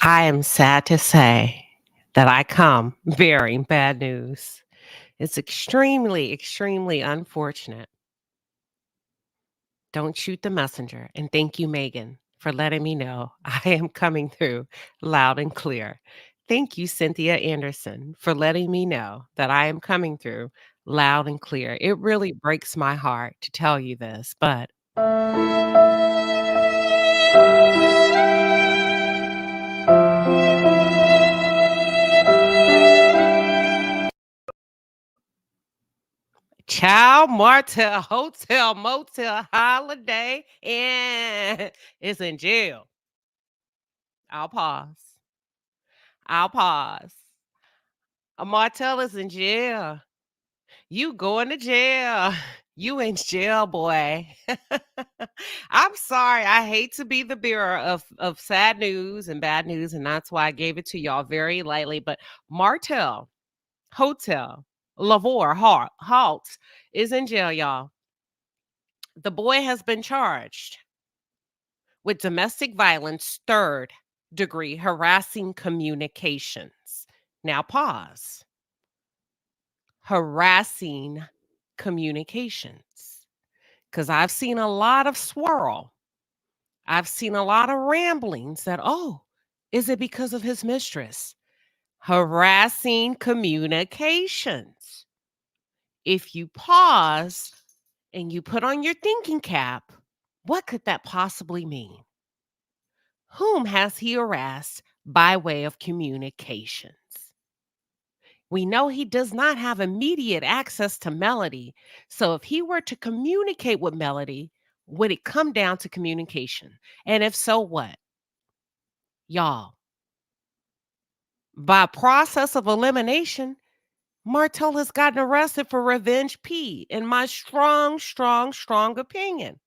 I am sad to say that I come bearing bad news. It's extremely, extremely unfortunate. Don't shoot the messenger. And thank you, Megan, for letting me know I am coming through loud and clear. Thank you, Cynthia Anderson, for letting me know that I am coming through loud and clear. It really breaks my heart to tell you this, but Ciao, Martell Hotel Motel Holiday and is in jail. I'll pause. I'll pause. Martell is in jail. You going to jail. You in jail, boy. I'm sorry. I hate to be the bearer of sad news and bad news, and that's why I gave it to y'all very lightly. But Martell Hotel Lavore Halt is in jail, y'all. The boy has been charged with domestic violence, third degree harassing communications. Now, pause. Harassing communications. Because I've seen a lot of swirl. I've seen a lot of ramblings that, oh, is it because of his mistress? Harassing communications. If you pause and you put on your thinking cap, what could that possibly mean? Whom has he harassed by way of communications? We know he does not have immediate access to Melody. So if he were to communicate with Melody, would it come down to communication? And if so, what? Y'all, by process of elimination, Martell has gotten arrested for revenge P, in my strong, strong, strong opinion.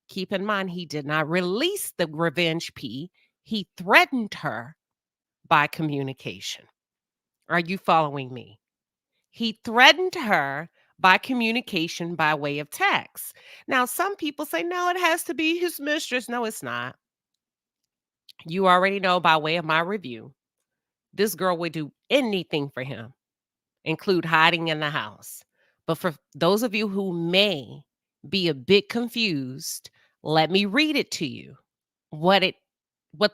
Keep in mind, he did not release the revenge P. He threatened her by communication. Are you following me? He threatened her by communication by way of text. Now, some people say, no, it has to be his mistress. No, it's not. You already know by way of my review, this girl would do anything for him, include hiding in the house. But for those of you who may be a bit confused, let me read it to you what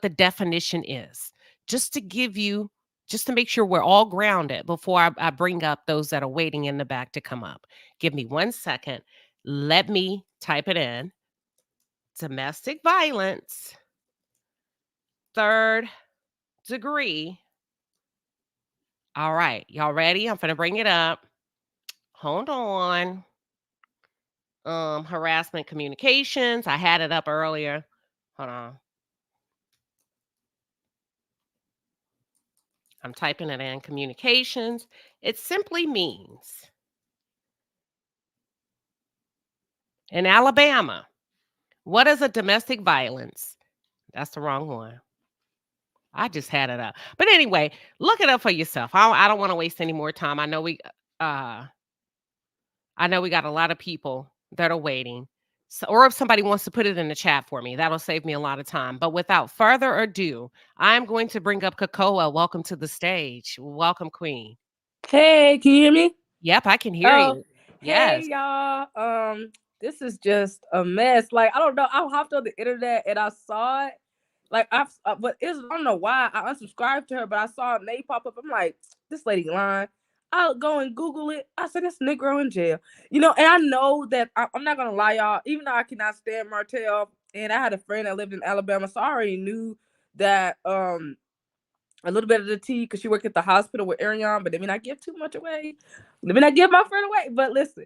the definition is, just to give you, just to make sure we're all grounded before I bring up those that are waiting in the back to come up. Give me 1 second. Let me type it in. Domestic violence, third degree. All right, y'all ready? I'm gonna bring it up. Hold on. Harassment communications. I had it up earlier. Hold on. I'm typing it in. Communications. It simply means in Alabama, what is a domestic violence? That's the wrong one. I just had it up. But anyway, look it up for yourself. I don't want to waste any more time. Uh I know we got a lot of people that are waiting. So, or if somebody wants to put it in the chat for me, that'll save me a lot of time. But without further ado, I'm going to bring up Kakoa. Welcome to the stage. Welcome, Queen. Hey, can you hear me? Yep, I can hear Oh, you. hey Yes. y'all. This is just a mess. Like I don't know. I hopped on the internet and I saw it. Like but I don't know why I unsubscribed to her, but I saw a name pop up. I'm like, this lady lying. I'll go and Google it. I said this Negro in jail. And I know that I'm not gonna lie, y'all. Even though I cannot stand Martell, and I had a friend that lived in Alabama, so I already knew that a little bit of the tea because she worked at the hospital with Arion, but let me not give too much away. Let me not give my friend away. But listen,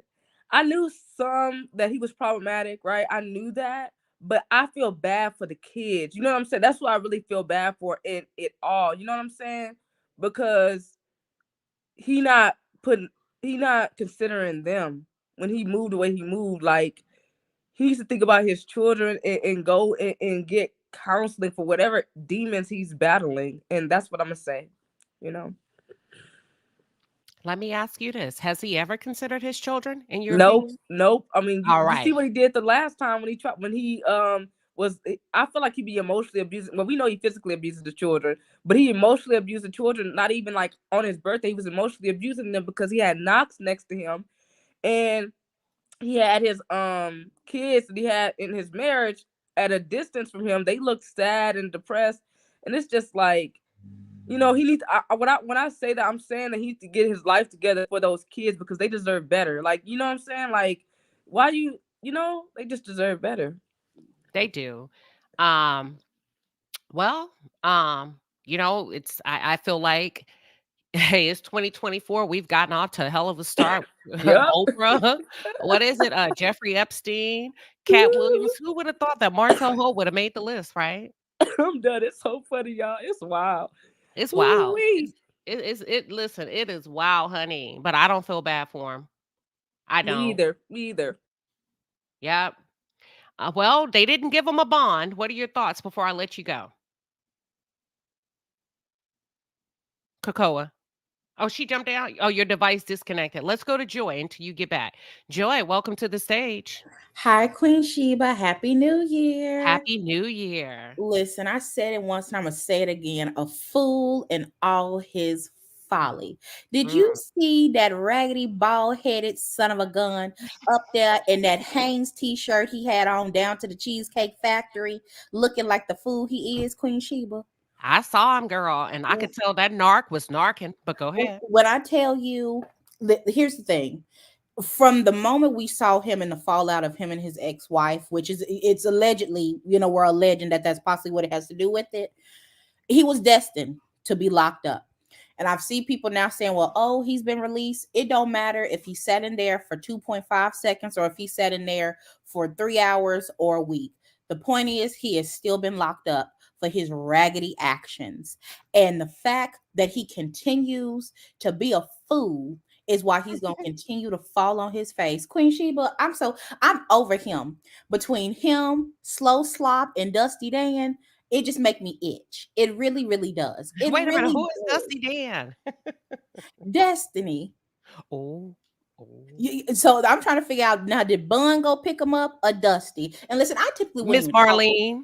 I knew some that he was problematic, right? I knew that, but I feel bad for the kids. You know what I'm saying? That's what I really feel bad for in it all. You know what I'm saying? Because he not putting, he not considering them when he moved the way he moved. Like he needs to think about his children and go and get counseling for whatever demons he's battling. And that's what I'm gonna say, you know. Let me ask you this. Has he ever considered his children, in your Nope, opinion? nope. I mean, All you see right. what he did the last time when he tried I feel like he be emotionally abusing. Well, we know he physically abuses the children, but he emotionally abused the children. Not even like on his birthday, he was emotionally abusing them because he had Knox next to him, and he had his kids that he had in his marriage at a distance from him. They looked sad and depressed, and it's just like, he needs. When I say that, I'm saying that he needs to get his life together for those kids because they deserve better. Like, you know what I'm saying? Like, why they just deserve better. They do. Um, well, um, I feel like, hey, it's 2024. We've gotten off to a hell of a start. Yep. Oprah, what is it? Jeffrey Epstein, Cat Williams. Who would have thought that Martell Holt would have made the list, right? I'm done. It's so funny, y'all. It's wild. It's Ooh wild. wee. Listen, it is wild, honey. But I don't feel bad for him. I Me don't. either. Me either. Yep. Well, they didn't give him a bond. What are your thoughts before I let you go? Kakoa. Oh, she jumped out. Oh, your device disconnected. Let's go to Joy until you get back. Joy, welcome to the stage. Hi, Queen Sheba. Happy New Year. Happy New Year. Listen, I said it once and I'm going to say it again. A fool in all his folly. Did you Mm. see that raggedy, bald headed son of a gun up there in that Hanes t shirt he had on down to the Cheesecake Factory looking like the fool he is, Queen Sheba? I saw him, girl, and I could tell that narc was narking, but go ahead. When I tell you, here's the thing. From the moment we saw him in the fallout of him and his ex-wife, which is it's allegedly, we're alleging that that's possibly what it has to do with it. He was destined to be locked up. And I've seen people now saying, well, oh, he's been released. It don't matter if he sat in there for 2.5 seconds or if he sat in there for 3 hours or a week. The point is, he has still been locked up for his raggedy actions. And the fact that he continues to be a fool is why he's going to continue to fall on his face. Queen Sheba, I'm over him. Between him, Slow Slop, and Dusty Dan, it just make me itch. It really, really does. It Wait a minute. really Who is does. Dusty Dan? Destiny. Oh, oh. So I'm trying to figure out now, did Bun go pick him up or Dusty? And listen, I typically wouldn't Miss even talk. Marlene.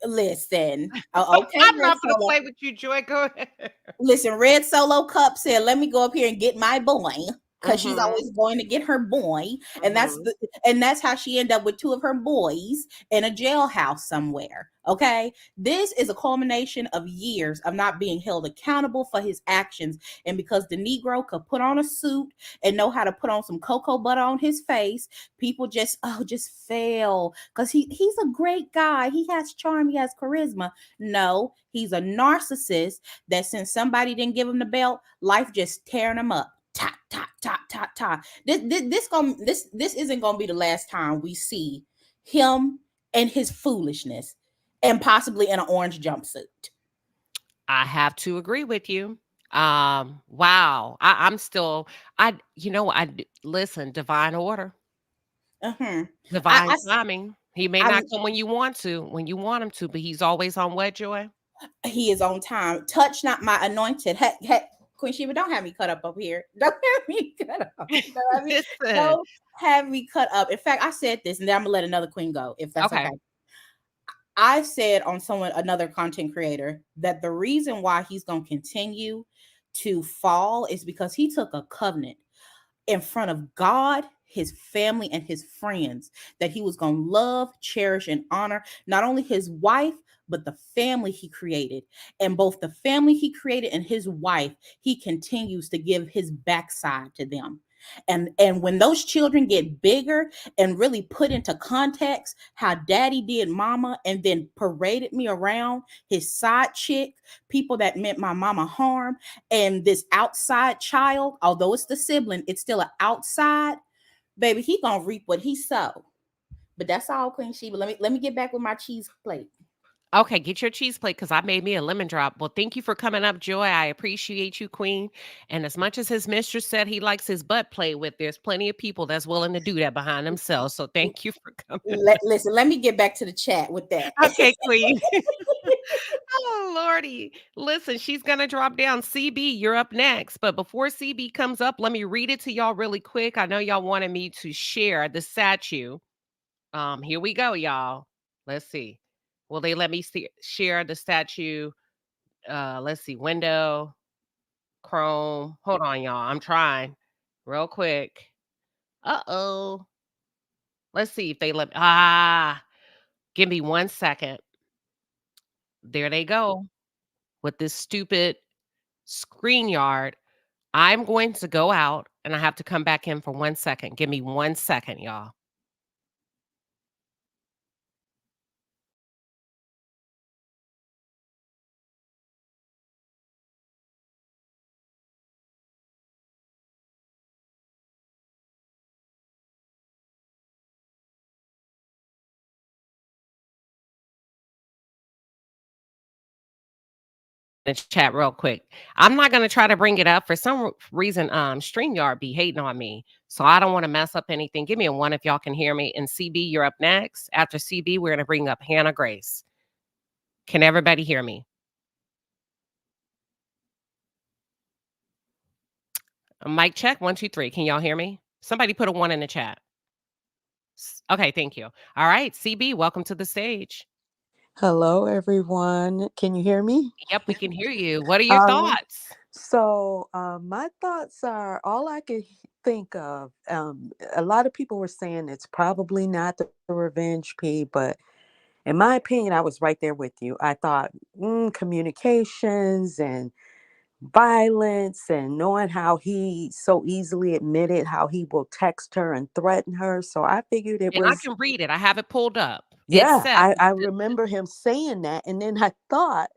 Listen, okay, I'm Red not going to Solo. play with you, Joy. Go ahead. Listen, Red Solo Cup said, "Let me go up here and get my boy." Because she's Mm-hmm. always going to get her boy, and that's how she ended up with two of her boys in a jailhouse somewhere. Okay, this is a culmination of years of not being held accountable for his actions, and because the Negro could put on a suit and know how to put on some cocoa butter on his face, people just fail because he's a great guy. He has charm. He has charisma. No, he's a narcissist that since somebody didn't give him the belt, life just tearing him up. Top, top, top, top, top. This isn't gonna be the last time we see him and his foolishness, and possibly in an orange jumpsuit. I have to agree with you. Wow. I'm still, listen, divine order, Uh-huh. divine timing. He may I, not come when you want him to, but he's always on what, Joy? he is on time. Touch not my anointed. Queen Sheba, don't have me cut up over here. Don't have me cut up. Listen. Don't have me cut up. In fact, I said this, and then I'm gonna let another queen go, if that's Okay. okay. I said on another content creator, that the reason why he's gonna continue to fall is because he took a covenant in front of God, his family, and his friends that he was going to love, cherish, and honor not only his wife, but the family he created. And both the family he created and his wife, he continues to give his backside to them. And when those children get bigger and really put into context how daddy did mama and then paraded me around his side chick, people that meant my mama harm, and this outside child, although it's the sibling, it's still an outside baby. He gonna reap what he sow. But that's all, Queen Sheba. Let me get back with my cheese plate. Okay, get your cheese plate because I made me a lemon drop. Well, thank you for coming up, Joy. I appreciate you, Queen. And as much as his mistress said he likes his butt played with, there's plenty of people that's willing to do that behind themselves. So thank you for coming. Listen, let me get back to the chat with that. Okay, Queen. Oh, Lordy. Listen, she's going to drop down. CB, you're up next. But before CB comes up, let me read it to y'all really quick. I know y'all wanted me to share the statue. Here we go, y'all. Let's see. Will they let me share the statue? Let's see. Window, Chrome. Hold on, y'all. I'm trying real quick. Uh-oh. Let's see if they let me. Give me 1 second. There they go with this stupid screen yard. I'm going to go out and I have to come back in for 1 second. Give me 1 second, y'all. The chat real quick. I'm not gonna try to bring it up. For some reason, StreamYard be hating on me. So I don't want to mess up anything. Give me a 1 if y'all can hear me. And CB, you're up next. After CB, we're gonna bring up Hannah Grace. Can everybody hear me? Mic check, 1, 2, 3. Can y'all hear me? Somebody put a 1 in the chat. Okay, thank you. All right, CB, welcome to the stage. Hello, everyone. Can you hear me? Yep, we can hear you. What are your thoughts? So, my thoughts are all I could think of. A lot of people were saying it's probably not the revenge P, but in my opinion, I was right there with you. I thought communications and violence and knowing how he so easily admitted how he will text her and threaten her. So I figured it And I was. can read it. I have it pulled up. It Yeah, says I remember him saying that, and then I thought,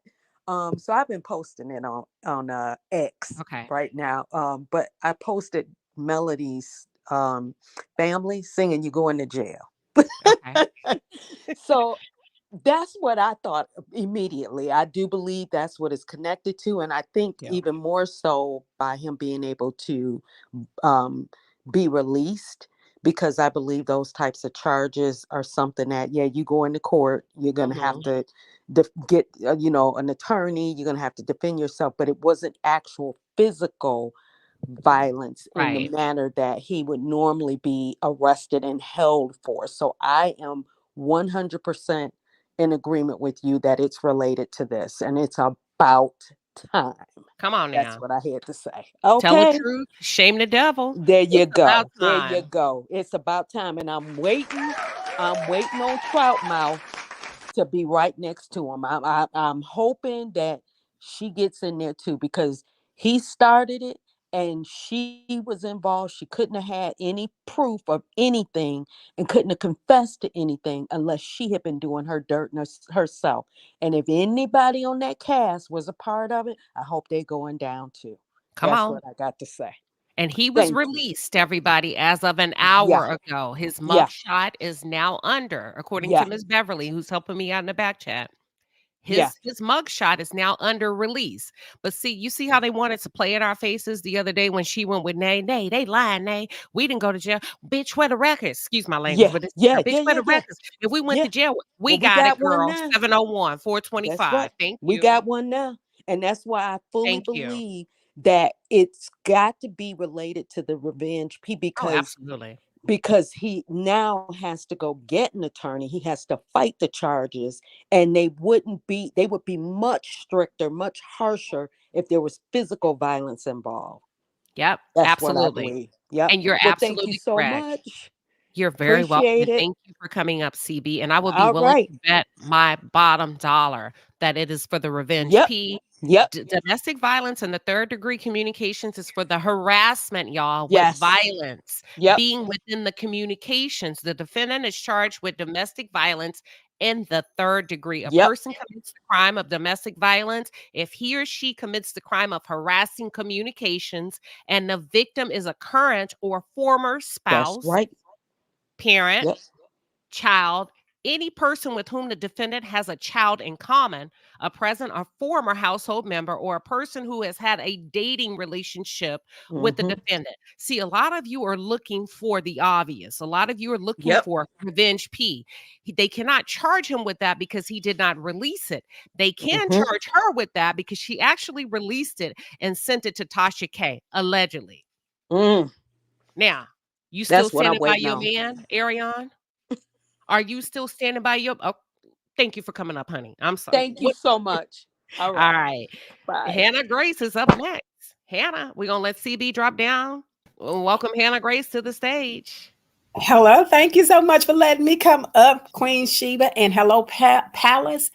so I've been posting it on X okay. right now, but I posted Melody's family singing "You Going to Jail." Okay. So that's what I thought immediately. I do believe that's what it's connected to, and I think Yeah. even more so by him being able to um, be released, because I believe those types of charges are something that, yeah, you go into court, you're going to have to get, an attorney, you're going to have to defend yourself, but it wasn't actual physical violence in the Right. manner that he would normally be arrested and held for. So I am 100% in agreement with you that it's related to this, and it's about time. Come on That's now. what I had to say. Tell the Okay. truth, shame the devil. There you It's about go. There you time. go. It's about time. And I'm waiting. I'm waiting on Troutmouth to be right next to him. I'm hoping that she gets in there too, because he started it and she was involved. She couldn't have had any proof of anything and couldn't have confessed to anything unless she had been doing her dirt herself. And if anybody on that cast was a part of it, I hope they're going down too. Come That's on. what I got to say. And he was Thank you. released, everybody, as of an Yeah, hour ago. His yeah, mugshot is now under, according to yeah, Miss Beverly, who's helping me out in the back chat. yeah. His mugshot is now under release. But see, you see how they wanted to play in our faces the other day when she went with Nay. Nay, they lying, Nay. We didn't go to jail. Bitch, where the records? Excuse my language, Yeah, but it's yeah, bitch, yeah, where yeah, the yeah, records? If we went yeah. to jail, we Well, we got it, got one girl. now. 701, That's 425. right. Thank We you. got one now. And that's why I fully Thank you. believe that it's got to be related to the revenge P, Oh, because absolutely. he now has to go get an attorney. He has to fight the charges, and they would be much stricter, much harsher if there was physical violence involved. Yep, That's what I absolutely. believe. Yep. And you're Well, thank you absolutely so correct. much. You're very welcome, Appreciate and it. thank you for coming up, CB, and I will be All willing right. to bet my bottom dollar that it is for the revenge Yep. P. Yep. Domestic violence and the third-degree communications is for the harassment, y'all, with Yes. violence Yep. being within the communications. The defendant is charged with domestic violence in the third degree. A Yep. person commits the crime of domestic violence if he or she commits the crime of harassing communications and the victim is a current or former That's spouse, right. parent, Yep. child, any person with whom the defendant has a child in common, a present or former household member, or a person who has had a dating relationship with the Mm-hmm. defendant. See, a lot of you are looking for the obvious. A lot of you are looking Yep. for revenge P. They cannot charge him with that because he did not release it. They can Mm-hmm. charge her with that because she actually released it and sent it to Tasha K, allegedly. Mm. Now, you still That's what I'm standing by waiting your on. man, Ariane? Are you still standing by your Thank you for coming up, honey. I'm sorry. Thank you so much. All All right. right. Bye. Hannah Grace is up next. Hannah, we're going to let CB drop down. Welcome Hannah Grace to the stage. Hello, thank you so much for letting me come up, Queen Sheba, and hello, Palace.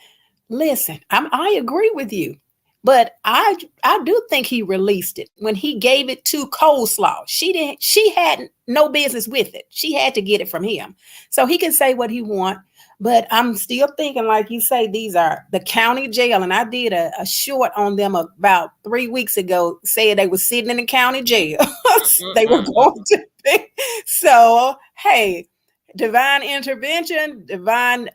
Listen, I agree with you, but I do think he released it when he gave it to Coleslaw. She had no business with it. She had to get it from him, so he can say what he want. But I'm still thinking, like you say, these are the county jail, and I did a short on them about 3 weeks ago, saying they were sitting in the county jail. They were going to be. So hey, divine intervention, divine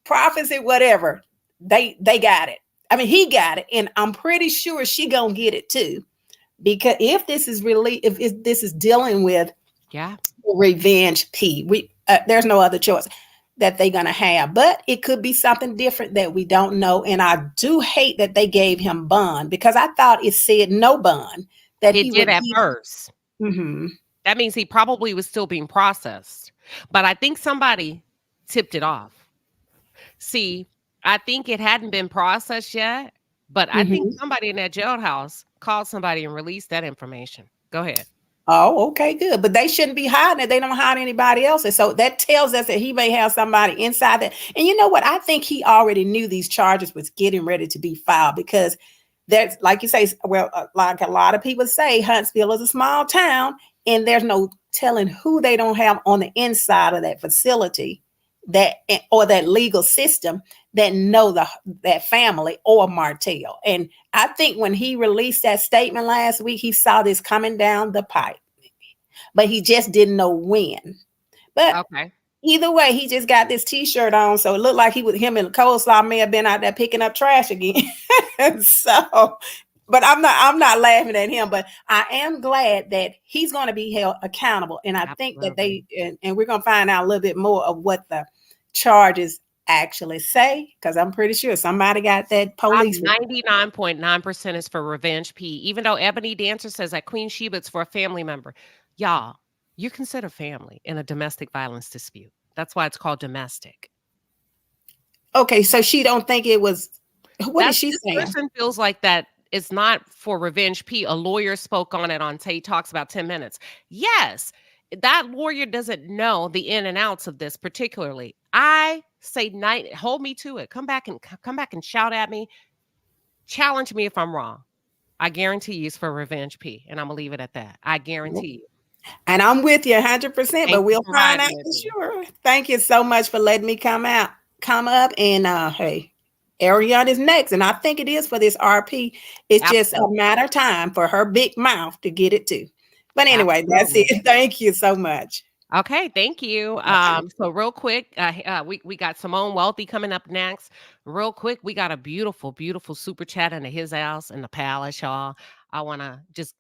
prophecy, whatever. They got it. I mean, he got it, and I'm pretty sure she gonna get it too. Because if this is really, if this is dealing with revenge P, there's no other choice that they're gonna have. But it could be something different that we don't know. And I do hate that they gave him bond, because I thought it said no bond. That it did at first. Mm-hmm. That means he probably was still being processed. But I think somebody tipped it off. See, I think it hadn't been processed yet, but I think somebody in that jailhouse called somebody and released that information. Go ahead. Oh, okay, good. But they shouldn't be hiding it. They don't hide anybody else's. So that tells us that he may have somebody inside that. And you know what? I think he already knew these charges was getting ready to be filed, because there's, like you say, well, like a lot of people say, Huntsville is a small town, and there's no telling who they don't have on the inside of that facility, that or that legal system, that know that family or Martell. And I think when he released that statement last week, he saw this coming down the pipe, but he just didn't know when. But either way, he just got this T-shirt on, so it looked like him and Coleslaw may have been out there picking up trash again. So, but I'm not laughing at him, but I am glad that he's going to be held accountable. And I think that and we're going to find out a little bit more of what the charges actually say, because I'm pretty sure somebody got that police. 99.9% is for revenge P, even though Ebony Dancer says that Queen Sheba it's for a family member. Y'all, you consider family in a domestic violence dispute. That's why it's called domestic. Okay, so she don't think it was. What is she saying? This person feels like that it's not for revenge P. A lawyer spoke on it on Tay Talks about 10 minutes. Yes, that lawyer doesn't know the in and outs of this particularly. I say, hold me to it. Come back and shout at me. Challenge me if I'm wrong. I guarantee you it's for revenge P, and I'm gonna leave it at that. I guarantee you. And I'm with you 100%, but we'll find out for sure. Thank you so much for letting me come up, and hey, Ariane is next, and I think it is for this RP. It's just a matter of time for her big mouth to get it too. But anyway, that's it. Thank you so much. Okay, thank you. So real quick, we got Simone Wealthy coming up next. Real quick, we got a beautiful, beautiful super chat into his house in the palace, y'all. I want to just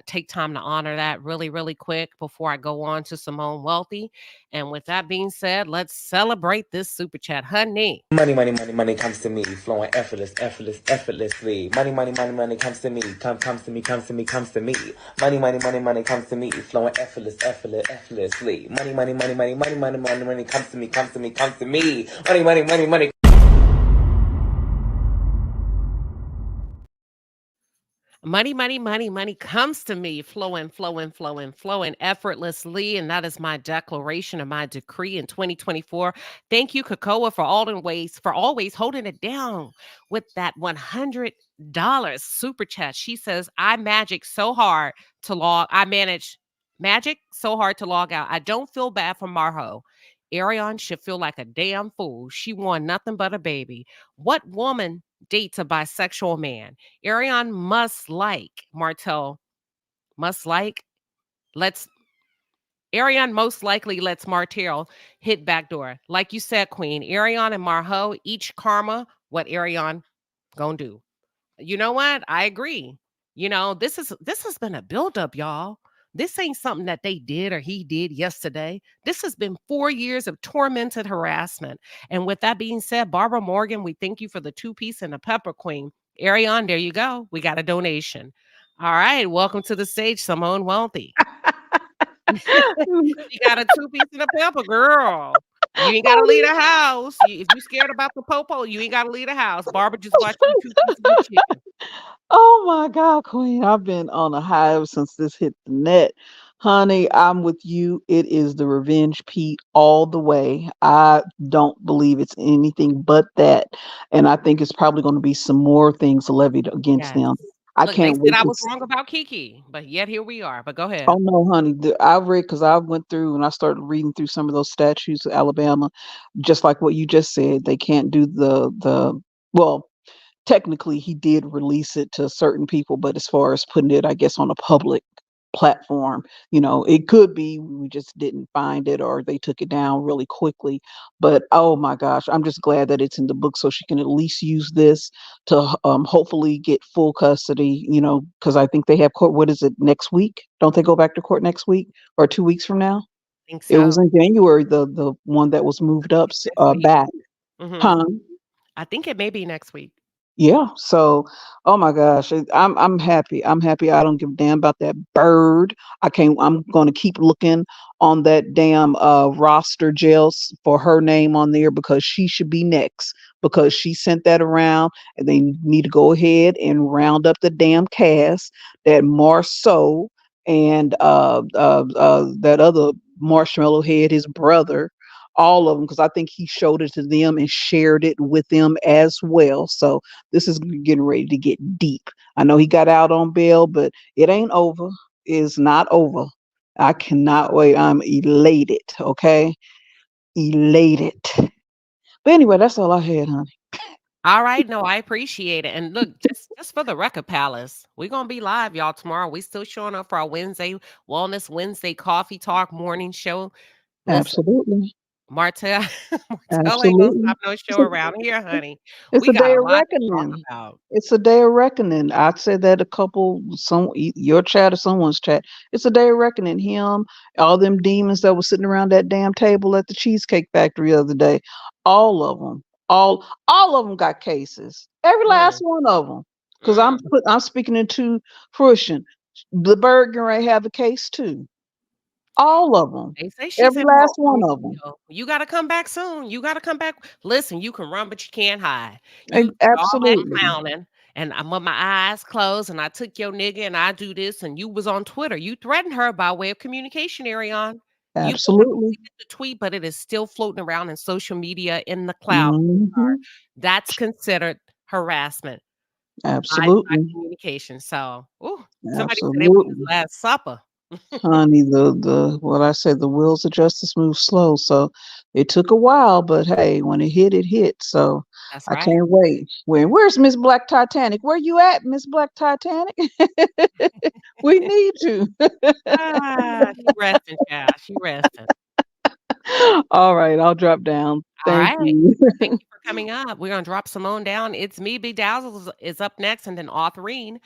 take time to honor that really, really quick before I go on to Simone Wealthy. And with that being said, let's celebrate this super chat, honey. Money, money, money, money comes to me, flowing effortlessly. Money, money, money, money comes to me, comes to me. Money, money, money, money comes to me, flowing effortlessly. Money, money, money, money, money, money, money, money comes to me. Money, money, money, money. Money, money, money, money comes to me, flowing effortlessly. And that is my declaration and my decree in 2024. Thank you, Kakoa, for always holding it down with that $100 super chat. She says, I manage so hard to log out. I don't feel bad for Marho. Ariane should feel like a damn fool. She won nothing but a baby. What woman dates a bisexual man? Ariane Ariane most likely lets Martell hit backdoor. Like you said, Queen, Ariane and Marho, each karma what Ariane gonna do. You know what? I agree. You know, this has been a buildup, y'all. This ain't something that they did or he did yesterday. This has been 4 years of tormented harassment. And with that being said, Barbara Morgan, we thank you for the 2-piece and the pepper queen. Ariane, there you go. We got a donation. All right. Welcome to the stage, Simone Wealthy. You got a 2-piece and a pepper, girl. You ain't gotta leave the house. If you scared about the popo, you ain't gotta leave the house. Barbara just watch you 2 pieces of chicken. Oh my God, Queen. I've been on a high ever since this hit the net. Honey, I'm with you. It is the revenge Pete all the way. I don't believe it's anything but that. And I think it's probably going to be some more things levied against Yes. them. I Look, they can't said wait I to was wrong about Kiki, but yet here we are. But go Oh ahead. no, honey. I read because I went through and I started reading through some of those statutes of Alabama, just like what you just said. They can't do the well, technically he did release it to certain people, but as far as putting it, I guess, on a public platform, it could be we just didn't find it or they took it down really quickly. But oh my gosh, I'm just glad that it's in the book so she can at least use this to hopefully get full custody, because I think they have court. What is it, next week? Don't they go back to court next week or 2 weeks from now? Think It was so. in January, the one that was moved I up think next week. back. Mhm. Huh? I think it may be next week. Yeah. So, oh my gosh, I'm happy. I'm happy. I don't give a damn about that bird. I can't. I'm going to keep looking on that damn roster jails for her name on there because she should be next because she sent that around, and they need to go ahead and round up the damn cast that Marceau and that other marshmallow head, his brother. All of them, because I think he showed it to them and shared it with them as well. So this is getting ready to get deep. I know he got out on bail, but it ain't over. It's not over. I cannot wait. I'm elated. Okay. Elated. But anyway, that's all I had, honey. All right, no, I appreciate it. And look, just for the record, Palace, we're gonna be live, y'all, tomorrow. We still showing up for our Wednesday Wellness Wednesday Coffee Talk morning show. Listen, Absolutely. Martell, Martell ain't gonna Absolutely. stop no show around here, honey. It's We a got day a of lot to talk reckoning. about. It's a day of reckoning. I'd say that a couple, your chat or someone's chat. It's a day of reckoning. Him, all them demons that were sitting around that damn table at the Cheesecake Factory the other day, all of them, all of them got cases. Every last Mm, one of them. Because mm. I'm speaking into fruition. The bird can have a case too. All of them. They say she's Every in last one of them. Morocco. You gotta come back soon. You gotta come back. Listen, you can run, but you can't hide. You did all that Absolutely. clowning, and I'm with my eyes closed, and I took your nigga, and I do this, and you was on Twitter. You threatened her by way of communication, Ariane. You may have Absolutely. deleted the tweet, but it is still floating around in social media in the cloud. Hmm. That's considered harassment by Absolutely. communication. So, ooh, somebody said they want his Absolutely. last supper. Honey, the what I said, the wheels of justice move slow. So it took a while, but hey, when it hit, it hit. So That's I right. can't wait. Where's Miss Black Titanic? Where you at, Miss Black Titanic? We need you. She resting, child. She resting. All right, I'll drop down. All Thank right. you. Thank you for coming up. We're gonna drop Simone down. It's me, B Dazzles is up next, and then Authorine.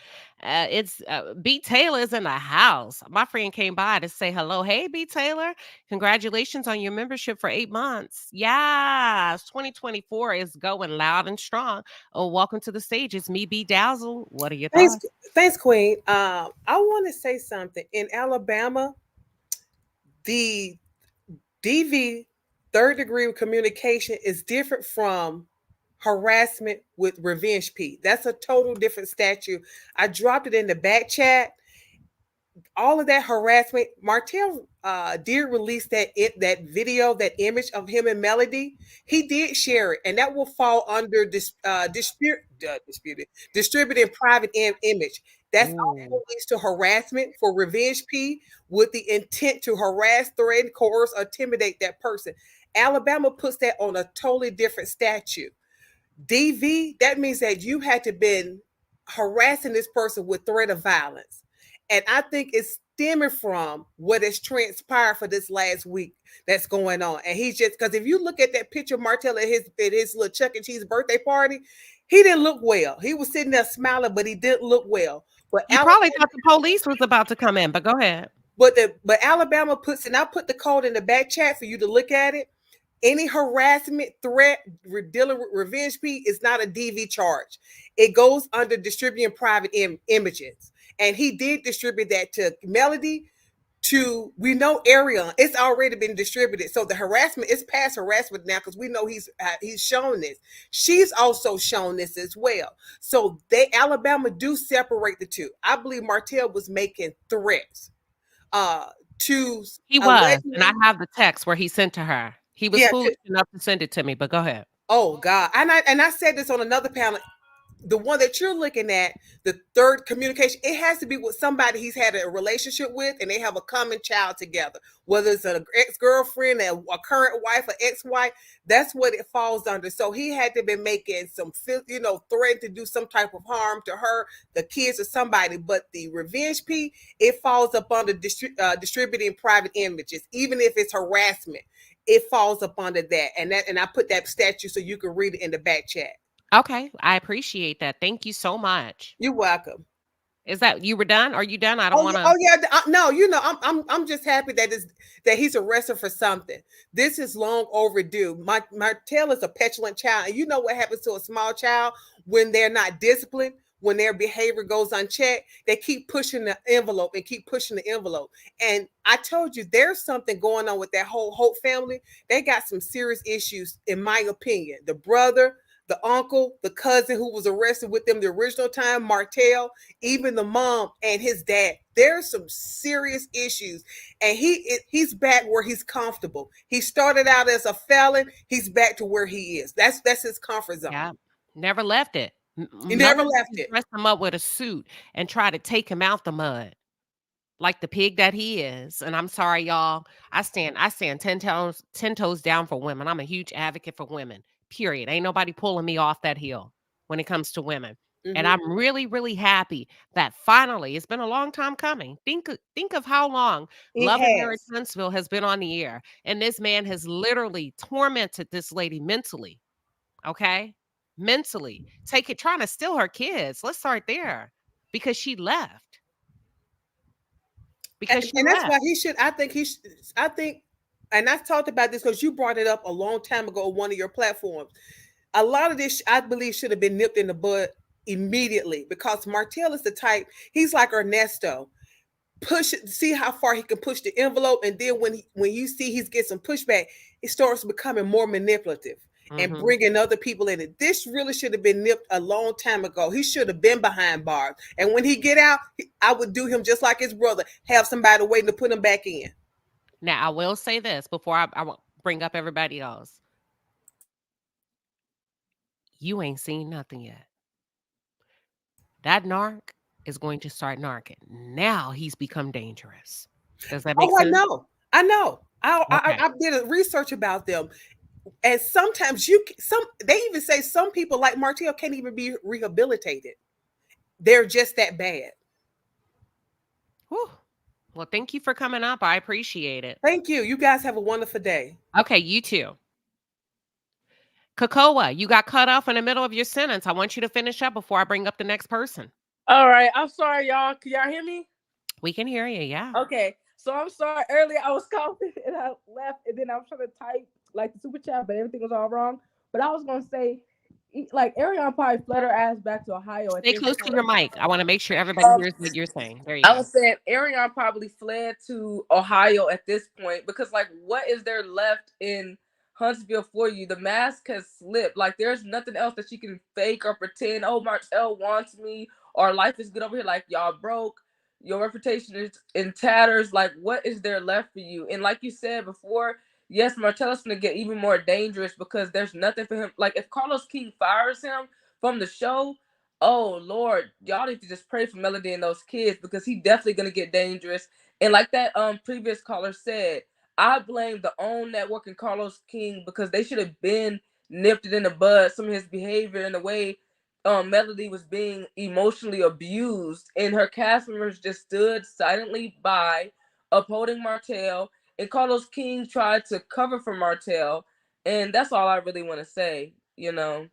It's B Taylor is in the house. My friend came by to say hello. Hey, B Taylor, congratulations on your membership for 8 months. Yes, 2024 is going loud and strong. Oh, welcome to the stage. It's me, B Dazzle. What are your Thanks, thoughts? thanks, Queen. I want to say something. In Alabama, the DV, third degree communication, is different from harassment with revenge Pete. That's a total different statute. I dropped it in the back chat. All of that harassment. Martell did release that video, that image of him and Melody. He did share it, and that will fall under distributing private image. That's Ooh, also leads to harassment for revenge P with the intent to harass, threaten, coerce, or intimidate that person. Alabama puts that on a totally different statute. DV, that means that you had to been harassing this person with threat of violence. And I think it's stemming from what has transpired for this last week that's going on. And he's just, because if you look at that picture of Martell at his little Chuck E. Cheese birthday party, he didn't look well. He was sitting there smiling, but he didn't look well. But he probably thought the police was about to come in, but go ahead. but Alabama puts, and I put the code in the back chat for you to look at it. Any harassment, threat, dealing with revenge P is not a DV charge. It goes under distributing private images. And he did distribute that to Melody, we know Arion, it's already been distributed. So the harassment is past harassment now because we know he's shown this. She's also shown this as well. So Alabama do separate the two. I believe Martell was making threats to He was, and I have the text where he sent to her. He was foolish enough to send it to me, but go ahead. Oh God. And I said this on another panel. The one that you're looking at, the third communication, it has to be with somebody he's had a relationship with and they have a common child together, whether it's an ex-girlfriend, a current wife, an ex-wife. That's what it falls under. So he had to be making some, threat to do some type of harm to her, the kids, or somebody. But the revenge P, it falls up under distributing private images, even if it's harassment. It falls up under that. And I put that statute so you can read it in the back chat. Okay, I appreciate that. Thank you so much. You're welcome. Is that you were done? Are you done? I don't want to. Oh yeah, no. I'm just happy that he's arrested for something. This is long overdue. Martell is a petulant child, and you know what happens to a small child when they're not disciplined, when their behavior goes unchecked. They keep pushing the envelope and keep pushing the envelope. And I told you, there's something going on with that whole Holt family. They got some serious issues, in my opinion. The brother, the uncle, the cousin who was arrested with them the original time, Martell, even the mom and his dad. There's some serious issues. And he's back where he's comfortable. He started out as a felon. He's back to where he is. That's his comfort zone. Yeah, never left it. He never left it. Dress him up with a suit and try to take him out the mud like the pig that he is. And I'm sorry, y'all. I stand 10 toes down for women. I'm a huge advocate for women. Period. Ain't nobody pulling me off that hill when it comes to women. Mm-hmm. And I'm really, really happy that finally, it's been a long time coming. Think of how long Love and Marriage Huntsville has been on the air. And this man has literally tormented this lady mentally. Okay? Mentally. Trying to steal her kids. Let's start there. Because she left. And that's why I think, and I've talked about this because you brought it up a long time ago on one of your platforms. A lot of this, I believe, should have been nipped in the bud immediately because Martell is the type, he's like Ernesto. Push it, see how far he can push the envelope. And then when you see he's getting some pushback, it starts becoming more manipulative and bringing other people in it. This really should have been nipped a long time ago. He should have been behind bars. And when he get out, I would do him just like his brother, have somebody waiting to put him back in. Now, I will say this before I bring up everybody else. You ain't seen nothing yet. That narc is going to start narking. Now he's become dangerous. Does that make sense? I know. I did a research about them. And sometimes they even say some people like Martell can't even be rehabilitated. They're just that bad. Whew. Well, thank you for coming up. I appreciate it. Thank you. You guys have a wonderful day. Okay, you too. Kakoa, you got cut off in the middle of your sentence. I want you to finish up before I bring up the next person. All right. I'm sorry, y'all. Can y'all hear me? We can hear you, yeah. Okay. So I'm sorry. Earlier I was coughing and I left and then I was trying to type like the super chat, but everything was all wrong. But I was going to say, like, Arion probably fled her ass back to Ohio. Stay close to your mic. I want to make sure everybody hears what you're saying. There you go. I was saying Arion probably fled to Ohio at this point because, like, what is there left in Huntsville for you? The mask has slipped. Like, there's nothing else that she can fake or pretend. Oh, Martell wants me, or life is good over here. Like, y'all broke. Your reputation is in tatters. Like, what is there left for you? And like you said before, yes, Martell is going to get even more dangerous because there's nothing for him. Like, if Carlos King fires him from the show, oh, Lord, y'all need to just pray for Melody and those kids because he's definitely going to get dangerous. And like that previous caller said, I blame the OWN Network and Carlos King because they should have been nipped it in the bud, some of his behavior and the way Melody was being emotionally abused. And her cast members just stood silently by, upholding Martell. And Carlos King tried to cover for Martell. And that's all I really want to say, you know.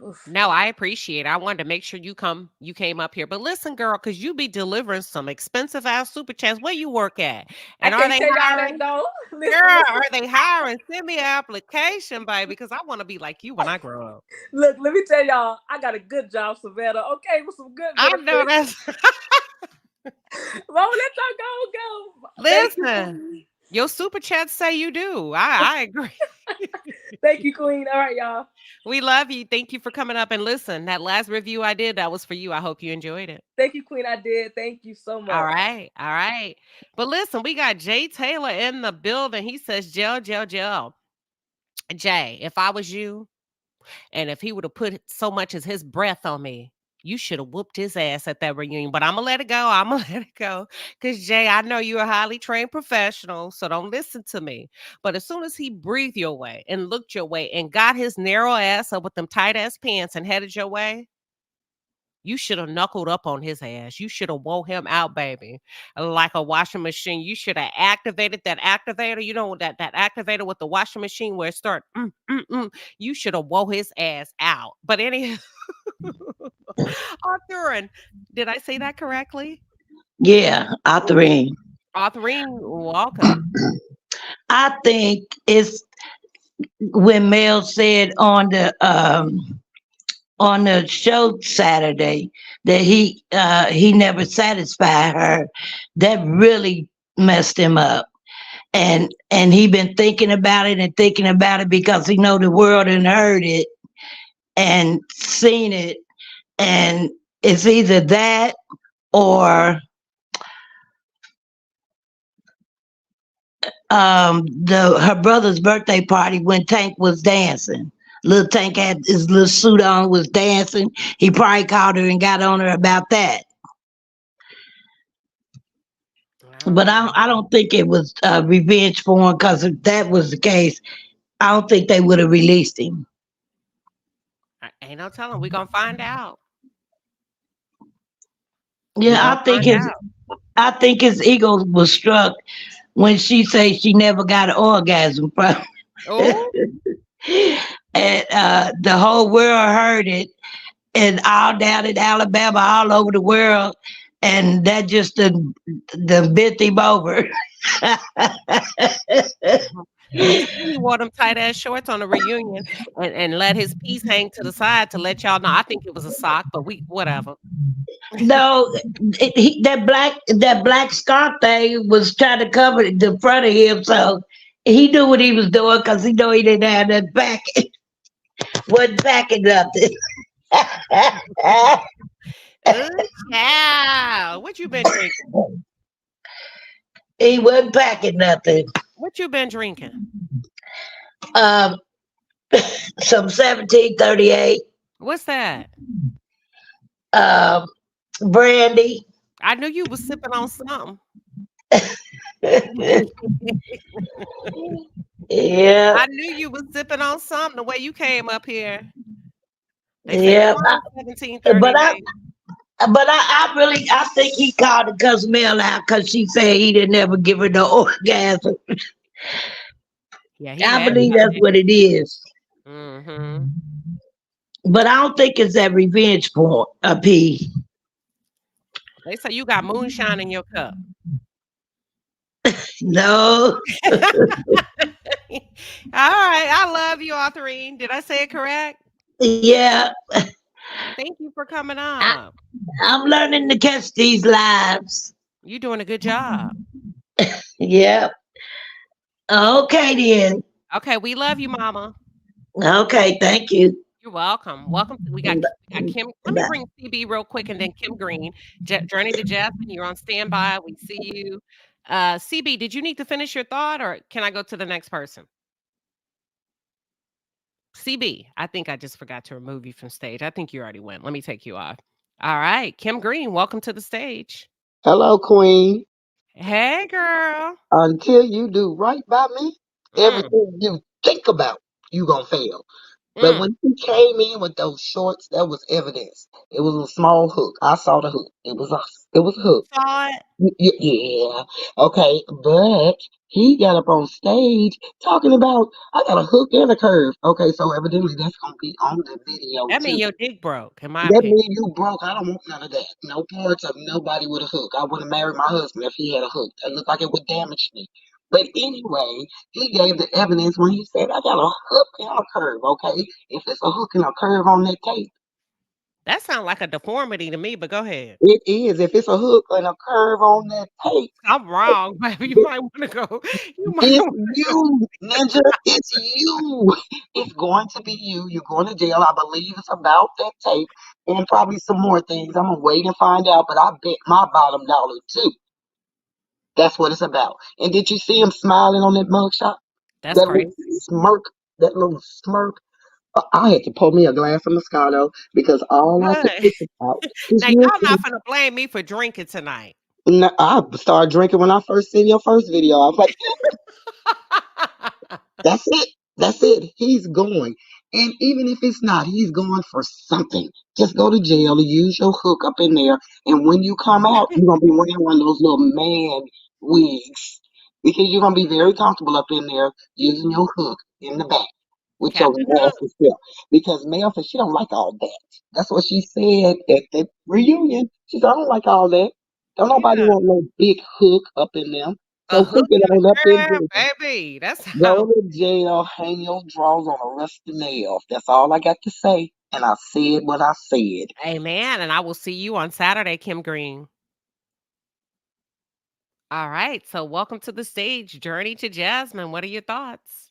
Oof. No, I appreciate it. I wanted to make sure you came up here. But listen, girl, because you be delivering some expensive ass super chats. Where you work at? And are they hiring? Girl, are they hiring? Send me an application, baby, because I want to be like you when I grow up. Look, let me tell y'all, I got a good job, Savannah. Okay, with some good. I know that's. Well, let y'all go. Thank you, Listen, Queen. your super chats say you do. I agree. Thank you, Queen. All right, y'all. We love you. Thank you for coming up and listen. That last review I did, that was for you. I hope you enjoyed it. Thank you, Queen. I did. Thank you so much. All right. All right. But listen, we got Jay Taylor in the building. He says, Jill. Jay, if I was you, and if he would have put so much as his breath on me, you should have whooped his ass at that reunion. But I'm going to let it go. I'm going to let it go. Because, Jay, I know you're a highly trained professional, so don't listen to me. But as soon as he breathed your way and looked your way and got his narrow ass up with them tight ass pants and headed your way, you should have knuckled up on his ass. You should have wore him out, baby, like a washing machine. You should have activated that activator. You know that activator with the washing machine where it start. You should have wore his ass out. But anyhow, Arthurine, did I say that correctly? Yeah, Arthurine. Arthurine, welcome. I think it's when Mel said on the show Saturday that he never satisfied her. That really messed him up. And he been thinking about it because he know the world and heard it and seen it. And it's either that or her brother's birthday party when Tank was dancing. Little Tank had his little suit on, was dancing. He probably called her and got on her about that. But I don't think it was revenge for him, because if that was the case, I don't think they would have released him. Ain't no telling. We're going to find out. Yeah, I think his ego was struck when she said she never got an orgasm from him. Oh. And the whole world heard it, and all down in Alabama, all over the world, and that just the bent him over. He wore them tight ass shorts on the reunion and let his piece hang to the side to let y'all know. I think it was a sock, but whatever. No, that black scarf thing was trying to cover the front of him, so he knew what he was doing because he knew he didn't have that back. Wasn't packing nothing. Yeah. What you been drinking? He wasn't packing nothing. What you been drinking? Some 1738. What's that? Brandy. I knew you was sipping on something. Yeah. I knew you was sipping on something the way you came up here. Yeah. But I think he called the cuss Mel out because she said he didn't ever give her no orgasm. Yeah, I believe that's what it is. Mm-hmm. But I don't think it's that revenge porn, P. They say you got moonshine in your cup. No. All right. I love you, Arthurine. Did I say it correct? Yeah. Thank you for coming up. I'm learning to catch these lives. You're doing a good job. Yeah. Okay, then. Okay, we love you, Mama. Okay, thank you. You're welcome. Welcome. We got Kim. Let me bring CB real quick and then Kim Green. Journey to Jasmine, you're on standby. We see you. CB, did you need to finish your thought or can I go to the next person? CB, I think I just forgot to remove you from stage. I think you already went. Let me take you off. All right. Kim Green, welcome to the stage. Hello, Queen. Hey, girl. Until you do right by me, everything you think about, you gonna fail. But when you came in with those shorts, that was evidence. It was a small hook. I saw the hook. It was a hook. Saw it? Yeah. Okay, but he got up on stage talking about I got a hook and a curve. Okay, so evidently that's gonna be on the video That too. means your dick broke, in my That opinion. means you broke. I don't want none of that. No parts of nobody with a hook. I wouldn't marry my husband if he had a hook. That looked like it would damage me. But anyway, he gave the evidence when he said, I got a hook and a curve, okay? If it's a hook and a curve on that tape, That sounds like a deformity to me, but go ahead. It is. If it's a hook and a curve on that tape, I'm wrong, baby. You might want to go. You might it's want to go. you, Ninja. It's you. It's going to be you. You're going to jail. I believe it's about that tape and probably some more things. I'm gonna wait and find out, but I bet my bottom dollar too. That's what it's about. And did you see him smiling on that mugshot? That's That little crazy. smirk. That little smirk. I had to pour me a glass of Moscato because all I could Good. think about is Now you. y'all not gonna blame me for drinking tonight. I started drinking when I first seen your first video. I was like, that's it. That's it. He's going. And even if it's not, he's going for something. Just go to jail and use your hook up in there. And when you come out, you're going to be wearing one of those little man wigs because you're going to be very comfortable up in there using your hook in the back with your Captain Hook. nasty self. Because Mel said she don't like all that. That's what she said at the reunion. She said, I don't like all that. Don't nobody Yeah. want no big hook up in them. A So hook hook it and on up a in curve, there. baby. That's Go how. to jail, hang your drawers on a rusty nail. That's all I got to say. And I said what I said. Amen. And I will see you on Saturday, Kim Green. All right. So welcome to the stage, Journey to Jasmine. What are your thoughts?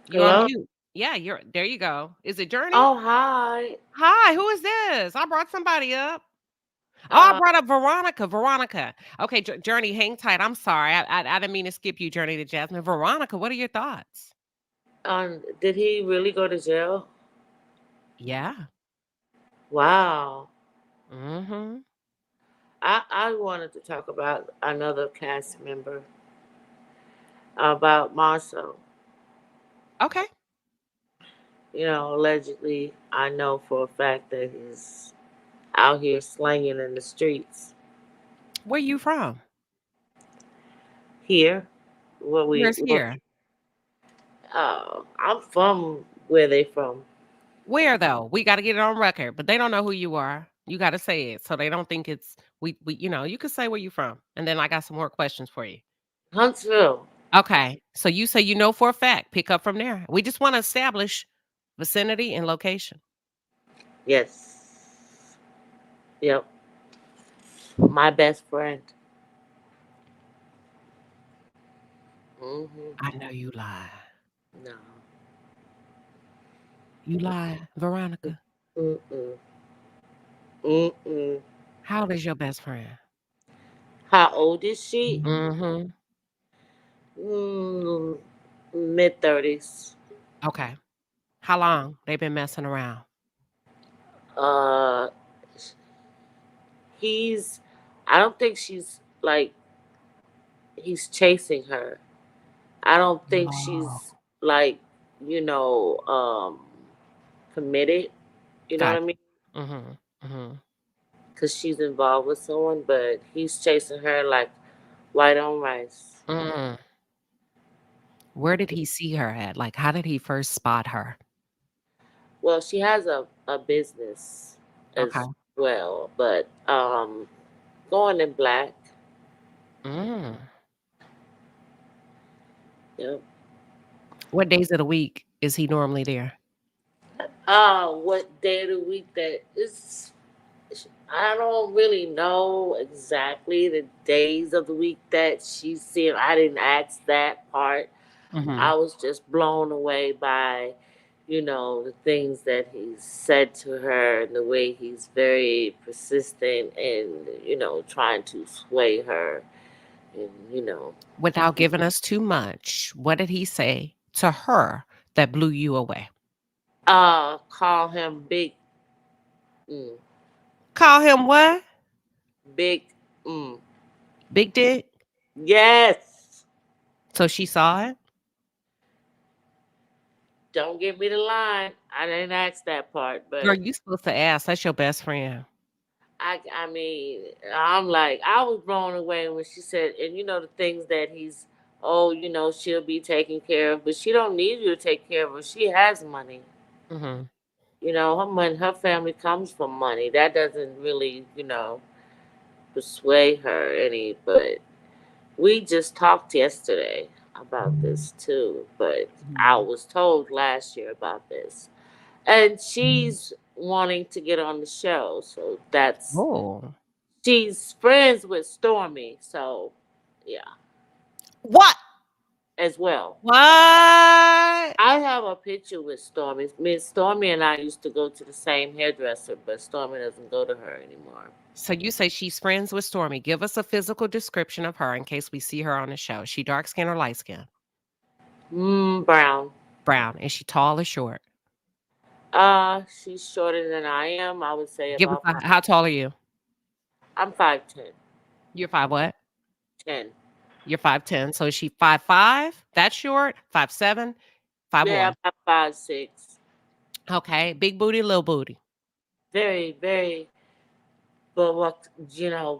You're on Hello. mute. Yeah, you're there. You go. Is it Journey? Oh, hi. Hi. Who is this? I brought somebody up. Oh, I Uh, brought up Veronica. Veronica. Okay, Journey, hang tight. I'm sorry. I didn't mean to skip you, Journey to Jasmine. Veronica, what are your thoughts? did he really go to jail? Yeah. Wow. Mm-hmm. I wanted to talk about another cast member, about Marcel. Okay. Allegedly, I know for a fact that he's out here slanging in the streets. Where you from? Here, where we, Where's here? I'm from where they from. Where though? We got to get it on record, but they don't know who you are. You got to say it so they don't think it's we. You can say where you from, and then I got some more questions for you. Huntsville. Okay. So you say you know for a fact. Pick up from there. We just want to establish vicinity and location. Yes. Yep. My best friend. I know you lie. No. You lie, Veronica. Mm-mm. Mm-mm. How old is your best friend? How old is she? Mm-hmm. Mm, mid-30s. Okay. How long they been messing around? Uh, he's. I don't think she's like he's chasing her. I don't think Oh, she's like you know um committed. You know what I gotcha. mean? Mm-hmm. Mm-hmm. Because she's involved with someone, but he's chasing her like white on rice. Mm. Where did he see her at? Like, how did he first spot her? Well, she has a business Okay. as well, but going in black. Mm. Yep. What days of the week is he normally there? What day of the week that is? I don't really know exactly the days of the week that she's seeing. I didn't ask that part. Mm-hmm. I was just blown away by, the things that he said to her and the way he's very persistent and, trying to sway her. And. Without giving us too much, what did he say to her that blew you away? Call him Big, mm, Call him what? Big, mm. Big Dick? Yes. So she saw it? Don't give me the line. I didn't ask that part, Girl, but you supposed to ask. That's your best friend. I mean, I'm like, I was blown away when she said, and the things that he's, oh, she'll be taken care of, but she don't need you to take care of her. She has money. Mm-hmm. Her money, her family comes from money. That doesn't really, persuade her any. But we just talked yesterday about this too. But I was told last year about this. And she's wanting to get on the show. So that's Oh. she's friends with Stormy. So yeah, What? as well. What? I have a picture with Stormy. Miss Stormy and I used to go to the same hairdresser, but Stormy doesn't go to her anymore. So you say she's friends with Stormy. Give us a physical description of her in case we see her on the show. Is she dark skin or light skin? Brown. Brown. Is she tall or short? She's shorter than I am. I would say Give us about five. how tall are you? I'm 5'10". You're 5 what? 10. You're 5'10". So is she 5'5"? That's short. 5'7", 5'1". Yeah, about 5'6". Okay. Big booty, little booty. Very, very, but what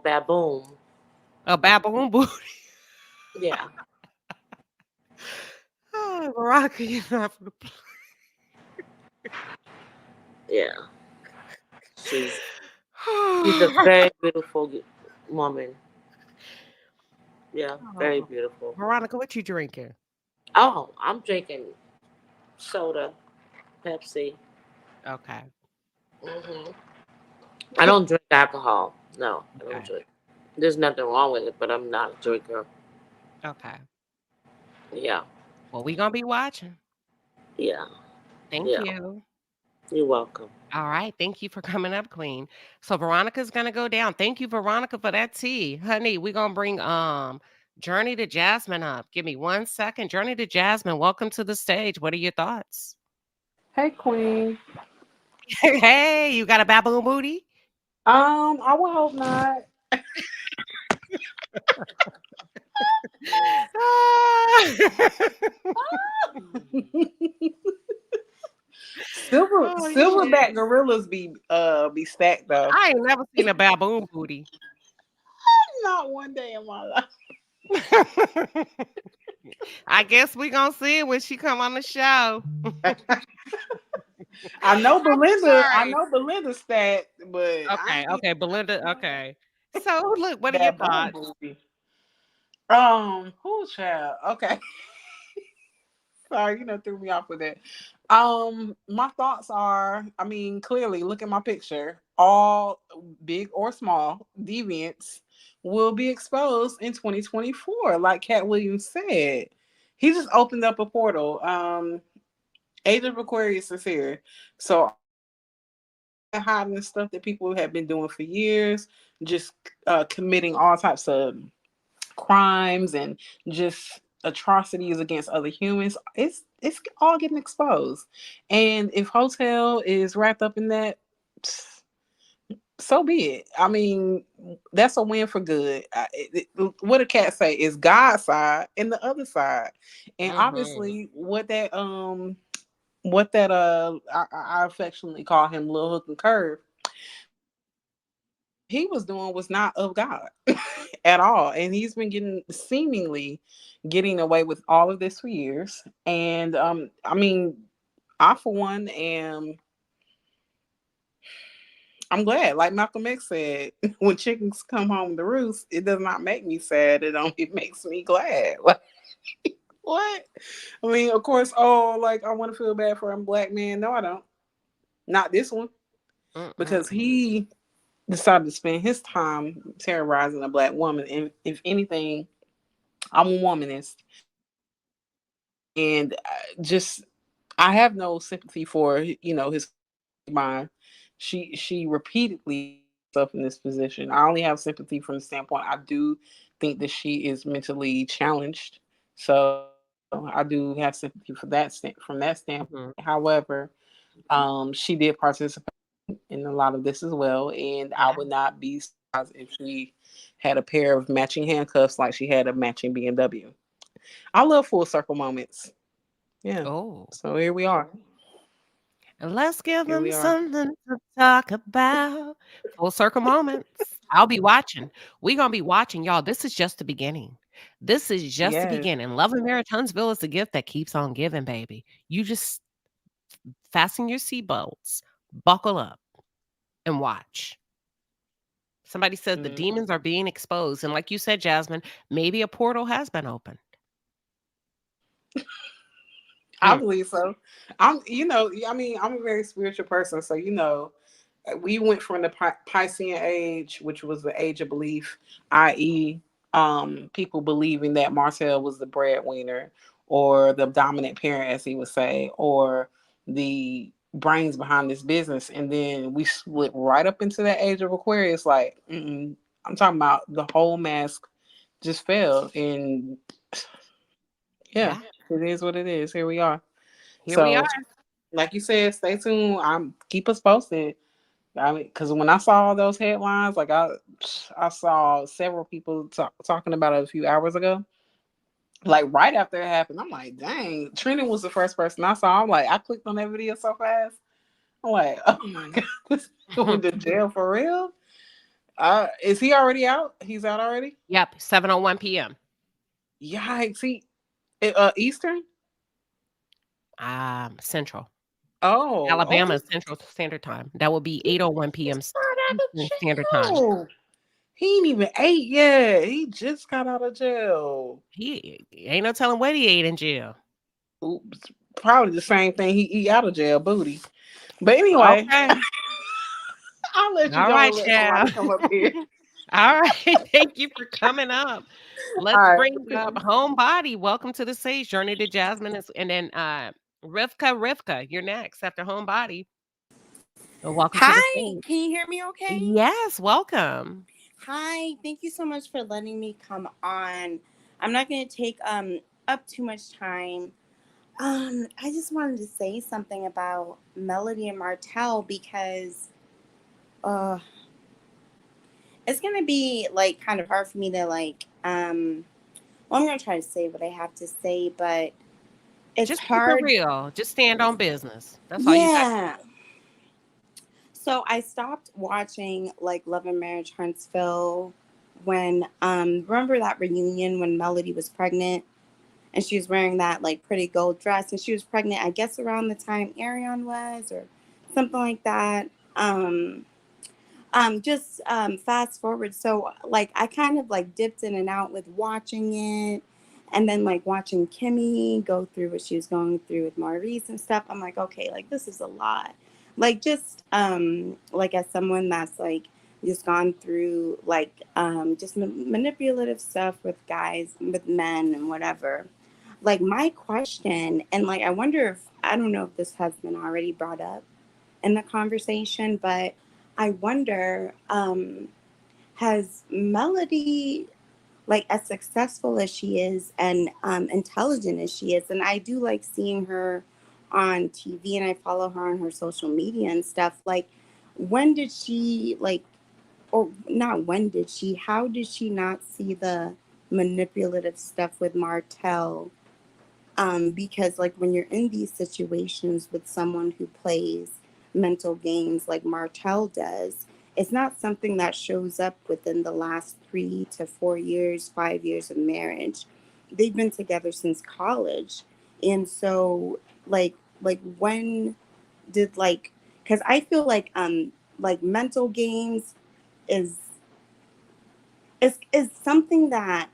baboon. A baboon booty. Yeah, Oh, Veronica, you're not for the yeah. She's a very beautiful woman. Yeah, very Oh, beautiful. Veronica, what you drinking? Oh, I'm drinking soda, Pepsi. Okay. hmm I don't drink alcohol. No, I don't Okay. drink. There's nothing wrong with it, but I'm not a drinker. Okay. Yeah, Well, we gonna be watching. yeah, Thank yeah. you. You're welcome. All right. Thank you for coming up, Queen. So Veronica's gonna go down. Thank you, Veronica, for that tea. Honey, we're gonna bring Journey to Jasmine up. Give me 1 second. Journey to Jasmine, welcome to the stage. What are your thoughts? Hey, Queen. Hey, you got a baboon booty? I would hope not. Oh, shit. Silverback gorillas be stacked though. I ain't never seen a baboon booty. Not one day in my life. I guess we gonna see it when she come on the show. I know Belinda. I Sorry. know Belinda stacked, but I Okay, ain't okay, Belinda. Okay. So look, what are your that boom thoughts? booty. Who child? Okay. Sorry, threw me off with that. My thoughts are, I mean, clearly, look at my picture. All big or small deviants will be exposed in 2024, like Cat Williams said. He just opened up a portal. Age of Aquarius is here. So hiding the stuff that people have been doing for years, just committing all types of crimes and just atrocities against other humans, it's all getting exposed. And if Hotel is wrapped up in that, so be it. I mean, that's a win for good. What a cat say is God's side and the other side, and Mhm. obviously I affectionately call him Lil Hook and Curve, he was doing was not of God at all. And he's been seemingly getting away with all of this for years. And I mean, I for one I'm glad. Like Malcolm X said, when chickens come home to roost, it does not make me sad. It makes me glad. Like, what? I mean, of course, like I want to feel bad for a black man. No, I don't. Not this one. Because he decided to spend his time terrorizing a black woman. And if anything, I'm a womanist, and I have no sympathy for his mind. She repeatedly herself in this position. I only have sympathy from the standpoint I do think that she is mentally challenged. So I do have sympathy for that from that standpoint. Mhm. However, she did participate in a lot of this as well, and I Yeah. would not be surprised if she had a pair of matching handcuffs like she had a matching BMW. I love full circle moments. Yeah. Oh. So here we are. And let's give Here them we are. something to talk about. Full circle moments. I'll be watching. We're gonna be watching, y'all. This is just the beginning. This is just the Yes. beginning. Love and Marriage Huntsville is the gift that keeps on giving, baby. You just fasten your seatbelts, buckle up, and watch. Somebody said the Mm. demons are being exposed. And like you said, Jasmine, maybe a portal has been opened. I believe so. I'm a very spiritual person, so we went from the Piscean age, which was the age of belief, i.e., people believing that Martell was the breadwinner or the dominant parent, as he would say, or the brains behind this business, and then we split right up into that age of Aquarius. Like, I'm talking about the whole mask just fell, and yeah, it is what it is. Here we are. Here we are. So, like you said, stay tuned. Keep us posted. I mean, because when I saw all those headlines, like I saw several people talking about it a few hours ago. Like right after it happened, I'm like, dang. Trina was the first person I saw. I'm like, I clicked on that video so fast. I'm like, oh my god, this going to jail for real? Is he already out? He's out already? Yep, 7:01 p.m. Yikes! Eastern? Central. Oh, Alabama okay. Central Standard Time. That would be 8:01 p.m. Eastern Standard Time. Oh, he ain't even ate yet. He just got out of jail. He ain't no telling what he ate in jail. Oops. Probably the same thing he eat out of jail, booty. But anyway, Okay. I'll let you All go right, and let child. somebody come up here. All right. Thank you for coming up. Let's All right. bring up Homebody. Welcome to the stage. Journey to Jasmine and then Rifka, you're next after Homebody. Welcome to the Hi, stage. can you hear me okay? Yes, welcome. Hi, thank you so much for letting me come on. I'm not going to take up too much time. I just wanted to say something about Melody and Martell because it's going to be like kind of hard for me to I'm going to try to say what I have to say, but it's Just keep it hard. real. Just stand on business. That's all you got. Yeah. So I stopped watching like Love and Marriage Huntsville when remember that reunion when Melody was pregnant and she was wearing that like pretty gold dress and she was pregnant, I guess around the time Arion was or something like that. Just fast forward. So like I kind of like dipped in and out with watching it and then like watching Kimmy go through what she was going through with Maurice and stuff. I'm like, okay, like this is a lot. Like just like as someone that's like just gone through like just manipulative stuff with guys, with men and whatever. Like my question, and like I wonder if I don't know if this has been already brought up in the conversation, but I wonder, has Melody, like as successful as she is and intelligent as she is, and I do like seeing her on TV and I follow her on her social media and stuff, like when did she like, or not when did she, how did she not see the manipulative stuff with Martell? Because like when you're in these situations with someone who plays mental games like Martell does, it's not something that shows up within the last 3 to 4 years, 5 years of marriage. They've been together since college. And so like when did because I feel like mental games is is something that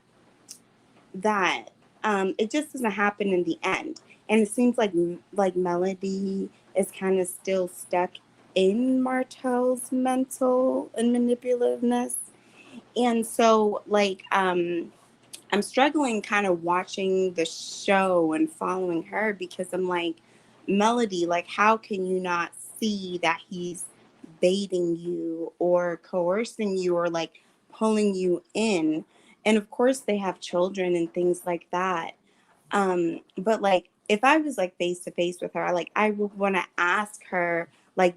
it just doesn't happen in the end, and it seems like Melody is kind of still stuck in Martell's mental and manipulativeness, and so I'm struggling kind of watching the show and following her because I'm like, Melody, like how can you not see that he's baiting you or coercing you or like pulling you in? And of course they have children and things like that. But like if I was like face to face with her, like I would want to ask her like,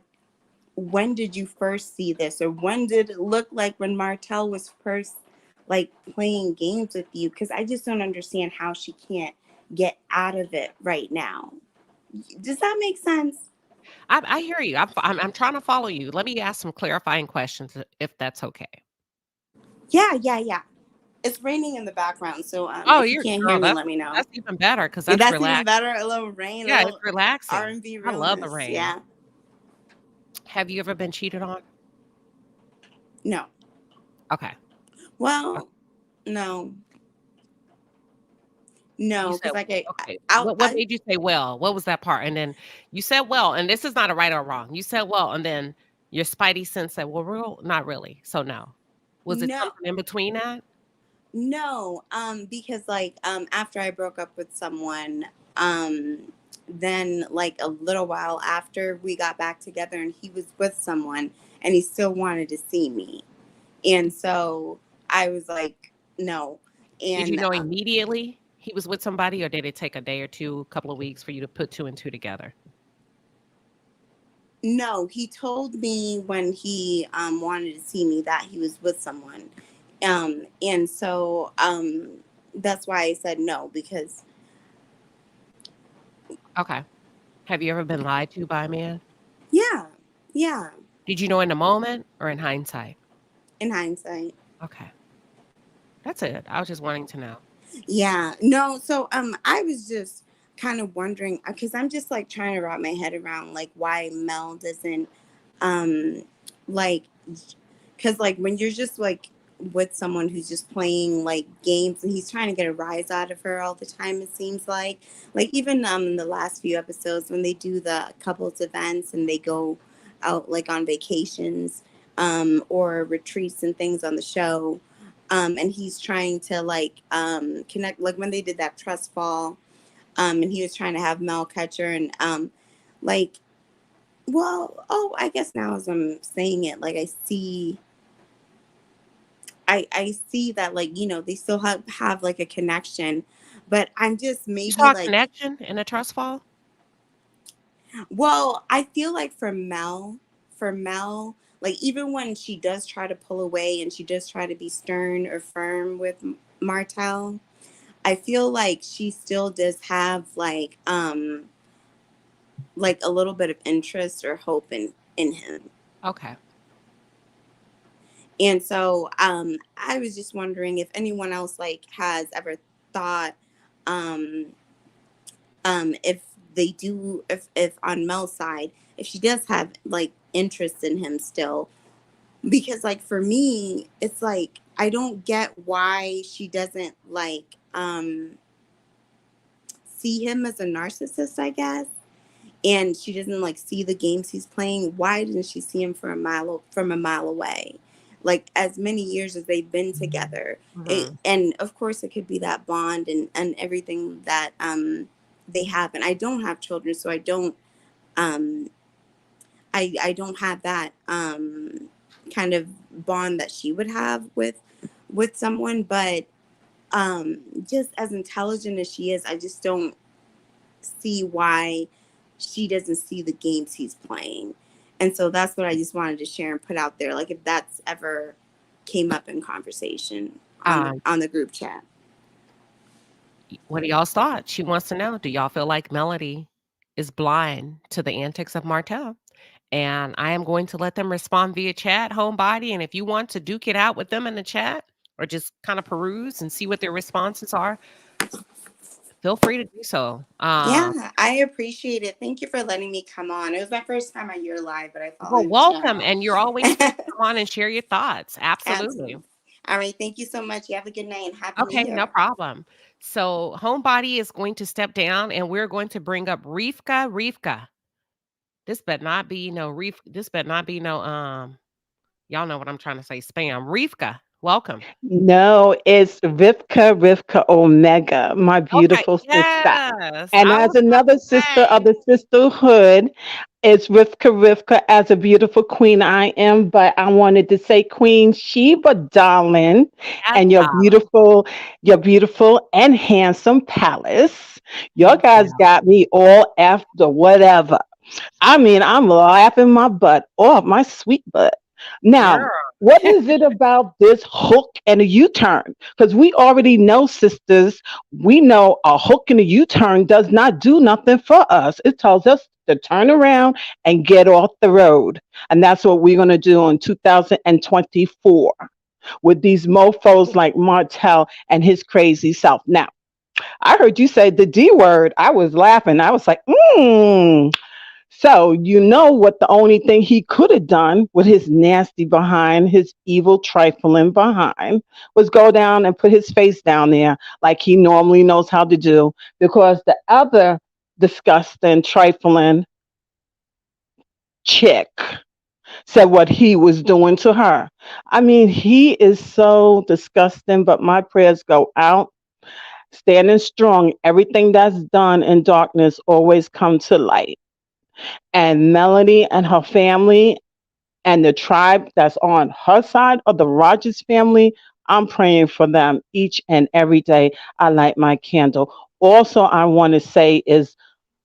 when did you first see this, or when did it look like when Martell was first like playing games with you? Because I just don't understand how she can't get out of it right now. Does that make sense? I hear you. I'm trying to follow you. Let me ask some clarifying questions if that's okay. Yeah. It's raining in the background, so Oh, if you you're can't hear girl. me, let me know. That's even better because Yeah, that's that's even relaxed. better. A little rain, a Yeah, it's little relaxing. R&B I love the realness. rain. Yeah. Have you ever been cheated on? No. Okay. Well, no. You No, said because like okay. What I made you say well? What was that part? And then you said well, and this is not a right or wrong. You said well, and then your spidey sense said, well, real, not really. So no. Was it no something in between that? no because like after I broke up with someone, um then like a little while after we got back together and he was with someone and he still wanted to see me. And so I was like, no. Did you And know immediately he was with somebody, or did it take a day or two, a couple of weeks for you to put two and two together? no, he told me when he wanted to see me that he was with someone. And so that's why I said no, because Okay. Have you ever been lied to by a man? yeah, yeah, Did you know in the moment or in hindsight? in hindsight. Okay. That's it. I was just wanting to know. Yeah, no, so I was just kind of wondering because I'm just like trying to wrap my head around like why Mel doesn't um like because like when you're just like with someone who's just playing like games and he's trying to get a rise out of her all the time, it seems like even in the last few episodes when they do the couples events and they go out like on vacations or retreats and things on the show, and he's trying to like connect, like when they did that trust fall, and he was trying to have Mel catch her and like well, oh, I guess now as I'm saying it, like I see that like they still have like a connection, but I'm just You maybe saw a like, connection in a trust fall? well, I feel like for Mel, like even when she does try to pull away and she does try to be stern or firm with Martell, I feel like she still does have like a little bit of interest or hope in him. Okay. And so I was just wondering if anyone else like has ever thought um if they do, if on Mel's side, if she does have like interest in him still, because like for me it's like I don't get why she doesn't like see him as a narcissist, I guess, and she doesn't like see the games he's playing. Why didn't she see him from a mile away, like as many years as they've been together? Mhm. And of course it could be that bond and everything that they have. And I don't have children, so I don't um I don't have that kind of bond that she would have with someone. But just as intelligent as she is, I just don't see why she doesn't see the games he's playing. And so that's what I just wanted to share and put out there, like if that's ever came up in conversation Um, on the group chat. what do y'all's thought? She wants to know, do y'all feel like Melody is blind to the antics of Martell? And I am going to let them respond via chat, Homebody. And if you want to duke it out with them in the chat or just kind of peruse and see what their responses are, feel free to do so. Yeah, I appreciate it. Thank you for letting me come on. It was my first time on your live, but I thought Well, I'd welcome. And you're always free to shout. come on and share your thoughts. Absolutely. Absolutely. All right. Thank you so much. You have a good night and happy New Okay, no Year. problem. So Homebody is going to step down and we're going to bring up Rifka. Rifka. This better not be no this better not be no y'all know what I'm trying to say, spam. Rifka, welcome. No, it's Rivka Omega, my Okay, beautiful sister. yes. And I as was about another to sister say. of the sisterhood, it's Rivka as a beautiful queen I am. But I wanted to say Queen Sheba, darling, Yes, and darling. your beautiful and handsome palace. Your Thank guys you. got me all after whatever. I mean, I'm laughing my butt off, my sweet butt. Now, Girl. what is it about this hook and a U turn? Because we already know, sisters, we know a hook and a U turn does not do nothing for us. It tells us to turn around and get off the road. And that's what we're going to do in 2024 with these mofos like Martell and his crazy self. Now, I heard you say the D word. I was laughing. I was like, So you know what the only thing he could have done with his nasty behind, his evil trifling behind, was go down and put his face down there like he normally knows how to do. Because the other disgusting, trifling chick said what he was doing to her. I mean, he is so disgusting, but my prayers go out. Standing strong, everything that's done in darkness always come to light. And Melanie and her family and the tribe that's on her side of the Rogers family, I'm praying for them each and every day. I light my candle. Also, I want to say is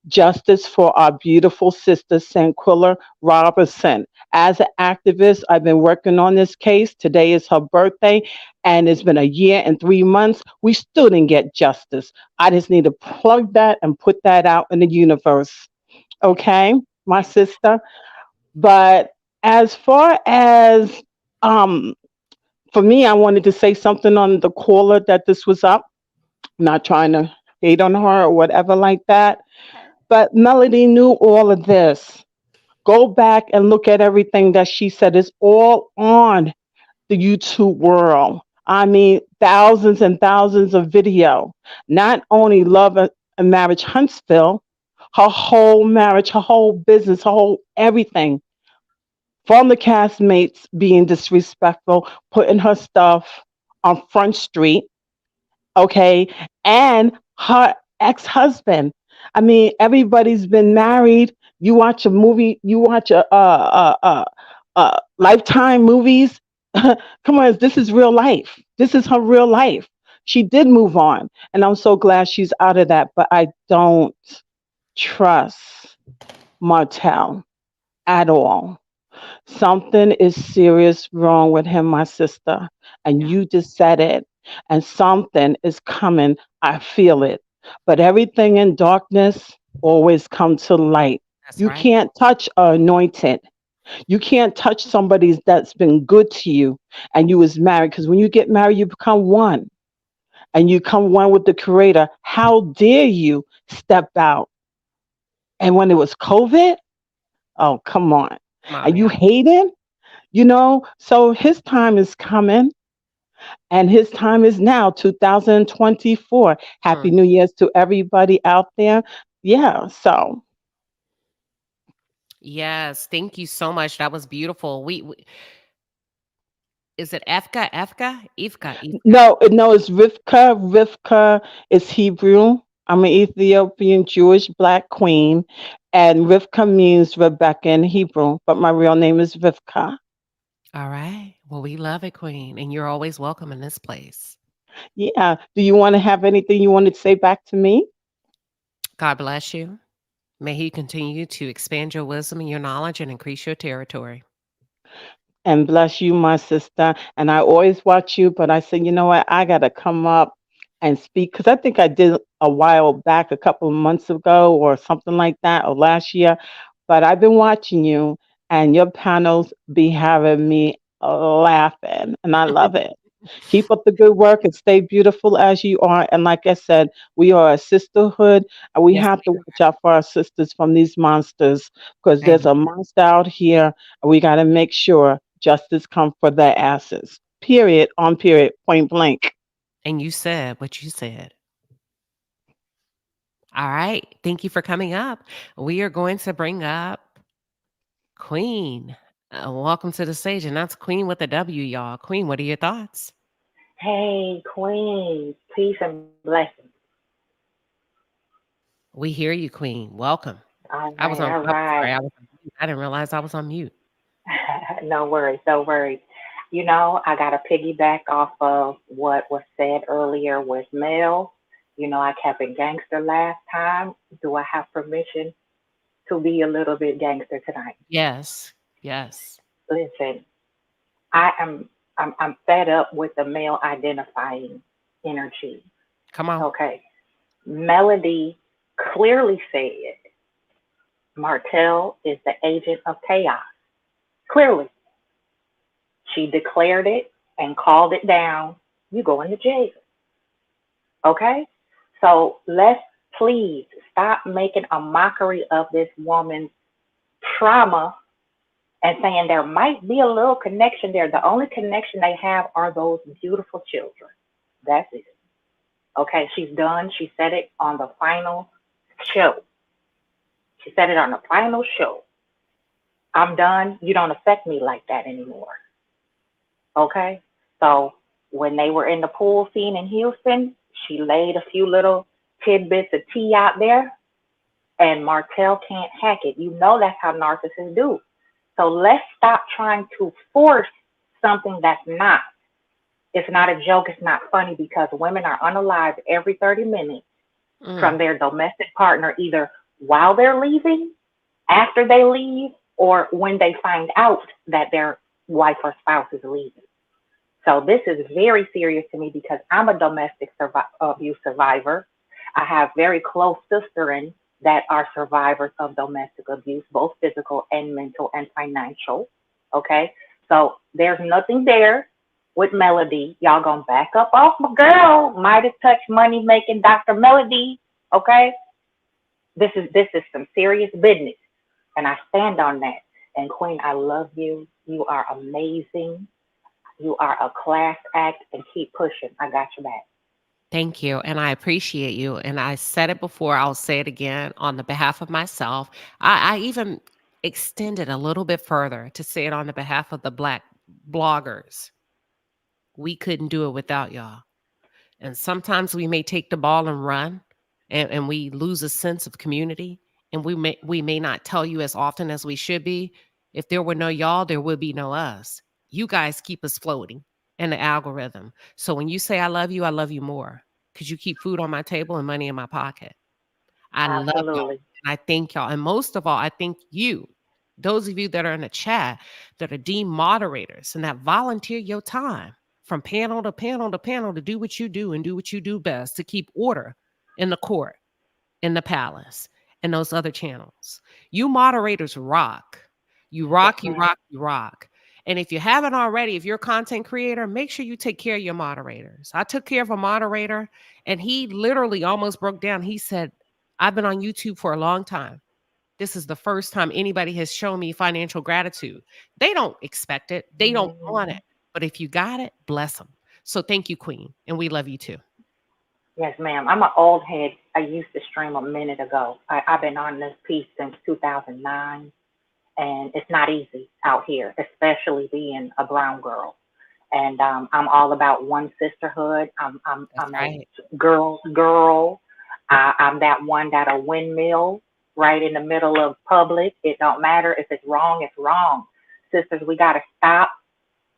justice for our beautiful sister, Sanquilla Robertson. As an activist, I've been working on this case. Today is her birthday, and it's been a year and 3 months. We still didn't get justice. I just need to plug that and put that out in the universe. Okay, my sister. But as far as um, for me, I wanted to say something on the caller that this was up. Not trying to hate on her or whatever like that. But Melody knew all of this. Go back and look at everything that she said. It's all on the YouTube world. I mean, thousands and thousands of video. Not only Love and Marriage Huntsville, her whole marriage, her whole business, her whole everything from the castmates being disrespectful, putting her stuff on Front Street, okay, and her ex-husband. I mean, everybody's been married. You watch a movie, you watch a Lifetime movies. Come on, this is real life. This is her real life. She did move on, and I'm so glad she's out of that. But I don't trust Martell at all. Something is serious wrong with him, my sister. And Yeah, you just said it. And something is coming. I feel it. But everything in darkness always comes to light. that's You right. can't touch anointed. You can't touch somebody that's been good to you and you was married. Because when you get married, you become one. And you come one with the creator. How dare you step out? And when it was COVID, oh come on. Come on And you now. hating? So his time is coming and his time is now 2024. Happy Mm. New Year's to everybody out there. Yeah, so Yes, thank you so much. That was beautiful. We is it Efka? Efka? Ifka? Ifka? no, it's Rivka. Rivka is Hebrew. I'm an Ethiopian Jewish black queen, and Rivka means Rebecca in Hebrew, but my real name is Rivka. All right. Well, we love it, Queen, and you're always welcome in this place. Yeah. Do you want to have anything you wanted to say back to me? God bless you. May He continue to expand your wisdom and your knowledge and increase your territory. And bless you, my sister. And I always watch you, but I said, you know what? I got to come up and speak because I think I did a while back, a couple of months ago or something like that, or last year. But I've been watching you, and your panels be having me laughing, and I love it. Keep up the good work and stay beautiful as you are. And like I said, we are a sisterhood, and we Yes, have to watch out for our sisters from these monsters because amen. there's a monster out here, and we got to make sure justice comes for their asses. Period. On period. Point blank. And you said what you said. All right. Thank you for coming up. We are going to bring up Queen. Welcome to the stage, and that's Queen with a W, y'all. Queen, what are your thoughts? Hey, Queen, peace and blessings. We hear you, Queen. Welcome. All I was right, on. all I'm sorry. right. I was on mute. I didn't realize I was on mute. No worries, no worries. You know, I got to piggyback off of what was said earlier with Mel. You know, I kept it gangster last time. Do I have permission to be a little bit gangster tonight? Yes. Yes. Listen, I am I'm fed up with the male identifying energy. Come on. Okay. Melody clearly said Martell is the agent of chaos. Clearly, she declared it and called it down. You going to jail. Okay? So let's please stop making a mockery of this woman's trauma and saying there might be a little connection there. The only connection they have are those beautiful children. That's it. Okay, she's done. She said it on the final show. She said it on the final show. I'm done. You don't affect me like that anymore. Okay? So when they were in the pool scene in Houston, she laid a few little tidbits of tea out there, and Martell can't hack it. You know that's how narcissists do. So let's stop trying to force something that's not. It's not a joke. It's not funny, because women are unalived every 30 minutes from their domestic partner, either while they're leaving, after they leave, or when they find out that their wife or spouse is leaving. So this is very serious to me, because I'm a domestic abuse survivor. I have very close sisters that are survivors of domestic abuse, both physical and mental and financial. Okay, so there's nothing there with Melody. Y'all gonna back up off my girl, Midas Touch Money Making Dr. Melody. Okay, this is some serious business, and I stand on that. And Queen, I love you. You are amazing. You are a class act, and keep pushing. I got your back. Thank you. And I appreciate you. And I said it before, I'll say it again on the behalf of myself. I even extended a little bit further to say it on the behalf of the Black bloggers. We couldn't do it without y'all. And sometimes we may take the ball and run, and we lose a sense of community. And we may not tell you as often as we should be. If there were no y'all, there would be no us. You guys keep us floating in the algorithm. So when you say I love you more, because you keep food on my table and money in my pocket. I love y'all. Absolutely. And I thank y'all. And most of all, I thank you, those of you that are in the chat that are deemed moderators and that volunteer your time from panel to panel to panel to do what you do and do what you do best, to keep order in the court, in the palace, and those other channels. You moderators rock. You rock, you rock, you rock. And if you haven't already, if you're a content creator, make sure you take care of your moderators. I took care of a moderator, and he literally almost broke down. He said, I've been on YouTube for a long time. This is the first time anybody has shown me financial gratitude. They don't expect it. They don't want it. But if you got it, bless them. So thank you, Queen. And we love you too. Yes, ma'am. I'm an old head. I used to stream a minute ago. I've been on this piece since 2009. And it's not easy out here, especially being a brown girl. And I'm all about one sisterhood. I'm right. A girl's girl. I'm that one that a windmill right in the middle of public. It don't matter if it's wrong, it's wrong. Sisters, we got to stop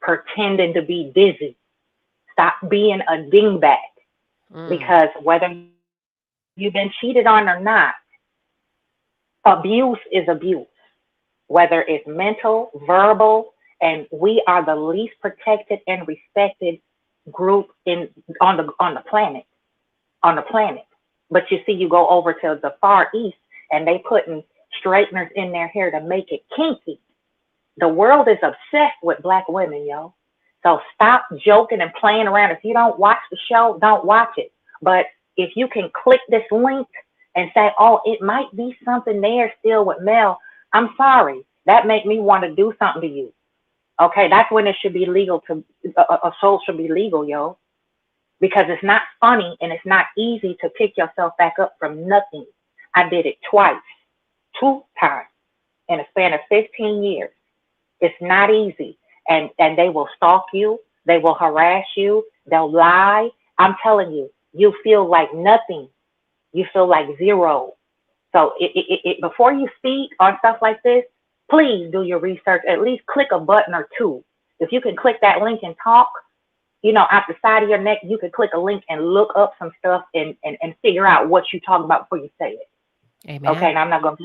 pretending to be dizzy. Stop being a dingbat. Because whether you've been cheated on or not, abuse is abuse. Whether it's mental, verbal, and we are the least protected and respected group on the planet. But you see, you go over to the Far East, and they putting straighteners in their hair to make it kinky. The world is obsessed with Black women, yo. So stop joking and playing around. If you don't watch the show, don't watch it. But if you can click this link and say, oh, it might be something there still with Mel, I'm sorry. That make me want to do something to you. Okay, that's when it should be legal to, a soul should be legal, yo. Because it's not funny and it's not easy to pick yourself back up from nothing. I did it two times in a span of 15 years. It's not easy. And they will stalk you. They will harass you. They'll lie. I'm telling you, you feel like nothing. You feel like zero. So before you speak on stuff like this, please do your research. At least click a button or two. If you can click that link and talk, out the side of your neck, you can click a link and look up some stuff and figure out what you talk about before you say it. Amen. Okay, and I'm not gonna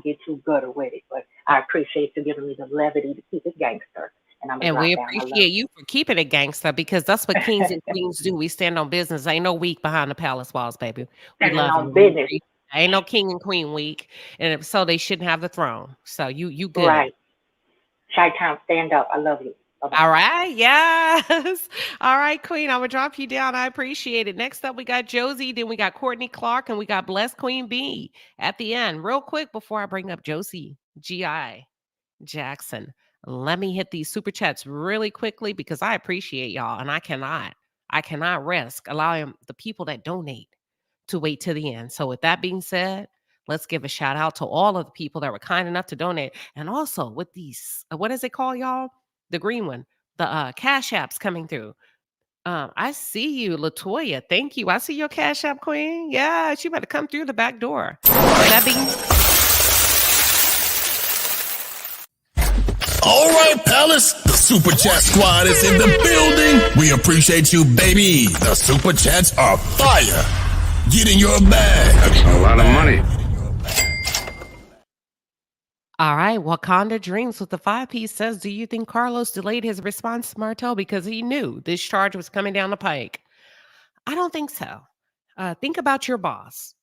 get too gutter with it, but I appreciate you giving me the levity to keep it gangster. And we appreciate you for keeping it gangster, because that's what kings and queens do. We stand on business. Ain't no weak behind the palace walls, baby. We love business. Ain't no king and queen weak, and if so, they shouldn't have the throne. So you good. Right. Chi-Town, stand up. I love you. Bye-bye. All right. Yes. All right, Queen. I'm going to drop you down. I appreciate it. Next up, we got Josie. Then we got Courtney Clark. And we got Blessed Queen Bee at the end. Real quick before I bring up Josie G.I. Jackson, let me hit these super chats really quickly because I appreciate y'all. And I cannot risk allowing the people that donate to wait to the end. So with that being said, let's give a shout out to all of the people that were kind enough to donate. And also with these, what is it called, y'all? The green one, the Cash Apps coming through. I see you, Latoya. Thank you. I see your Cash App, Queen. Yeah, she better come through the back door. With that being All right, Palace, the Super Chat Squad is in the building. We appreciate you, baby. The Super Chats are fire. Get in your bag. That's a lot of money. all right, Wakanda Dreams with the 5-piece says, do you think Carlos delayed his response to Martell because he knew this charge was coming down the pike? I don't think so. Think about your boss.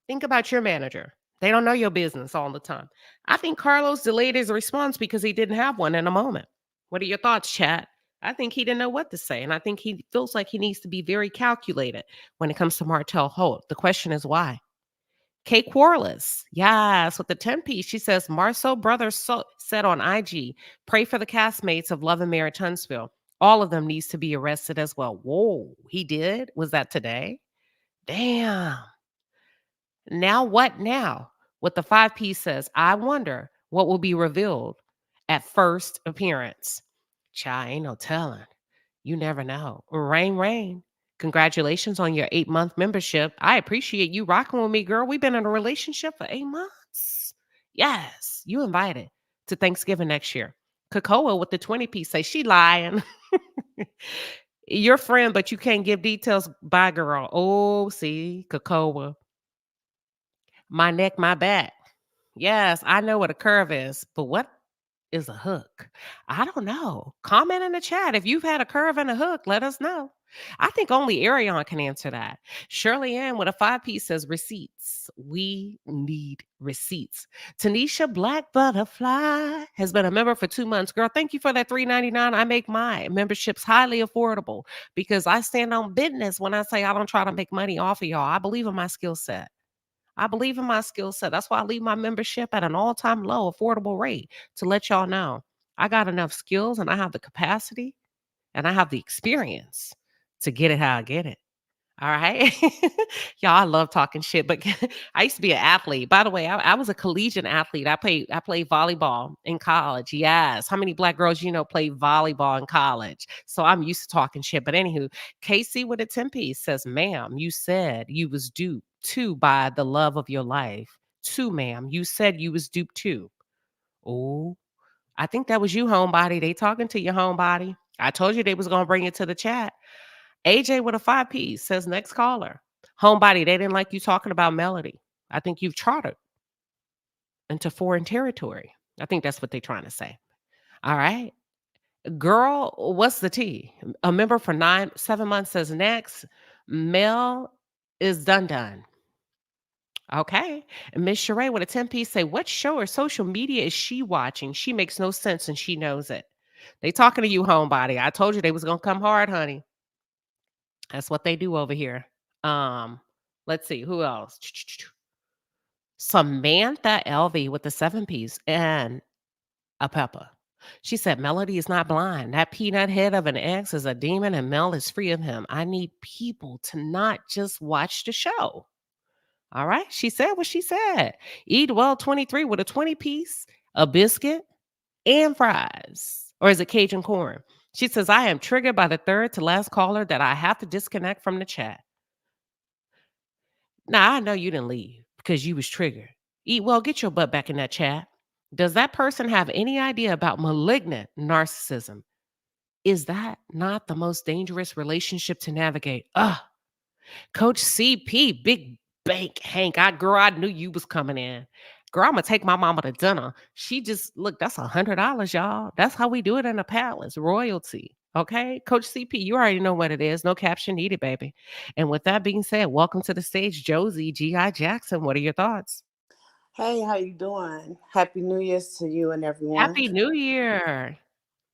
Think about your manager. They don't know your business all the time. I think Carlos delayed his response because he didn't have one in a moment. What are your thoughts, chat? I think he didn't know what to say, and I think he feels like he needs to be very calculated when it comes to Martell Holt. The question is why? Kate Quarles, yes, with the 10-piece, she says, Marceau Brothers said on IG, pray for the castmates of Love and Marriage Huntsville. All of them needs to be arrested as well. Whoa, he did? Was that today? Damn. Now what now? What the 5-piece says, I wonder what will be revealed at first appearance. Child, ain't no telling. You never know. Rain. Congratulations on your 8-month membership. I appreciate you rocking with me, girl. We've been in a relationship for 8 months. Yes, you invited to Thanksgiving next year. Kakoa with the 20-piece say she lying. Your friend, but you can't give details. Bye, girl. Oh, see, Kakoa. My neck, my back. Yes, I know what a curve is, but what is a hook? I don't know. Comment in the chat. If you've had a curve and a hook, let us know. I think only Arion can answer that. Shirley Ann with a 5-piece says receipts. We need receipts. Tanisha Black Butterfly has been a member for 2 months. Girl, thank you for that $3.99. I make my memberships highly affordable because I stand on business when I say I don't try to make money off of y'all. I believe in my skill set. I believe in my skill set. That's why I leave my membership at an all-time low, affordable rate to let y'all know I got enough skills and I have the capacity and I have the experience to get it how I get it. All right. Y'all, I love talking shit, but I used to be an athlete. By the way, I was a collegiate athlete. I played volleyball in college. Yes. How many Black girls you know play volleyball in college? So I'm used to talking shit. But anywho, Casey with a 10-piece says, ma'am, you said you was duped too by the love of your life. Too, ma'am. You said you was duped too. Oh, I think that was you, homebody. They talking to you, homebody. I told you they was going to bring it to the chat. AJ with a 5-piece says, next caller. Homebody, they didn't like you talking about Melody. I think you've chartered into foreign territory. I think that's what they're trying to say. All right. Girl, what's the tea? A member for 7 months says, next. Mel is done. Okay. And Miss Sheree with a 10-piece say, what show or social media is she watching? She makes no sense and she knows it. They talking to you, homebody. I told you they was going to come hard, honey. That's what they do over here. Let's see who else. Samantha LV with the 7-piece and a pepper. She said, Melody is not blind. That peanut head of an ex is a demon and Mel is free of him. I need people to not just watch the show. All right. She said what she said. Eat well 23 with a 20-piece, a biscuit, and fries. Or is it Cajun corn? She says, I am triggered by the third to last caller that I have to disconnect from the chat. Now, I know you didn't leave because you was triggered. Eat well, get your butt back in that chat. Does that person have any idea about malignant narcissism? Is that not the most dangerous relationship to navigate? Coach CP, big bank Hank. I knew you was coming in. Girl, I'm gonna take my mama to dinner. She just look, that's $100, y'all. That's how we do it in the palace. Royalty. Okay. Coach CP, you already know what it is. No caption needed, baby. And with that being said, welcome to the stage, Josie G.I. Jackson. What are your thoughts? Hey, how you doing? Happy New Year's to you and everyone. Happy New Year.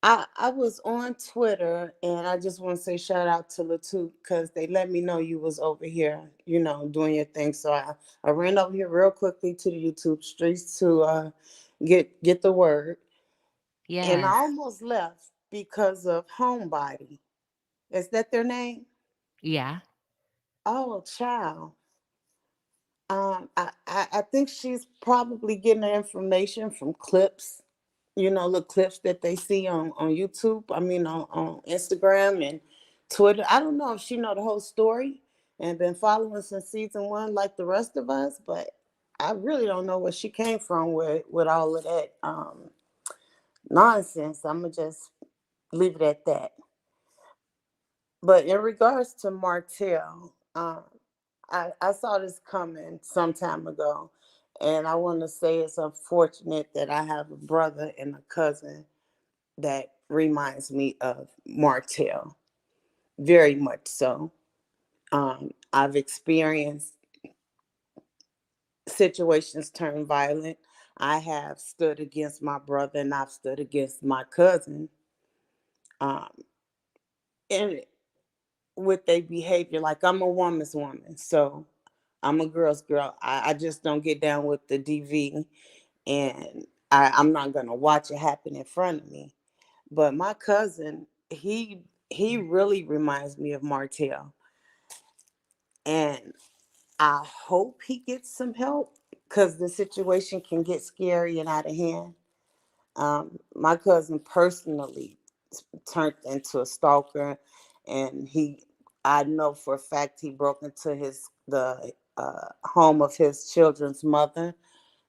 I was on Twitter, and I just want to say shout out to Latu because they let me know you was over here, doing your thing. So I ran over here real quickly to the YouTube streets to get the word, and I Yes. almost left because of Homebody. Is that their name? Yeah. Oh, child. I think she's probably getting her information from clips, the clips that they see on YouTube. I mean, on Instagram and Twitter. I don't know if she know the whole story and been following since season one like the rest of us, but I really don't know where she came from with all of that nonsense. I'm gonna just leave it at that. But in regards to Martell, I saw this coming some time ago, and I want to say it's unfortunate that I have a brother and a cousin that reminds me of Martell, very much so. I've experienced situations turn violent. I have stood against my brother and I've stood against my cousin, um, and with their behavior. Like, I'm a woman's woman, so I'm a girl's girl. I just don't get down with the DV, and I'm not gonna watch it happen in front of me. But my cousin, he really reminds me of Martell, and I hope he gets some help because the situation can get scary and out of hand. My cousin personally turned into a stalker, and I know for a fact he broke into the home of his children's mother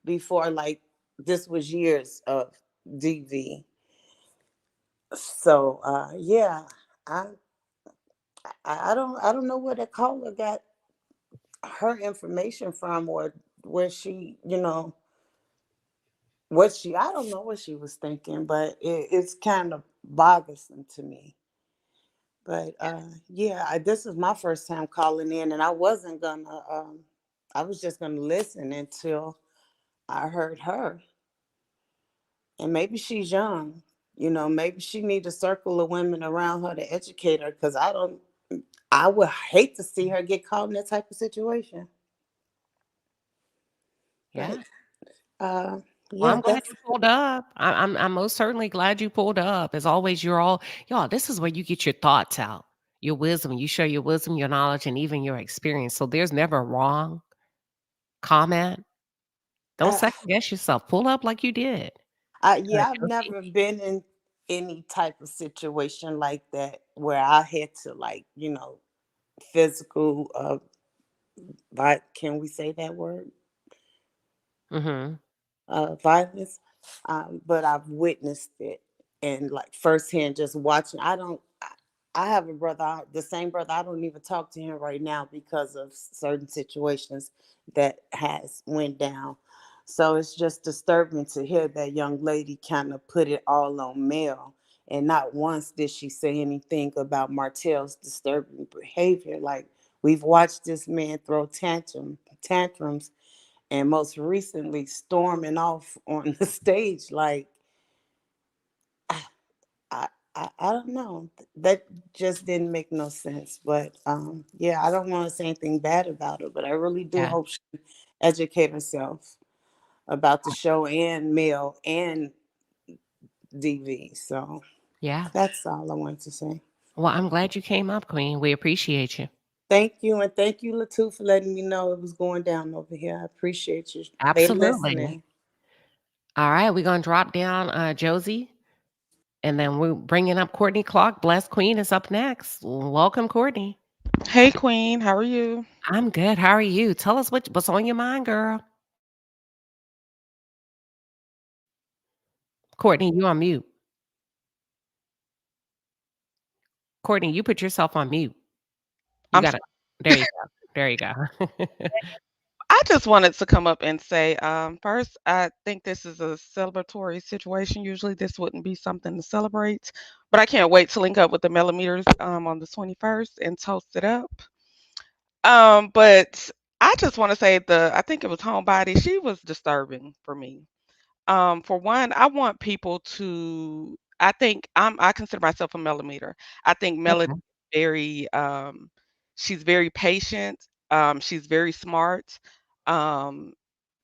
before, like, this was years of DV. So yeah, I I don't know where that caller got her information from, or where she, what she I don't know what she was thinking, but it's kind of bothersome to me. But yeah, this is my first time calling in, and I wasn't gonna. I was just gonna listen until I heard her, and maybe she's young. Maybe she needs a circle of women around her to educate her. Because I don't. I would hate to see her get caught in that type of situation. But Yeah. Well, yeah, I'm glad you that's. pulled up. I'm most certainly glad you pulled up. As always, y'all. This is where you get your thoughts out, your wisdom. You share your wisdom, your knowledge, and even your experience. So there's never a wrong comment. Don't Uh, second guess yourself. Pull up like you did. yeah, I've Josie. never been in any type of situation like that where I had to, like, physical can we say that word, Mm-hmm. violence, but I've witnessed it, and, like, firsthand, just watching. I have a brother, the same brother. I don't even talk to him right now because of certain situations that has went down. So it's just disturbing to hear that young lady kind of put it all on Mel, and not once did she say anything about Martell's disturbing behavior. Like, we've watched this man throw tantrums, and most recently storming off on the stage. Like, I don't know. That just didn't make no sense. But yeah, I don't want to say anything bad about her, but I really do Yeah. hope she educate herself about the show and Mel and DV. So Yeah. that's all I wanted to say. Well, I'm glad you came up, Queen. We appreciate you. Thank you, and thank you, Latu, for letting me know it was going down over here. I appreciate you. They Absolutely. listening. All right, we're gonna drop down Josie, and then we're bringing up Courtney Clark. Blessed Queen is up next. Welcome, Courtney. Hey Queen, how are you? I'm good. How are you? Tell us what's on your mind, girl. Courtney, you on mute. Courtney, you put yourself on mute. You I'm got s- to There you go. There you go. I just wanted to come up and say, first, I think this is a celebratory situation. Usually this wouldn't be something to celebrate, but I can't wait to link up with the millimeters on the 21st and toast it up. But I just want to say I think it was Homebody, she was disturbing for me. For one, I want people to I consider myself a millimeter. I think Melody Okay. is very she's very patient. She's very smart. Um,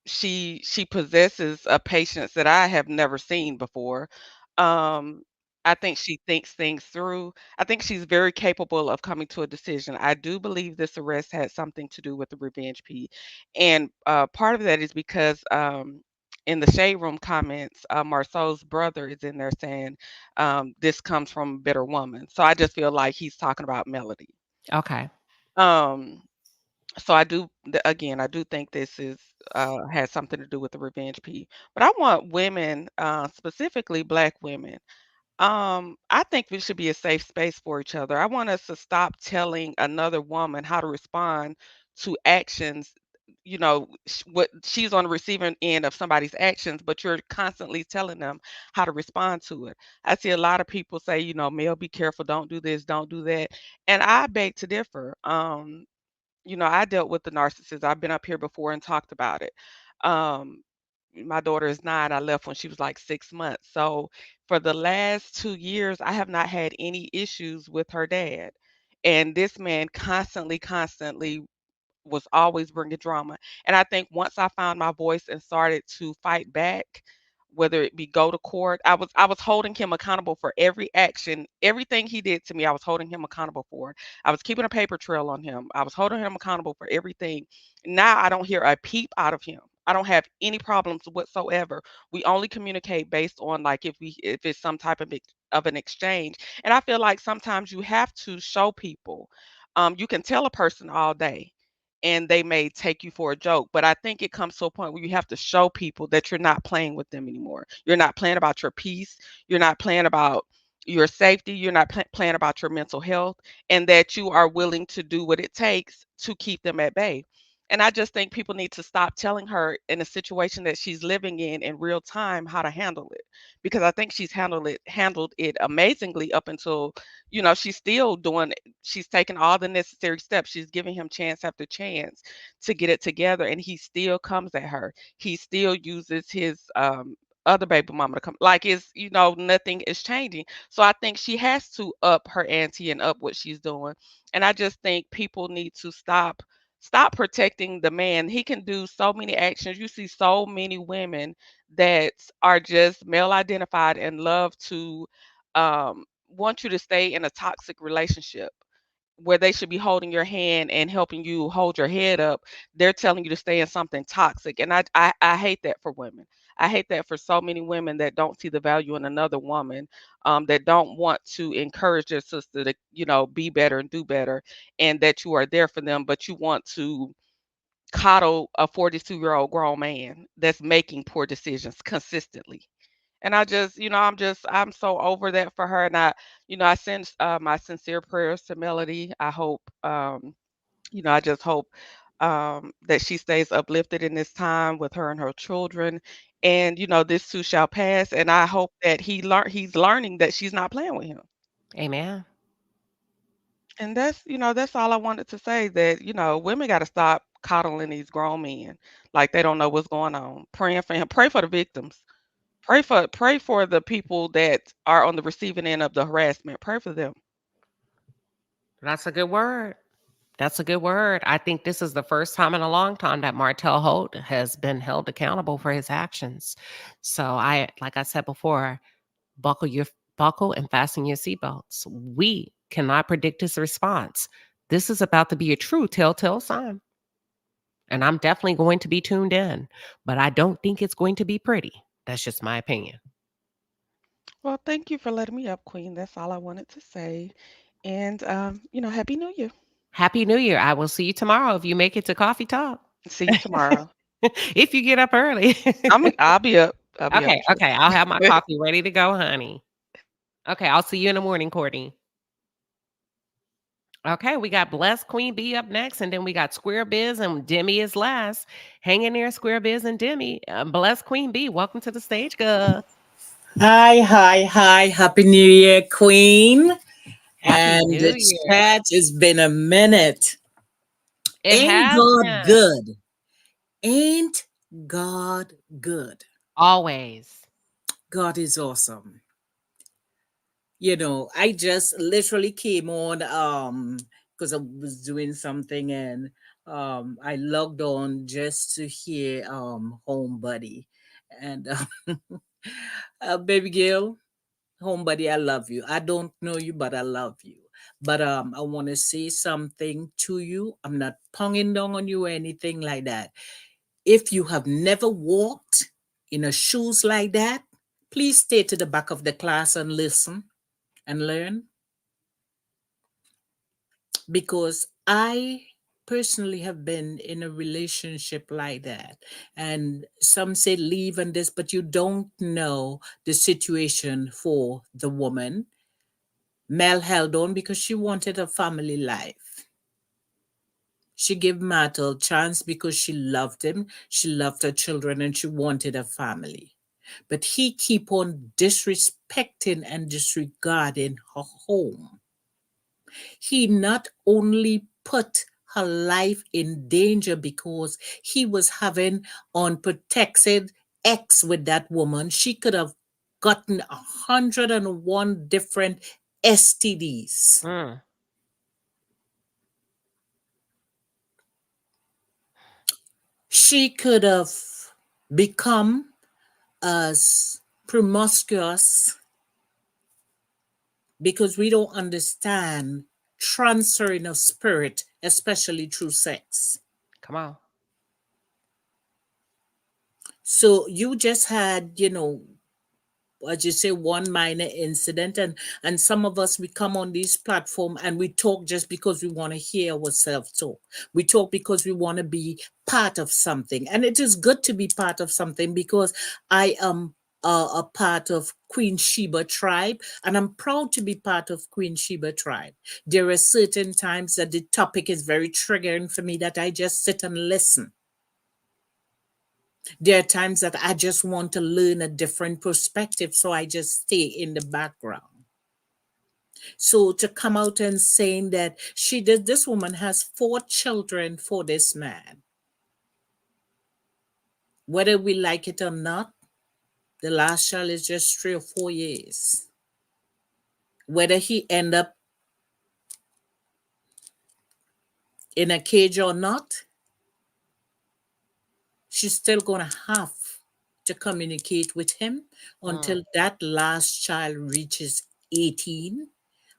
she possesses a patience that I have never seen before. Um, I think she thinks things through. I think she's very capable of coming to a decision. I do believe this arrest had something to do with the revenge P, and part of that is because in the shade room comments, Marceau's brother is in there saying this comes from a bitter woman. So I just feel like he's talking about Melody. Okay. Um, so again, I do think this is has something to do with the revenge P. But I want women, specifically Black women. I think we should be a safe space for each other. I want us to stop telling another woman how to respond to actions. What she's on the receiving end of somebody's actions, but you're constantly telling them how to respond to it. I see a lot of people say, Mel, be careful, don't do this, don't do that. And I beg to differ. I dealt with the narcissist. I've been up here before and talked about it. Um, my daughter is 9. I left when she was like 6 months. So for the last 2 years, I have not had any issues with her dad. And this man constantly was always bringing drama. And I think once I found my voice and started to fight back, whether it be go to court, I was holding him accountable for every action, everything he did to me. I was holding him accountable for it. I was keeping a paper trail on him. I was holding him accountable for everything. Now I don't hear a peep out of him. I don't have any problems whatsoever. We only communicate based on like if it's some type of an exchange. And I feel like sometimes you have to show people. You can tell a person all day and they may take you for a joke. But I think it comes to a point where you have to show people that you're not playing with them anymore. You're not playing about your peace. You're not playing about your safety. You're not playing about your mental health, and that you are willing to do what it takes to keep them at bay. And I just think people need to stop telling her in a situation that she's living in real time how to handle it, because I think she's handled it amazingly up until she's still doing. She's taking all the necessary steps. She's giving him chance after chance to get it together, and he still comes at her. He still uses his other baby mama to come. Like it's nothing is changing. So I think she has to up her ante and up what she's doing. And I just think people need to stop protecting the man. He can do so many actions. You see so many women that are just male identified and love to want you to stay in a toxic relationship where they should be holding your hand and helping you hold your head up. They're telling you to stay in something toxic. And I hate that for women. I hate that for so many women that don't see the value in another woman, that don't want to encourage their sister to, be better and do better, and that you are there for them, but you want to coddle a 42-year-old grown man that's making poor decisions consistently. And I just, I'm so over that for her. And I send my sincere prayers to Melody. I hope, I just hope that she stays uplifted in this time with her and her children. And, this too shall pass. And I hope that he's learning that she's not playing with him. Amen. And that's all I wanted to say, that, women got to stop coddling these grown men like they don't know what's going on. Praying for him. Pray for the victims. Pray for the people that are on the receiving end of the harassment. Pray for them. That's a good word. That's a good word. I think this is the first time in a long time that Martell Holt has been held accountable for his actions. So like I said before, buckle your buckle and fasten your seatbelts. We cannot predict his response. This is about to be a true telltale sign. And I'm definitely going to be tuned in, but I don't think it's going to be pretty. That's just my opinion. Well, thank you for letting me up, Queen. That's all I wanted to say. And Happy New Year. Happy New Year. I will see you tomorrow if you make it to Coffee Talk. See you tomorrow. If you get up early. I'll be up. I'll be up. Okay. I'll have my coffee ready to go, honey. Okay, I'll see you in the morning, Courtney. Okay, we got Blessed Queen Bee up next, and then we got Square Biz and Demi is last. Hang in there, Square Biz and Demi. Blessed Queen Bee, welcome to the stage, girl. Hi. Happy New Year, Queen. Happy And New the Year. chat, it's been a minute. It Ain't has God been. good? Ain't God good? Always. God is awesome. I just literally came on because I was doing something, and I logged on just to hear Homebody. And baby girl, Homebody, I love you. I don't know you, but I love you. But I want to say something to you. I'm not ponging down on you or anything like that. If you have never walked in a shoes like that, please stay to the back of the class and listen and learn. Because I personally have been in a relationship like that. And some say leave and this, but you don't know the situation for the woman. Mel held on because she wanted a family life. She gave Martell a chance because she loved him, she loved her children, and she wanted a family. But he keep on disrespecting and disregarding her home. He not only put her life in danger because he was having unprotected ex with that woman. She could have gotten 101 different STDs. She could have become as promiscuous because we don't understand transferring of spirit, especially through sex. Come on. So you just had, as you say, one minor incident, and some of us, we come on this platform and we talk just because we want to hear ourselves talk. We talk because we want to be part of something, and it is good to be part of something because I am a part of Queen Sheba tribe, and I'm proud to be part of Queen Sheba tribe. There are certain times that the topic is very triggering for me that I just sit and listen. There are times that I just want to learn a different perspective, so I just stay in the background. So to come out and saying that this woman has 4 children for this man, whether we like it or not, the last child is just 3 or 4 years. Whether he end up in a cage or not, she's still going to have to communicate with him until that last child reaches 18,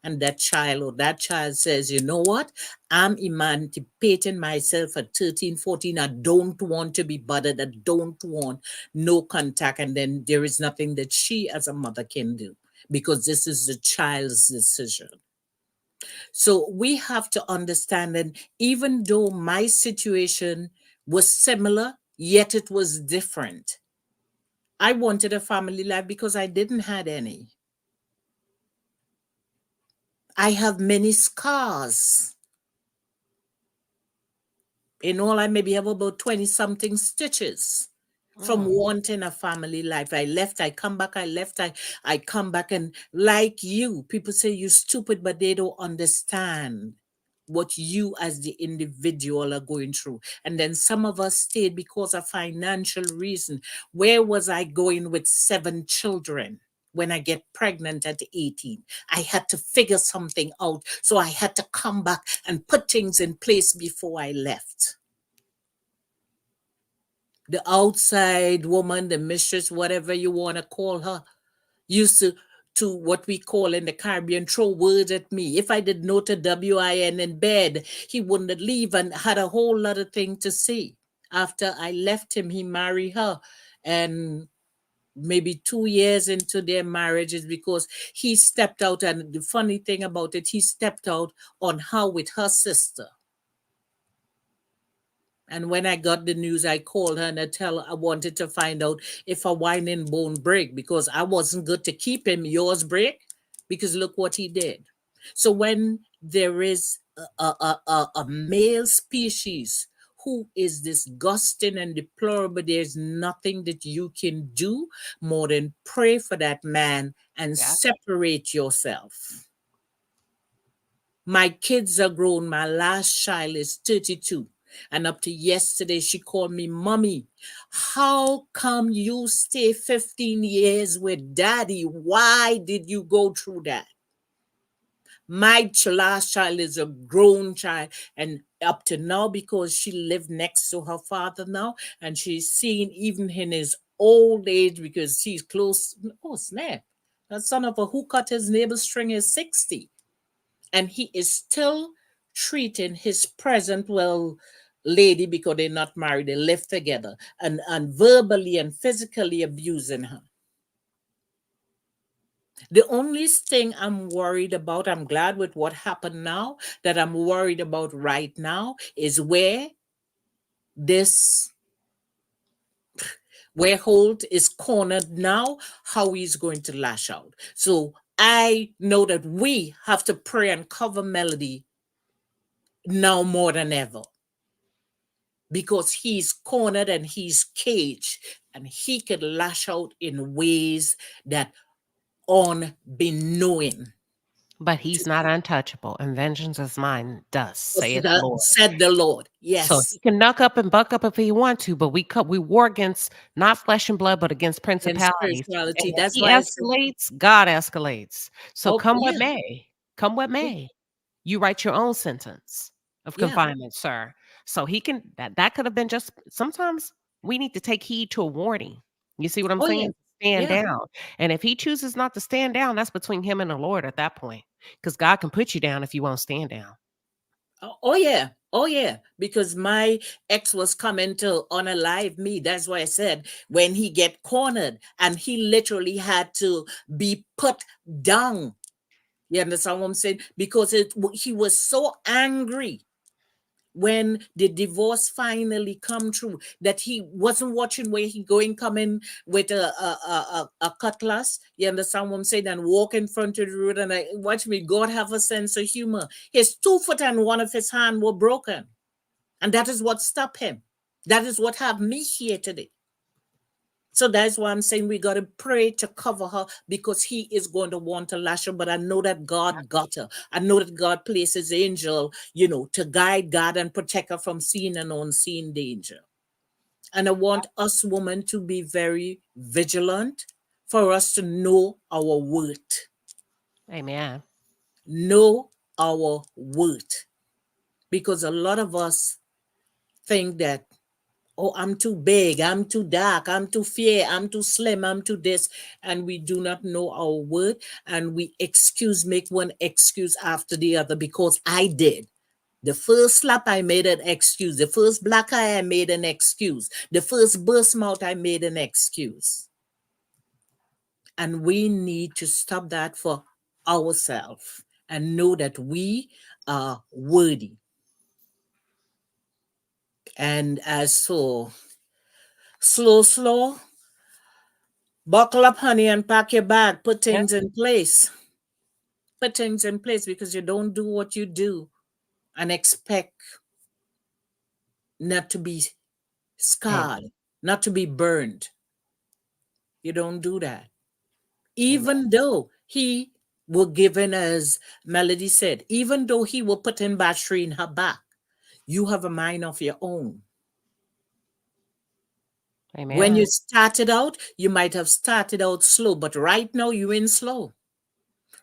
and that child says, you know what, I'm emancipating myself at 13, 14. I don't want to be bothered. I don't want no contact. And then there is nothing that she as a mother can do because this is the child's decision. So we have to understand that even though my situation was similar, yet it was different. I wanted a family life because I didn't have any. I have many scars. In all, I maybe have about 20-something stitches from wanting a family life. I left, I come back, I left, I come back. And like you, people say you're stupid, but they don't understand what you as the individual are going through. And then some of us stayed because of financial reason. Where was I going with 7 children when I get pregnant at 18? I had to figure something out. So I had to come back and put things in place before I left. The outside woman, the mistress, whatever you want to call her, used to what we call in the Caribbean, throw words at me. If I did not a WIN in bed, he wouldn't leave and had a whole lot of things to say. After I left him, he married her. And maybe 2 years into their marriage is because he stepped out. And the funny thing about it, he stepped out on her with her sister. And when I got the news, I called her and I wanted to find out if a whining bone break because I wasn't good to keep him. Yours break because look what he did. So when there is a male species who is disgusting and deplorable, there's nothing that you can do more than pray for that man and separate yourself. My kids are grown. My last child is 32. And up to yesterday, she called me, Mommy, how come you stay 15 years with Daddy? Why did you go through that? My last child is a grown child, and up to now, because she lived next to her father now, and she's seen even in his old age, because she's close. Oh snap! That son of a who cut his navel string is 60, and he is still treating his present lady, because they're not married, they live together, and verbally and physically abusing her. The only thing I'm worried about, I'm glad with what happened now, that I'm worried about right now is where Holt is cornered now, how he's going to lash out. So I know that we have to pray and cover Melody now more than ever, because he's cornered and he's caged, and he could lash out in ways that unbeknown. But he's not untouchable, and vengeance is mine, thus saith the Lord. Said the Lord. So Yes. he can knuck up and buck up if he want to, but we war against not flesh and blood, but against principalities. And Spirituality. when That's he why I said, escalates, God escalates. So oh, come what yeah, may, come what may, you write your own sentence of yeah, confinement, sir. So he can that could have been just sometimes we need to take heed to a warning. You see what I'm oh, yeah, saying? Stand yeah. down. And if he chooses not to stand down, that's between him and the Lord at that point. Because God can put you down if you won't stand down. Oh yeah. Oh yeah. Because my ex was coming to unalive me. That's why I said when he get cornered and he literally had to be put down. You understand what I'm saying? Because he was so angry when the divorce finally come true that he wasn't watching where he coming with a cutlass. You understand what I'm saying? And walk in front of the road, and I watch me. God have a sense of humor. His 2 foot and one of his hand were broken, and that is what stopped him. That is what have me here today. So that's why I'm saying we got to pray to cover her, because he is going to want to lash her. But I know that God got her. I know that God places angel, to guide God and protect her from seen and unseen danger. And I want us women to be very vigilant, for us to know our worth. Amen. Know our worth. Because a lot of us think that, oh, I'm too big, I'm too dark, I'm too fair, I'm too slim, I'm too this. And we do not know our worth. And we make one excuse after the other, because I did. The first slap, I made an excuse. The first black eye, I made an excuse. The first burst mouth, I made an excuse. And we need to stop that for ourselves and know that we are worthy. And as so, slow, buckle up, honey, and pack your bag. Put things in place. Put things in place, because you don't do what you do and expect not to be scarred, not to be burned. You don't do that. Even though he were given, as Melody said, even though he will put in battery in her back, you have a mind of your own. Amen. When you started out, you might have started out slow, but right now you're in slow.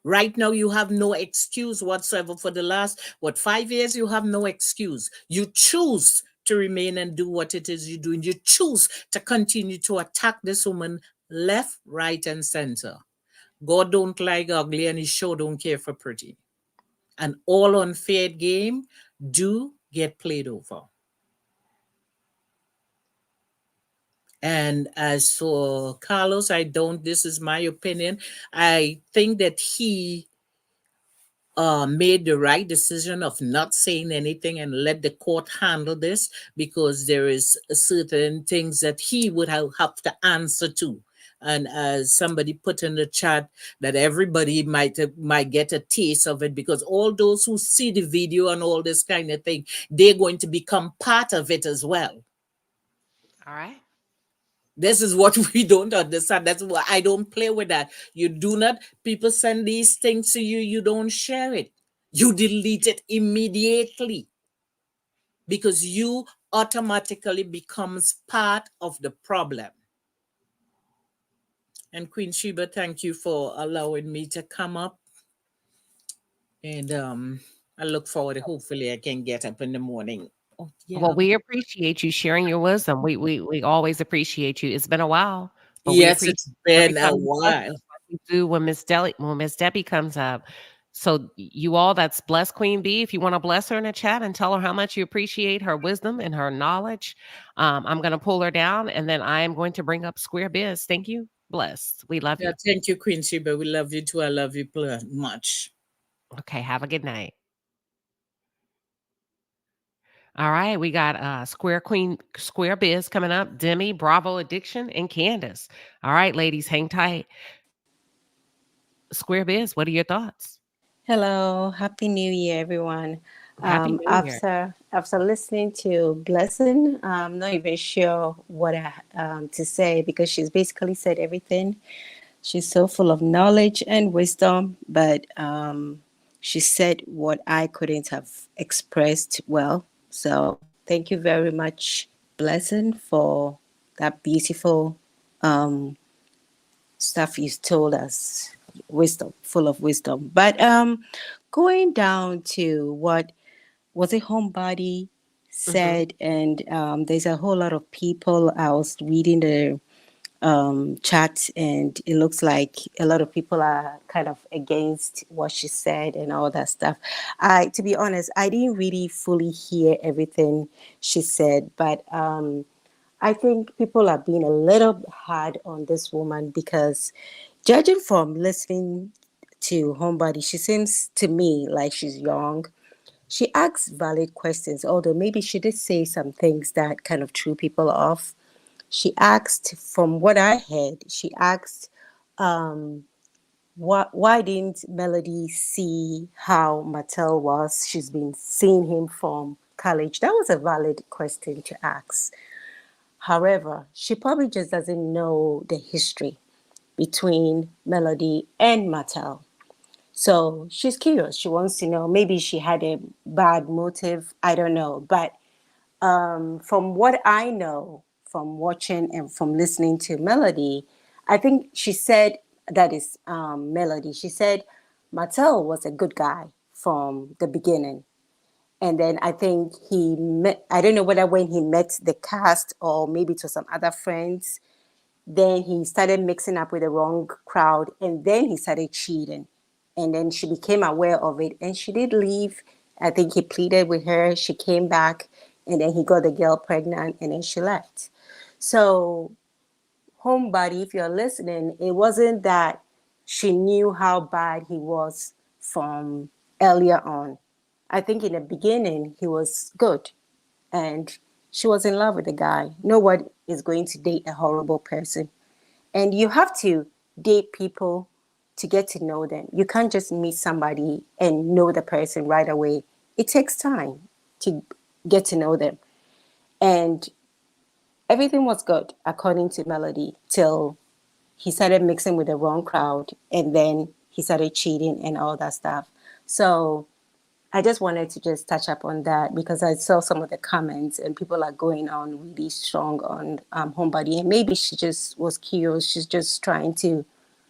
Right now, you have no excuse whatsoever. For the last, 5 years, you have no excuse. You choose to remain and do what it is you're doing. You choose to continue to attack this woman left, right, and center. God don't like ugly, and he sure don't care for pretty. And all unfair game do get played over. And as for Carlos, this is my opinion. I think that he made the right decision of not saying anything and let the court handle this, because there is certain things that he would have to answer to. And as somebody put in the chat, that everybody might get a taste of it, because all those who see the video and all this kind of thing, they're going to become part of it as well. All right. This is what we don't understand. That's why I don't play with that. You do not, people send these things to you, you don't share it. You delete it immediately, because you automatically becomes part of the problem. And Queen Sheba, thank you for allowing me to come up. And I look forward to hopefully I can get up in the morning. Oh, Well, yeah. we appreciate you sharing your wisdom. We always appreciate you. It's been a while, but we Yes, appreciate it's every been a time you bless us while. like you do when Miss Debbie comes up. So you all that's blessed Queen Bee, if you want to bless her in the chat and tell her how much you appreciate her wisdom and her knowledge, I'm going to pull her down and then I am going to bring up Square Biz. Thank you. Blessed. We love Yeah, you. thank you, Queen Sheba. We love you too. I love you much. Okay, have a good night. All right, we got Square Biz coming up, Demi, Bravo Addiction, and Candace. All right, ladies, hang tight. Square Biz, what are your thoughts? Hello, Happy New Year, everyone. Happy New Year. After listening to Blessing, I'm not even sure what to say because she's basically said everything. She's so full of knowledge and wisdom, but she said what I couldn't have expressed well. So thank you very much, Blessing, for that beautiful um, stuff you told us. Wisdom, full of wisdom. But going down to what was it Homebody Mm-hmm. said, and there's a whole lot of people. I was reading the chat, and it looks like a lot of people are kind of against what she said and all that stuff. To be honest, I didn't really fully hear everything she said, but I think people are being a little hard on this woman because, judging from listening to Homebody, she seems to me like she's young. She asks valid questions, although maybe she did say some things that kind of threw people off. She asked, from what I heard, she asked, why didn't Melody see how Martell was? She's been seeing him from college. That was a valid question to ask. However, she probably just doesn't know the history between Melody and Martell. So she's curious. She wants to know. Maybe she had a bad motive. I don't know. But from what I know, from watching and from listening to Melody, I think she said that is Melody. She said Martell was a good guy from the beginning. And then I think he met, I don't know whether when he met the cast or maybe to some other friends, then he started mixing up with the wrong crowd and then he started cheating. And then she became aware of it and she did leave. I think he pleaded with her. She came back and then he got the girl pregnant and then she left. So, Homebody, if you're listening, it wasn't that she knew how bad he was from earlier on. I think in the beginning he was good and she was in love with the guy. No one is going to date a horrible person. And you have to date people to get to know them. You can't just meet somebody and know the person right away. It takes time to get to know them. And everything was good, according to Melody, till he started mixing with the wrong crowd and then he started cheating and all that stuff. So I just wanted to just touch up on that because I saw some of the comments and people are going on really strong on Homebody. And maybe she just was curious. She's just trying to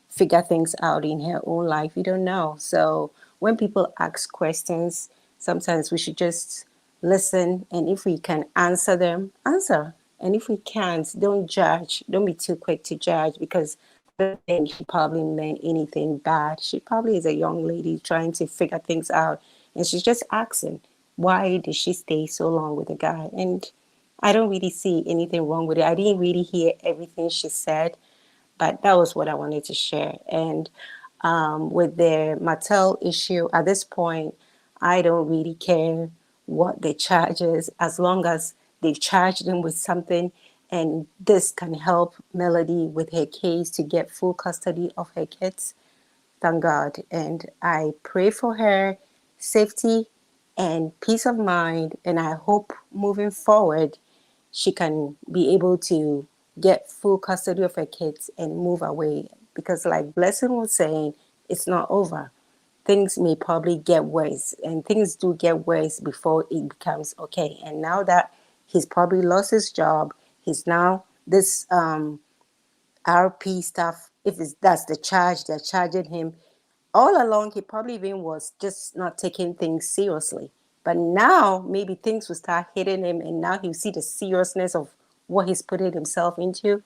figure things out in her own life. You don't know. So when people ask questions, sometimes we should just listen. And if we can answer them, answer. And if we can't, don't judge. Don't be too quick to judge because I don't think she probably meant anything bad. She probably is a young lady trying to figure things out. And she's just asking, why did she stay so long with the guy? And I don't really see anything wrong with it. I didn't really hear everything she said, but that was what I wanted to share. And with the Mattel issue, at this point, I don't really care what the charge is as long as they've charged him with something and this can help Melody with her case to get full custody of her kids. Thank God. And I pray for her safety and peace of mind. And I hope moving forward, she can be able to get full custody of her kids and move away. Because, like Blessing was saying, it's not over. Things may probably get worse, and things do get worse before it becomes okay. And now that he's probably lost his job, he's now this RP stuff. If that's the charge they're charging him, all along he probably even was just not taking things seriously. But now maybe things will start hitting him, and now he'll see the seriousness of what he's putting himself into.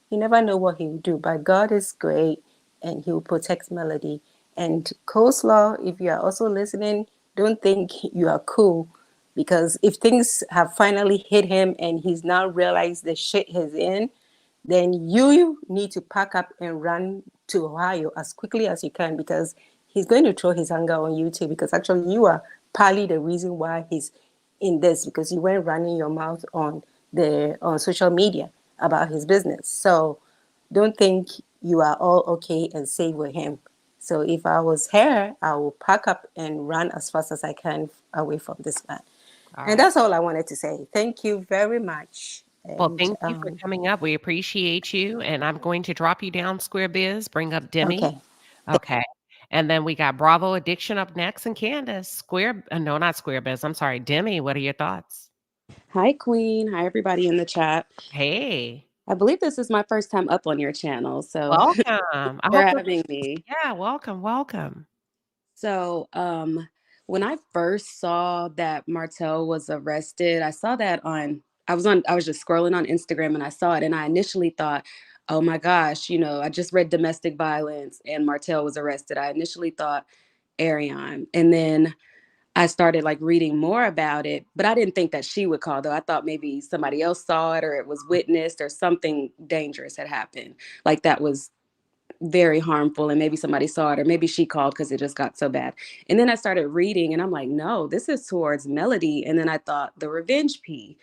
You never know what he'll do. But God is great, and he'll protect Melody. And Coleslaw, if you are also listening, don't think you are cool, because if things have finally hit him and he's now realized the shit he's in, then you need to pack up and run to Ohio as quickly as you can, because he's going to throw his anger on you too, because actually you are partly the reason why he's in this, because you went running your mouth on social media about his business. So don't think you are all okay and safe with him. So if I was her, I will pack up and run as fast as I can away from this man. All And right. that's all I wanted to say. Thank you very much. Well, And thank you for coming up. We appreciate you. And I'm going to drop you down, Square Biz, bring up Demi. okay. Okay. And then we got Bravo Addiction up next and Candace. No, not Square Biz. I'm sorry. Demi, what are your thoughts? Hi, Queen. Hi, everybody in the chat. Hey. I believe this is my first time up on your channel, so Welcome. I for hope having me. yeah, welcome. So, when I first saw that Martell was arrested, I saw that I was just scrolling on Instagram and I saw it, and I initially thought, oh my gosh, I just read domestic violence and Martell was arrested. I initially thought Ariane, and then I started like reading more about it, but I didn't think that she would call though. I thought maybe somebody else saw it or it was witnessed or something dangerous had happened. Like that was very harmful and maybe somebody saw it or maybe she called because it just got so bad. And then I started reading and I'm like, no, this is towards Melody. And then I thought the revenge P.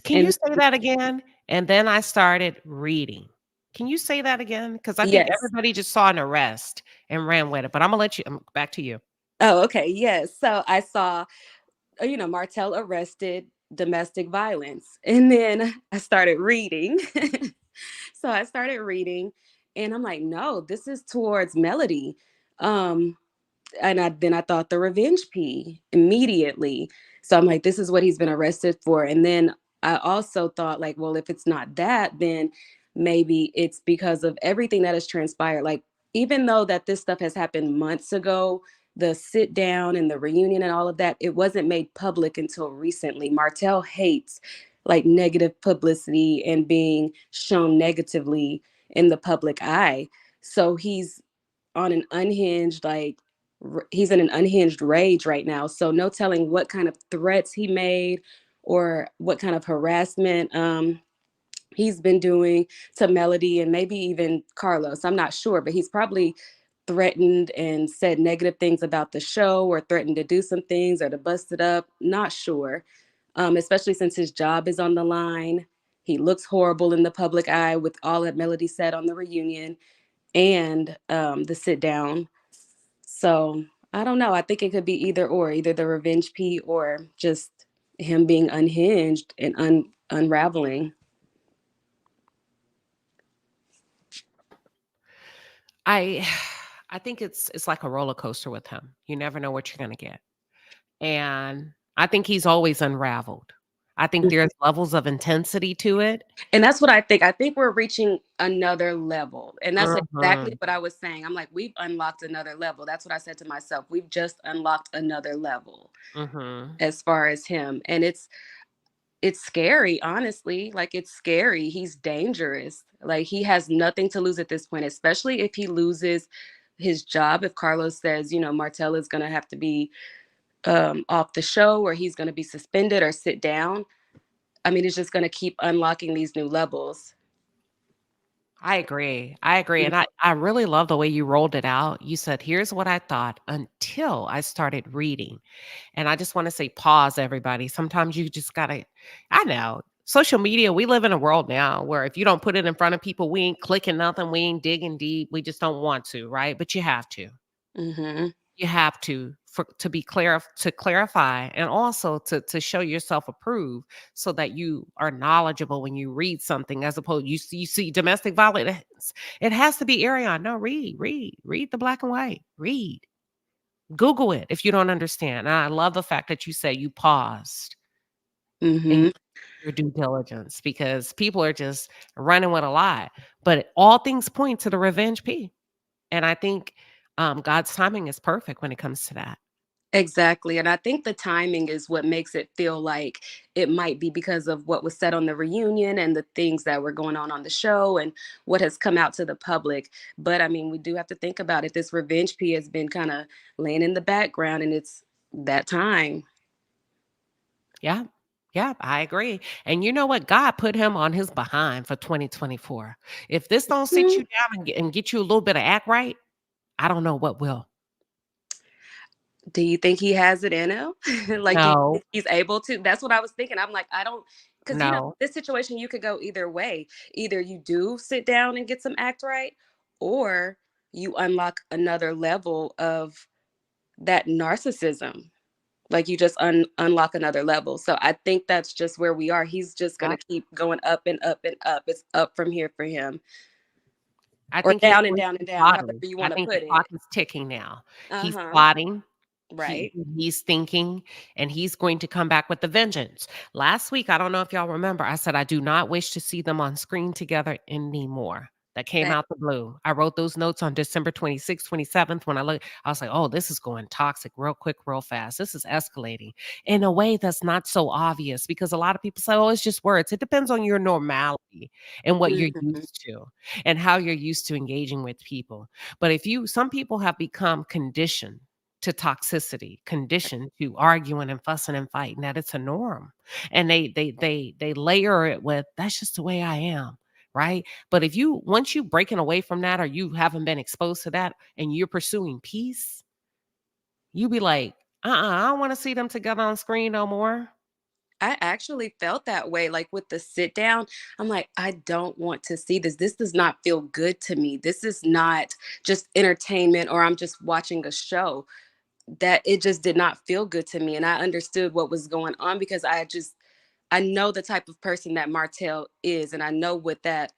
Can you And say that again? And then I started reading. Can you say that again? Because I think yes. everybody just saw an arrest and ran with it. But I'm gonna let you back to you. Oh, okay. Yes. So I saw, Martell arrested domestic violence. And then I started reading. So I started reading and I'm like, no, this is towards Melody. Um, and then I thought the revenge P immediately. So I'm like, this is what he's been arrested for. And then I also thought like, well, if it's not that, then maybe it's because of everything that has transpired. Like, even though that this stuff has happened months ago, the sit down and the reunion and all of that, it wasn't made public until recently. Martell hates like negative publicity and being shown negatively in the public eye. So he's on an unhinged, he's in an unhinged rage right now. So no telling what kind of threats he made or what kind of harassment he's been doing to Melody and maybe even Carlos. I'm not sure, but he's probably threatened and said negative things about the show or threatened to do some things or to bust it up. Not sure, especially since his job is on the line. He looks horrible in the public eye with all that Melody said on the reunion and the sit down. So I don't know. I think it could be either or, either the revenge P or just him being unhinged and unraveling. I I think it's like a roller coaster with him. You never know what you're gonna get. And I think he's always unraveled. I think there's levels of intensity to it. And that's what I think. I think we're reaching another level. And that's exactly Mhm. what I was saying. I'm like, we've unlocked another level. That's what I said to myself. We've just unlocked another level Mhm. as far as him. And it's scary, honestly. Like, it's scary. He's dangerous. Like, he has nothing to lose at this point, especially if he loses his job. If Carlos says, Martell is going to have to be off the show or he's going to be suspended or sit down. I mean, it's just going to keep unlocking these new levels. I agree. And I really love the way you rolled it out. You said, "Here's what I thought until I started reading." And I just want to say pause, everybody. Sometimes you just gotta I know. Social media, we live in a world now where if you don't put it in front of people, we ain't clicking nothing, we ain't digging deep. We just don't want to, right? But you have to. Mm-hmm. You have to be clear, to clarify, and also to show yourself approved so that you are knowledgeable when you read something, as opposed you see domestic violence. It has to be Arion. No, read the black and white. Read. Google it if you don't understand. And I love the fact that you say you paused and Mm-hmm. your due diligence, because people are just running with a lie. But all things point to the revenge P. And I think God's timing is perfect when it comes to that. Exactly. And I think the timing is what makes it feel like it might be because of what was said on the reunion and the things that were going on the show and what has come out to the public. But I mean, we do have to think about it. This revenge P has been kind of laying in the background, and it's that time. Yeah. Yeah, I agree. And you know what? God put him on his behind for 2024. If this don't sit you down and get you a little bit of act right, I don't know what will. Do you think he has it in him? Like, do you No, think he's able to? That's what I was thinking. I'm like, I don't, because no. this situation, you could go either way. Either you do sit down and get some act right, or you unlock another level of that narcissism. Like, you just unlock another level. So I think that's just where we are. He's just gonna Yeah. keep going up and up and up. It's up from here for him, I or think he's down and going down to and be down, however plotting. you I want to think the put clock it. is ticking now. He's Uh-huh. plotting. Right. He's thinking, and he's going to come back with the vengeance. Last week, I don't know if y'all remember, I said I do not wish to see them on screen together anymore. That came out the blue. I wrote those notes on December 26th, 27th. When I was like, oh, this is going toxic real quick, real fast. This is escalating in a way that's not so obvious, because a lot of people say, oh, it's just words. It depends on your normality and what you're Mhm. used to and how you're used to engaging with people. But some people have become conditioned to toxicity, conditioned to arguing and fussing and fighting, that it's a norm. And they layer it with, that's just the way I am. Right. But once you breaking away from that, or you haven't been exposed to that, and you're pursuing peace, you be like, I don't want to see them together on screen no more. I actually felt that way, like with the sit down. I'm like, I don't want to see this. This does not feel good to me. This is not just entertainment, or I'm just watching a show. That it just did not feel good to me. And I understood what was going on, because I know the type of person that Martell is, and I know what that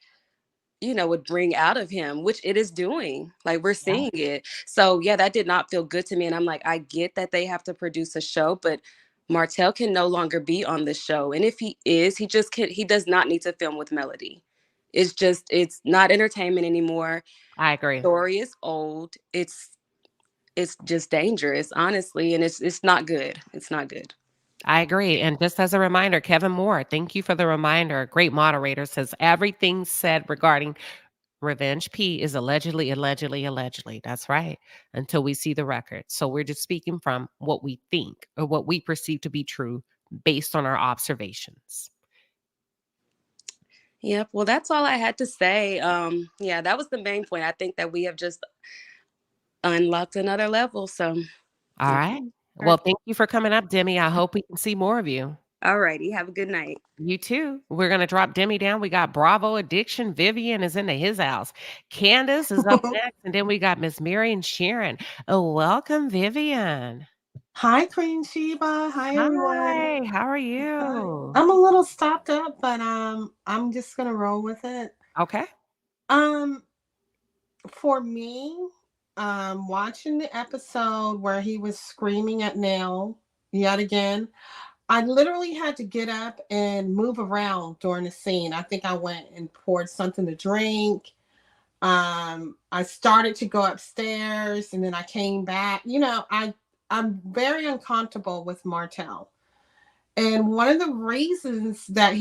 would bring out of him, which it is doing. Like, we're Yeah. seeing it. So yeah, that did not feel good to me. And I'm like, I get that they have to produce a show, but Martell can no longer be on the show. And if he is, he does not need to film with Melody. It's not entertainment anymore. I agree. Story is old. It's just dangerous, honestly, and it's not good. It's not good. I agree. And just as a reminder, Kevin Moore, thank you for the reminder. Great moderator, says everything said regarding Revenge P is allegedly, allegedly, allegedly. That's right. Until we see the record. So we're just speaking from what we think or what we perceive to be true based on our observations. Yep. Well, that's all I had to say. Yeah, that was the main point. I think that we have just unlocked another level. So, All right. all Well, right. thank you for coming up, Demi. I hope we can see more of you. All righty. Have a good night. You too. We're going to drop Demi down. We got Bravo Addiction. Vivian is into his house. Candace is up next. And then we got Miss Mary and Sharon. Oh, welcome, Vivian. Hi, Queen Sheba. Hi, everyone. Hi. How are Hi. you? I'm a little stopped up, but I'm just gonna roll with it. Okay. Um, for me, watching the episode where he was screaming at Nell yet again, I literally had to get up and move around during the scene. I think I went and poured something to drink. I started to go upstairs, and then I came back. I'm very uncomfortable with Martell. And one of the reasons that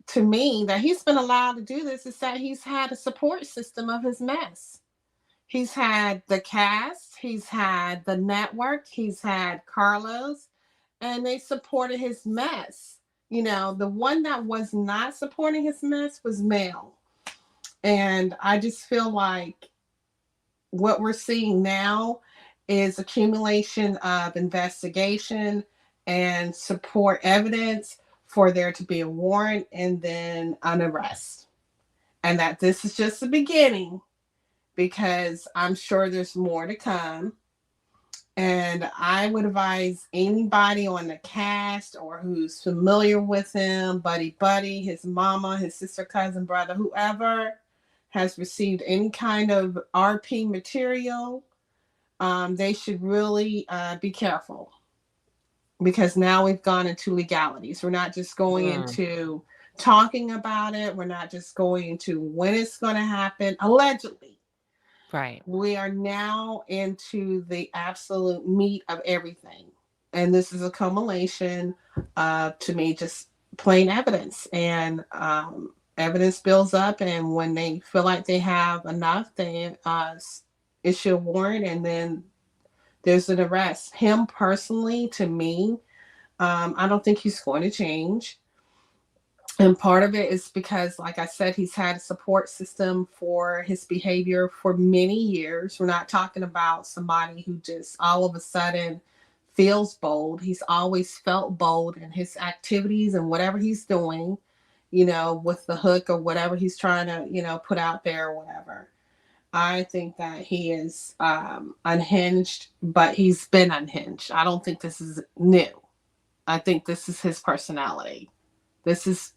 to me, that he's been allowed to do this is that he's had a support system of his mess. He's had the cast, he's had the network, he's had Carlos, and they supported his mess. The one that was not supporting his mess was Mel. And I just feel like what we're seeing now is accumulation of investigation and support evidence for there to be a warrant and then an arrest. And that this is just the beginning, because I'm sure there's more to come. And I would advise anybody on the cast or who's familiar with him, buddy, his mama, his sister, cousin, brother, whoever has received any kind of RP material, they should really be careful, because now we've gone into legalities. We're not just going into talking about it. We're not just going into when it's going to happen, allegedly. Right. We are now into the absolute meat of everything. And this is a culmination of, to me, just plain evidence. And evidence builds up. And when they feel like they have enough, they issue a warrant, and then there's an arrest. Him personally, to me, I don't think he's going to change. And part of it is because, like I said, he's had a support system for his behavior for many years. We're not talking about somebody who just all of a sudden feels bold. He's always felt bold in his activities and whatever he's doing, with the hook or whatever he's trying to, put out there or whatever. I think that he is unhinged, but he's been unhinged. I don't think this is new. I think this is his personality. This is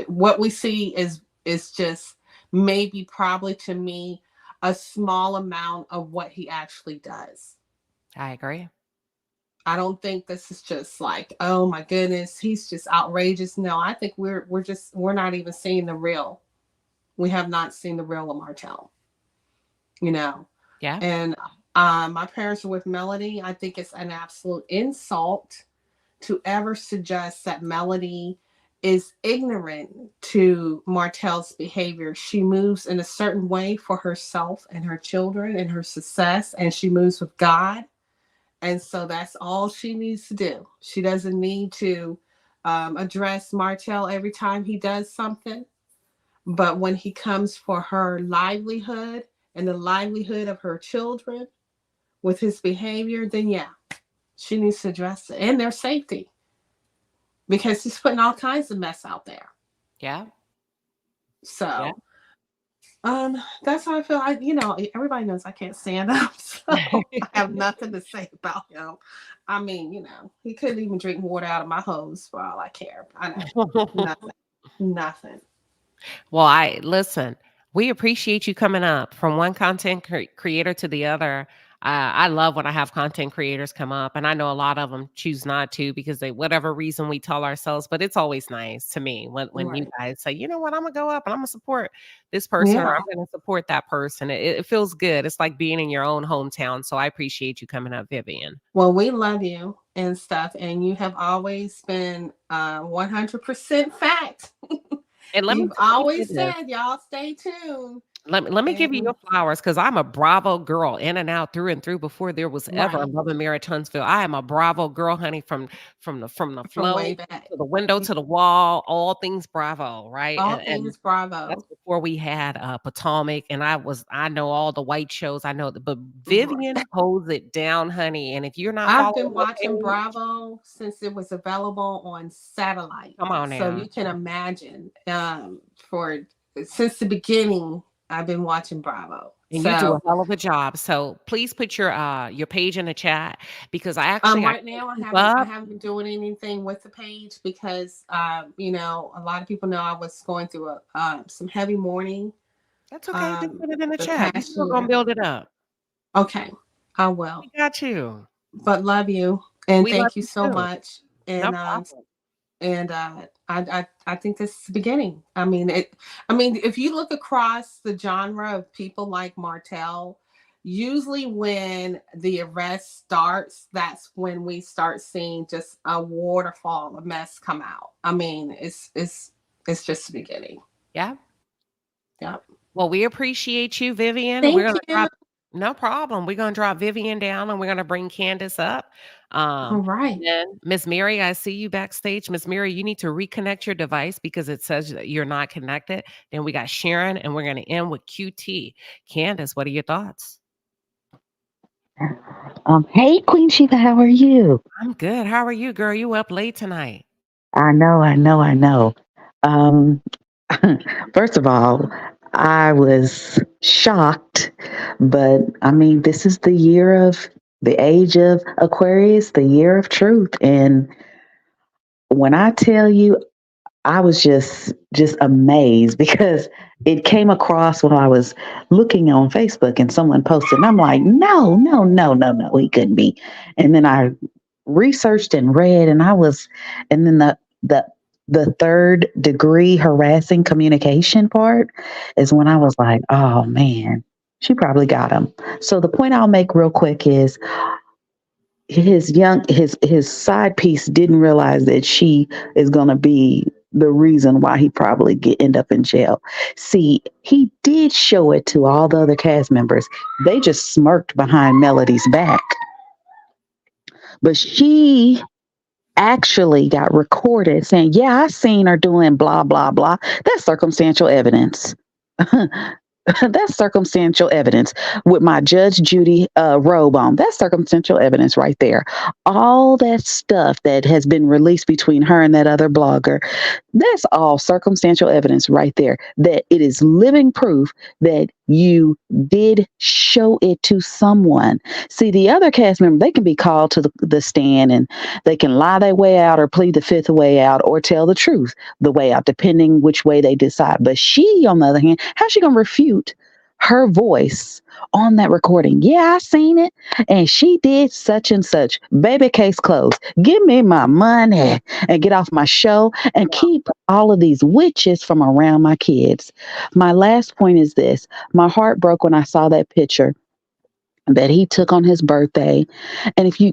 what we see is just maybe probably to me a small amount of what he actually does. I agree. I don't think this is just like, oh my goodness, he's just outrageous. No, I think we're not even seeing the real. We have not seen the real of Martell. Yeah. And my parents are with Melody. I think it's an absolute insult to ever suggest that Melody is ignorant to Martell's behavior. She moves in a certain way for herself and her children and her success, and she moves with God. And so that's all she needs to do. She doesn't need to address Martell every time he does something. But when he comes for her livelihood and the livelihood of her children with his behavior, then yeah, she needs to address it and their safety. Because he's putting all kinds of mess out there. Yeah. So, yeah. That's how I feel. Everybody knows I can't stand up, so I have nothing to say about him. I mean, he couldn't even drink water out of my hose for all I care. I know. Nothing. Well, listen. We appreciate you coming up from one content creator to the other. I love when I have content creators come up, and I know a lot of them choose not to because whatever reason we tell ourselves, but it's always nice to me when you guys say, you know what, I'm gonna go up and I'm gonna support this person or I'm gonna support that person. It feels good. It's like being in your own hometown. So I appreciate you coming up, Vivian. Well, we love you and stuff, and you have always been 100% fact. And You've always said, y'all stay tuned. Let me give you your flowers because I'm a Bravo girl, in and out, through and through. Before there was ever a Love and Marriage Huntsville, I am a Bravo girl, honey. From the flow way back to the window to the wall, all things Bravo, right? All things Bravo. That's before we had Potomac, and I know all the white shows. I know, but Vivian holds it down, honey. And if you're not, I've been watching Bravo since it was available on satellite. Come on now. So you can imagine, since the beginning. I've been watching Bravo. And you do a hell of a job. So please put your page in the chat because I actually right now I haven't been doing anything with the page because a lot of people know I was going through some heavy mourning. That's okay. Just put it in the chat. We're gonna build it up. Okay, I will. We got you. But love you and thank you so much. And no problem. And I think this is the beginning. I mean, if you look across the genre of people like Martell, usually when the arrest starts, that's when we start seeing just a waterfall of mess come out. I mean, it's just the beginning. Yeah. Yeah. Well, we appreciate you, Vivian. Thank We're gonna you. drop. No problem. We're gonna drop Vivian down and we're gonna bring Candace up. All right. Then Miss Mary, I see you backstage. Miss Mary, you need to reconnect your device because it says that you're not connected. Then we got Sharon, and we're gonna end with QT. Candace, what are your thoughts? Hey, Queen Sheba, how are you? I'm good. How are you, girl? You up late tonight? I know. First of all, I was shocked, but I mean, this is the age of Aquarius, the year of truth. And when I tell you, I was just amazed because it came across when I was looking on Facebook and someone posted, and I'm like, no, he couldn't be. And then I researched and read, and then the third degree harassing communication part is when I was like, oh man, She probably got him. So the point I'll make real quick is his side piece didn't realize that she is going to be the reason why he probably end up in jail. See, he did show it to all the other cast members. They just smirked behind Melody's back. But she actually got recorded saying, "Yeah, I seen her doing blah blah blah." That's circumstantial evidence. That's circumstantial evidence with my Judge Judy robe on. That's circumstantial evidence right there. All that stuff that has been released between her and that other blogger, that's all circumstantial evidence right there. That it is living proof that you did show it to someone. See, the other cast member, they can be called to the stand and they can lie their way out or plead the fifth way out or tell the truth the way out, depending which way they decide. But she, on the other hand, how's she going to refute her voice on that recording? Yeah, I seen it. And she did such and such. Baby, case closed. Give me my money and get off my show and keep all of these witches from around my kids. My last point is this. My heart broke when I saw that picture that he took on his birthday. And if you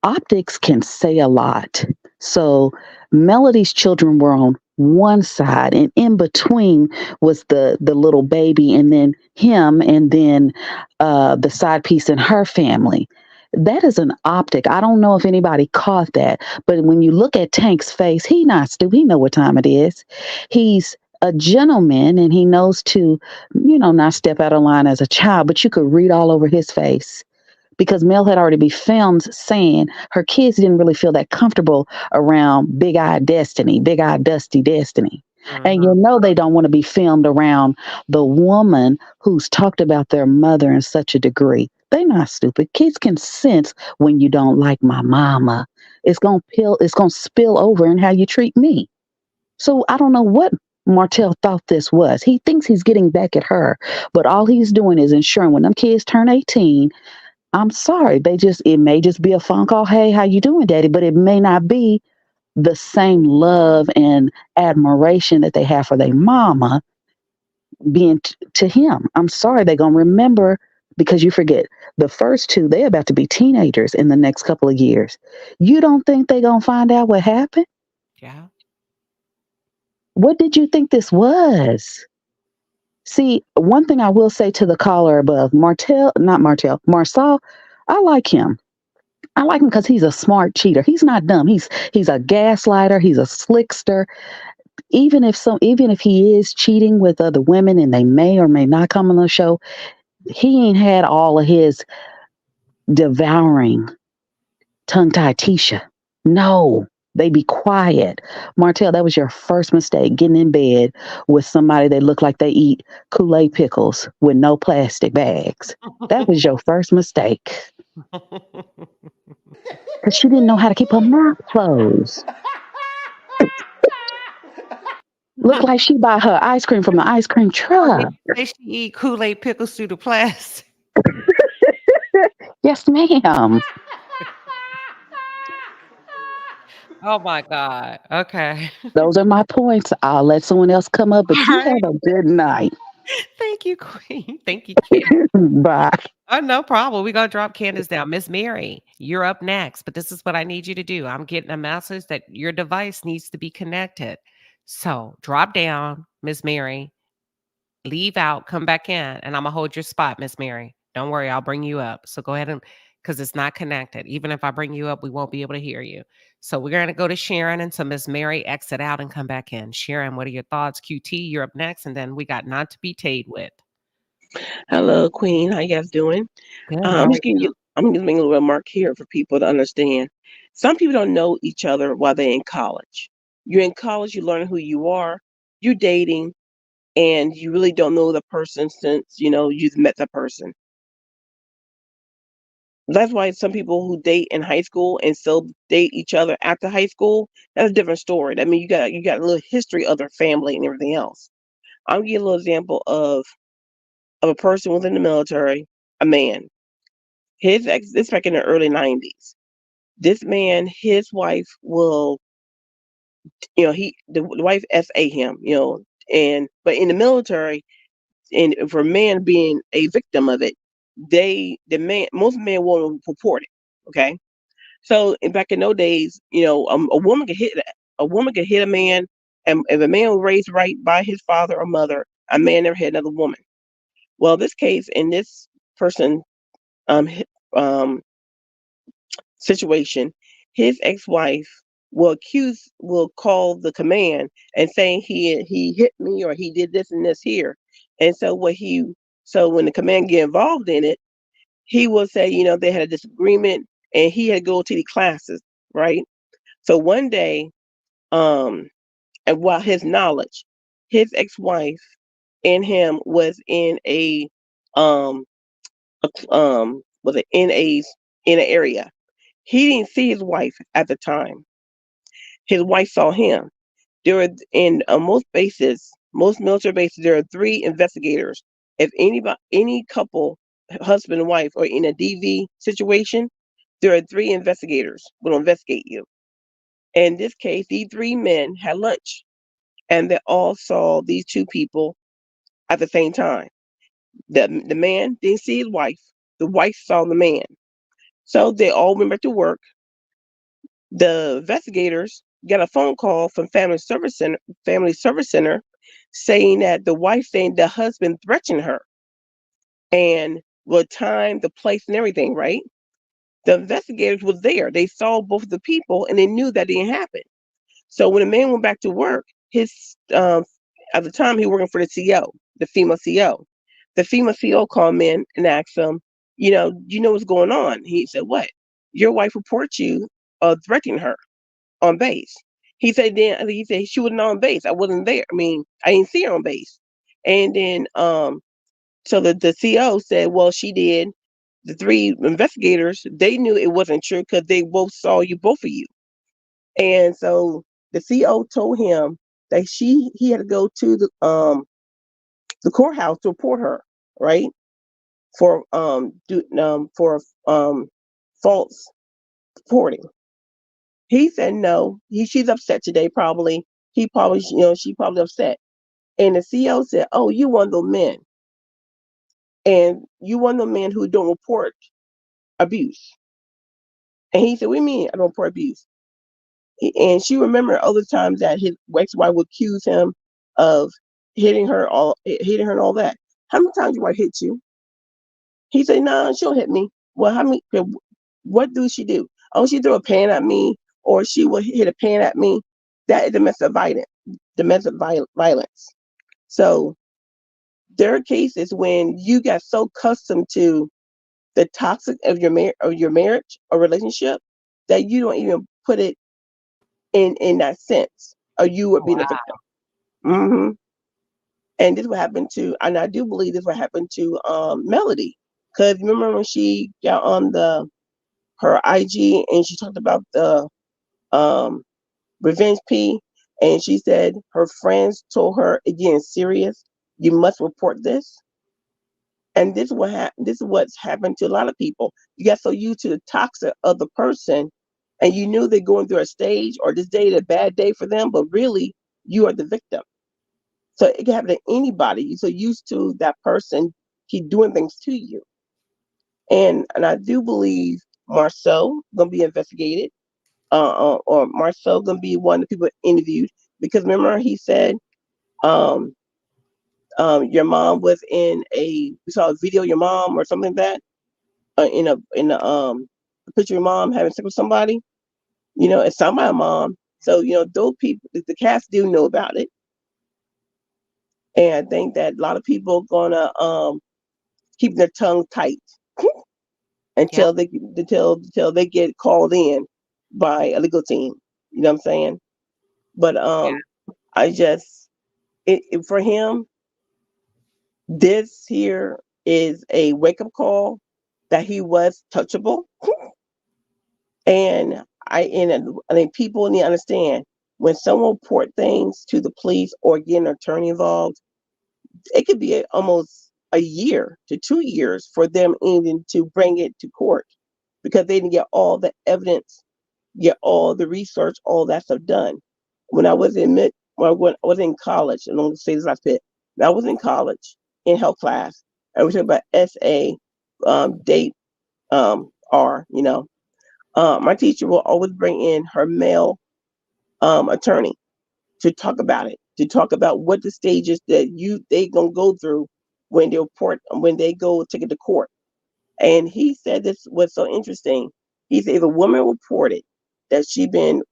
optics can say a lot. So Melody's children were on one side and in between was the little baby and then him and then the side piece in her family. That is an optic. I don't know if anybody caught that, but when you look at Tank's face, he not stupid. He know what time it is. He's a gentleman and he knows to, not step out of line as a child, but you could read all over his face because Mel had already been filmed saying her kids didn't really feel that comfortable around Big Eye Destiny, Big Eye Dusty Destiny. And they don't want to be filmed around the woman who's talked about their mother in such a degree. They not stupid. Kids can sense when you don't like my mama. It's gonna spill over in how you treat me. So I don't know what Martell thought this was. He thinks he's getting back at her, but all he's doing is ensuring when them kids turn 18, I'm sorry, it may just be a phone call. Hey, how you doing, Daddy? But it may not be the same love and admiration that they have for their mama being to him. I'm sorry, they're gonna remember because you forget the first two, they're about to be teenagers in the next couple of years. You don't think they're gonna find out what happened? Yeah. What did you think this was? See, one thing I will say to the caller above, Marcel, I like him. I like him because he's a smart cheater. He's not dumb. He's a gaslighter. He's a slickster. Even if he is cheating with other women and they may or may not come on the show, he ain't had all of his devouring tongue-tied Tisha. No, they be quiet. Martell, that was your first mistake, getting in bed with somebody that looked like they eat Kool-Aid pickles with no plastic bags. That was your first mistake. Because she didn't know how to keep her mouth closed. Looked like she buy her ice cream from the ice cream truck. Say she eat Kool-Aid pickles through the plastic. Yes, ma'am. Oh my God. Okay. Those are my points. I'll let someone else come up, but you have a good night. Thank you, Queen. Thank you, Candace. Bye. Oh, no problem. We're going to drop Candace down. Miss Mary, you're up next, but this is what I need you to do. I'm getting a message that your device needs to be connected. So drop down, Miss Mary, leave out, come back in, and I'm going to hold your spot, Miss Mary. Don't worry, I'll bring you up. So go ahead and, because it's not connected. Even if I bring you up, we won't be able to hear you. So we're going to go to Sharon, and so Miss Mary, exit out and come back in. Sharon, what are your thoughts? QT, you're up next, and then we got Not to Be Tayed With. Hello, Queen. How you guys doing? Good. I'm giving a little remark here for people to understand. Some people don't know each other while they're in college. You're in college, you learn who you are, you're dating, and you really don't know the person since you've met the person. That's why some people who date in high school and still date each other after high school, that's a different story. I mean, you got a little history of their family and everything else. I'll give you a little example of a person within the military, a man. This back in the early 90s. This man, his wife will, the wife SA him, but in the military, and for men being a victim of it, most men won't report it. Okay, so back in those days, a woman could hit a man, and if a man was raised right by his father or mother, a man never hit another woman. Well, this case in this person um situation, his ex-wife will call the command and saying he hit me or he did this and this here. And so when the command get involved in it, he will say, they had a disagreement and he had to go to the classes, right? So one day, and while his knowledge, his ex-wife and him was in um was it in an area. He didn't see his wife at the time. His wife saw him. There are in most bases, most military bases, there are 3 investigators. If any couple, husband and wife, are in a DV situation, there are 3 investigators will investigate you. In this case, these 3 men had lunch, and they all saw these 2 people at the same time. The man didn't see his wife. The wife saw the man. So they all went back to work. The investigators got a phone call from family service center saying that the wife saying the husband threatened her and with time, the place and everything, right? The investigators was there. They saw both of the people and they knew that didn't happen. So when the man went back to work, his at the time he was working for the CO, the female CO. The female CO called in and asked him, you know what's going on? He said, what? Your wife reports you threatening her on base. He said she wasn't on base. I wasn't there. I mean, I didn't see her on base. And then so the CO said, well, she did. The 3 investigators, they knew it wasn't true because they both saw both of you. And so the CO told him that he had to go to the courthouse to report her, right? For false reporting. He said no. She's upset today. Probably she probably upset. And the CEO said, "Oh, you one of those men, and you one of those men who don't report abuse." And he said, "What do you mean I don't report abuse?" And she remembered other times that his ex-wife would accuse him of hitting her and all that. How many times your wife hit you? He said, "No, she'll hit me." Well, how many? What do she do? Oh, she threw a pan at me, or she will hit a pan at me. That is domestic violence. So there are cases when you get so accustomed to the toxic of your marriage or relationship that you don't even put it in that sense of you would be the victim. Hmm. And this what happened to, and I do believe this what happened to Melody, because remember when she got on her IG and she talked about the um revenge P, and she said her friends told her, again, serious, you must report this. And this is what's happened to a lot of people. You got so used to the toxic of the person, and you knew they're going through a stage or this day is a bad day for them, but really you are the victim. So it can happen to anybody. You're so used to that person keep doing things to you. And I do believe Marceau gonna be investigated, or Marceau gonna be one of the people interviewed, because remember he said, um, your mom was we saw a video of your mom or something like that, in a picture of your mom having sex with somebody, it's somebody's mom. So those people, the cast do know about it, and I think that a lot of people gonna keep their tongue tight until they get called in by a legal team. You know what I'm saying? But I just for him, this here is a wake up call that he was touchable. And I think people need to understand, when someone report things to the police or get an attorney involved, it could be almost a year to 2 years for them even to bring it to court, because they didn't get all the evidence, get all the research, all that stuff done. When I was in college, and I'm going to say this last bit, when I was in college in health class, and we talk about SA, date, R. My teacher will always bring in her male attorney to talk about it, to talk about what the stages that they gonna go through when they go take it to court. And he said this was so interesting. He said if a woman reported that she been,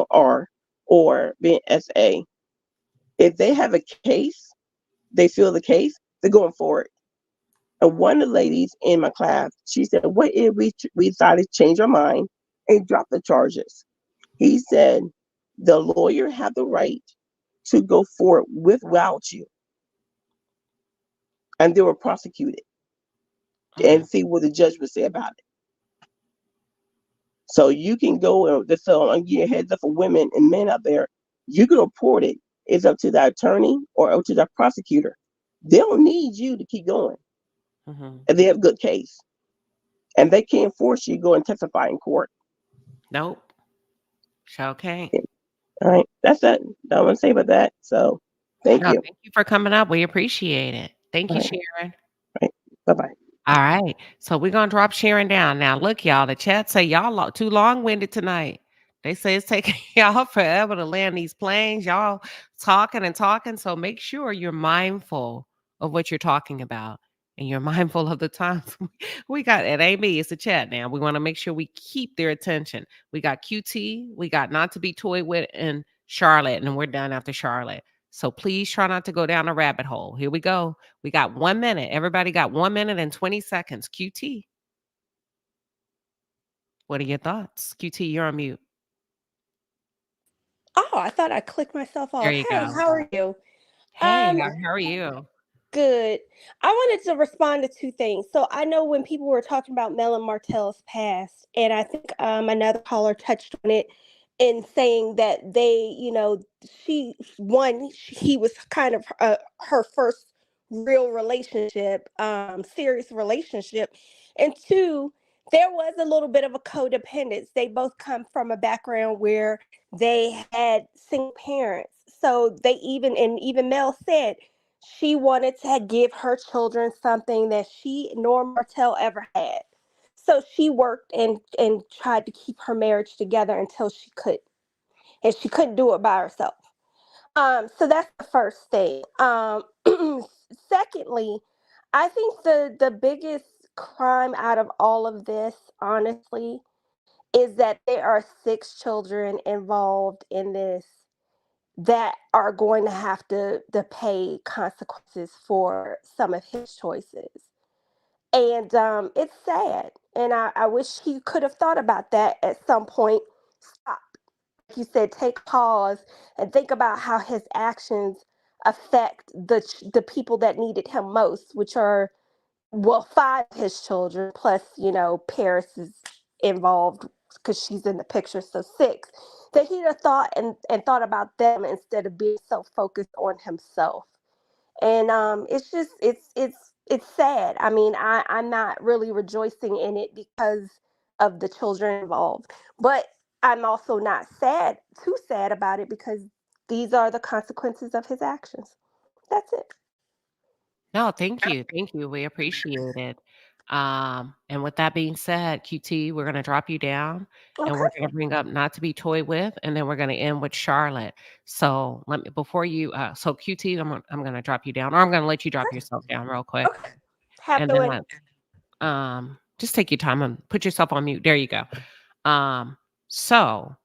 R or being SA, if they have a case, they feel the case, they're going for it. And one of the ladies in my class, she said, "What if we decided to change our mind and drop the charges?" He said, "The lawyer have the right to go for it without you, and they were prosecuted, and see what the judge would say about it." So you can go and so I'm giving a heads up for women and men out there. You can report it. It's up to the attorney or up to the prosecutor. They don't need you to keep going, and they have a good case, and they can't force you to go and testify in court. Nope. Okay. All right, that's it. I want to say about that. So, thank No, you. thank you for coming up. We appreciate it. Thank you, All right. Sharon. Bye bye. All right. So we're gonna drop Sharon down. Now look, y'all, the chat say y'all too long-winded tonight. They say it's taking y'all forever to land these planes. Y'all talking and talking. So make sure you're mindful of what you're talking about. And you're mindful of the times we got it ain't me, it's the chat now. We want to make sure we keep their attention. We got QT, we got Not to Be Toyed With, and Charlotte, and we're done after Charlotte. So please try not to go down a rabbit hole. Here we go. We got 1 minute. Everybody got 1 minute and 20 seconds. QT. What are your thoughts? QT, you're on mute. Oh, I thought I clicked myself There off. you Hey, go. how are you? Hey, Um, how are you? Good. I wanted to respond to two things. So I know when people were talking about Mel and Martell's past, and I think another caller touched on it in saying that they, he was kind of her first real relationship, serious relationship, and two, there was a little bit of a codependence. They both come from a background where they had single parents, so even Mel said she wanted to give her children something that she nor Martell ever had. So she worked and tried to keep her marriage together until she could. And she couldn't do it by herself. So that's the first thing. Secondly, I think the biggest crime out of all of this, honestly, is that there are 6 children involved in this that are going to have to pay consequences for some of his choices. And it's sad. And I wish he could have thought about that at some point. Stop. Like you said, take pause and think about how his actions affect the people that needed him most, which are, well, 5 of his children, plus, Paris is involved because she's in the picture, so 6. That he'd have thought and thought about them instead of being so focused on himself. And it's just it's sad. I mean, I'm not really rejoicing in it because of the children involved, but I'm also not too sad about it because these are the consequences of his actions. That's it. No, thank you. Thank you. We appreciate it. And with that being said, QT, we're gonna drop you down and we're Okay. gonna bring up Not to Be Toyed With, and then we're gonna end with Charlotte. So let me before you so QT, I'm gonna drop you down, or I'm gonna let you drop yourself down real quick. Okay. Have And the way. then just take your time and put yourself on mute. There you go. So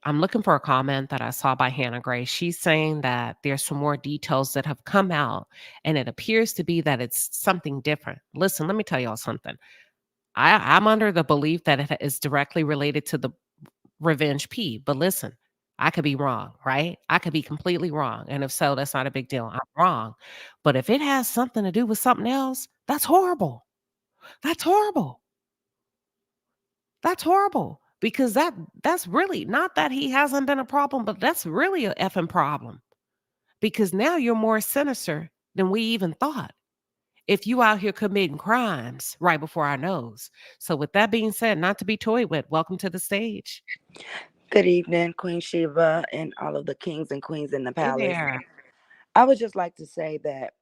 I'm looking for a comment that I saw by Hannah Gray. She's saying that there's some more details that have come out, and it appears to be that it's something different. Listen, let me tell y'all something. I'm under the belief that it is directly related to the Revenge P, but listen, I could be wrong, right? I could be completely wrong. And if so, that's not a big deal. I'm wrong. But if it has something to do with something else, that's horrible. That's horrible. That's horrible because that's really not that he hasn't been a problem, but that's really a effing problem because now you're more sinister than we even thought. If you out here committing crimes right before our nose. So with that being said, Not to Be Toyed With, welcome to the stage. Good evening, Queen Sheba, and all of the kings and queens in the Hey palace. there. I would just like to say that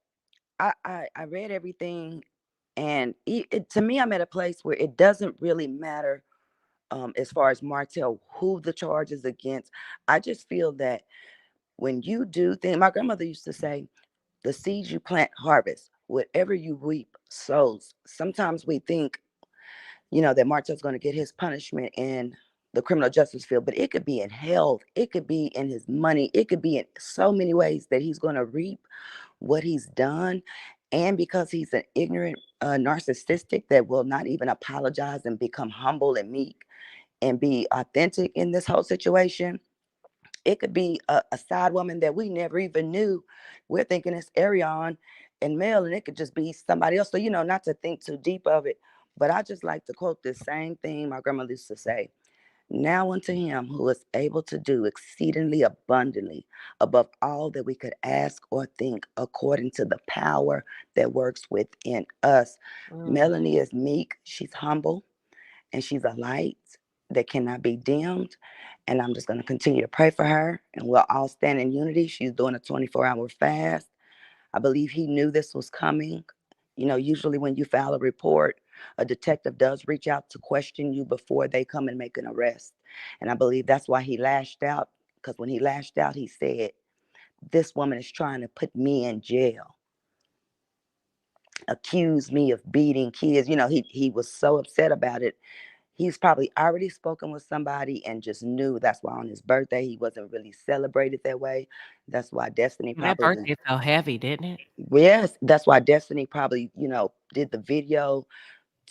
I read everything, and to me, I'm at a place where it doesn't really matter as far as Martell, who the charge is against. I just feel that when you do things, my grandmother used to say, the seeds you plant, harvest. Whatever you reap, sows. Sometimes we think, that Martell's going to get his punishment in the criminal justice field, but it could be in health, it could be in his money, it could be in so many ways that he's going to reap what he's done. And because he's an ignorant narcissistic that will not even apologize and become humble and meek and be authentic in this whole situation, it could be a side woman that we never even knew. We're thinking it's Arion and Mel, and it could just be somebody else. So, not to think too deep of it, but I just like to quote this same thing my grandma used to say. Now unto him who is able to do exceedingly abundantly above all that we could ask or think, according to the power that works within us. Melanie is meek, she's humble, and she's a light that cannot be dimmed. And I'm just going to continue to pray for her, and we'll all stand in unity. She's doing a 24-hour fast. I believe he knew this was coming. Usually when you file a report, a detective does reach out to question you before they come and make an arrest. And I believe that's why he lashed out, because when he lashed out, he said, this woman is trying to put me in jail, accuse me of beating kids. He was so upset about it. He's probably already spoken with somebody and just knew that's why on his birthday he wasn't really celebrated that way. That's why Destiny That probably, birthday felt heavy, didn't it? yes, that's why Destiny probably, did the video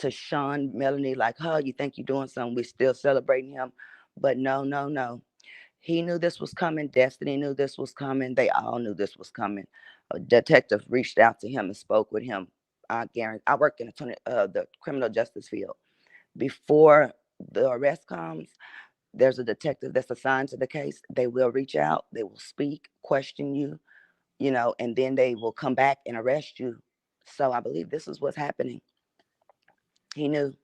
to Sean Melanie, like, huh, you think you're doing something, we're still celebrating him. But no, no, no. He knew this was coming. Destiny knew this was coming. They all knew this was coming. A detective reached out to him and spoke with him. I guarantee. I work in the criminal justice field. Before the arrest comes, there's a detective that's assigned to the case. They will reach out. They will speak, question you, and then they will come back and arrest you. So I believe this is what's happening. He knew.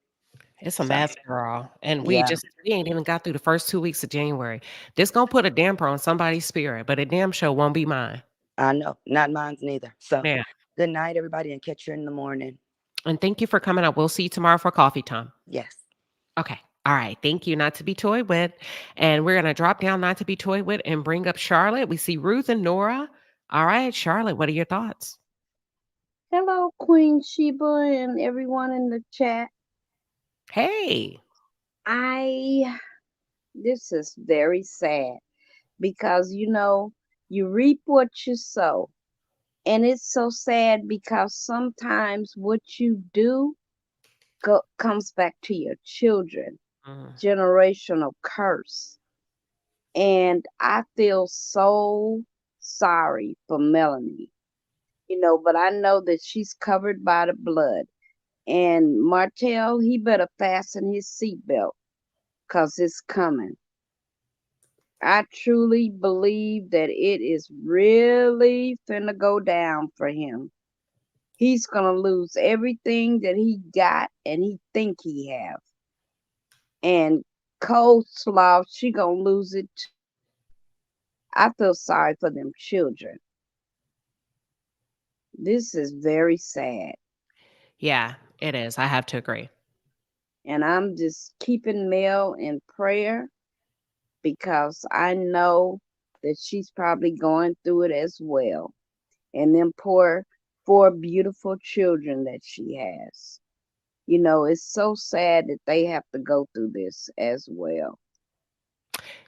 It's a So mess, girl. And we yeah, just we ain't even got through the first 2 weeks of January. This gonna put a damper on somebody's spirit, but a damn show won't be mine. I know. Not mine's neither. So Yeah. good night, everybody, and catch you in the morning. And thank you for coming up. We'll see you tomorrow for coffee time. Yes. Okay. All right. Thank you. Not to be toyed with. And we're gonna drop down not to be toyed with and bring up Charlotte. We see Ruth and Nora. All right, Charlotte, what are your thoughts? Hello, Queen Sheba and everyone in the chat. Hey. This is very sad because, you reap what you sow. And it's so sad because sometimes what you do comes back to your children, generational curse. And I feel so sorry for Melanie, but I know that she's covered by the blood. And Martell, he better fasten his seatbelt because it's coming. I truly believe that it is really finna go down for him. He's gonna lose everything that he got and he think he have. And Coleslaw, she gonna lose it too. I feel sorry for them children. This is very sad. Yeah, it is. I have to agree. And I'm just keeping Mel in prayer because I know that she's probably going through it as well. And them poor, four beautiful children that she has. It's so sad that they have to go through this as well.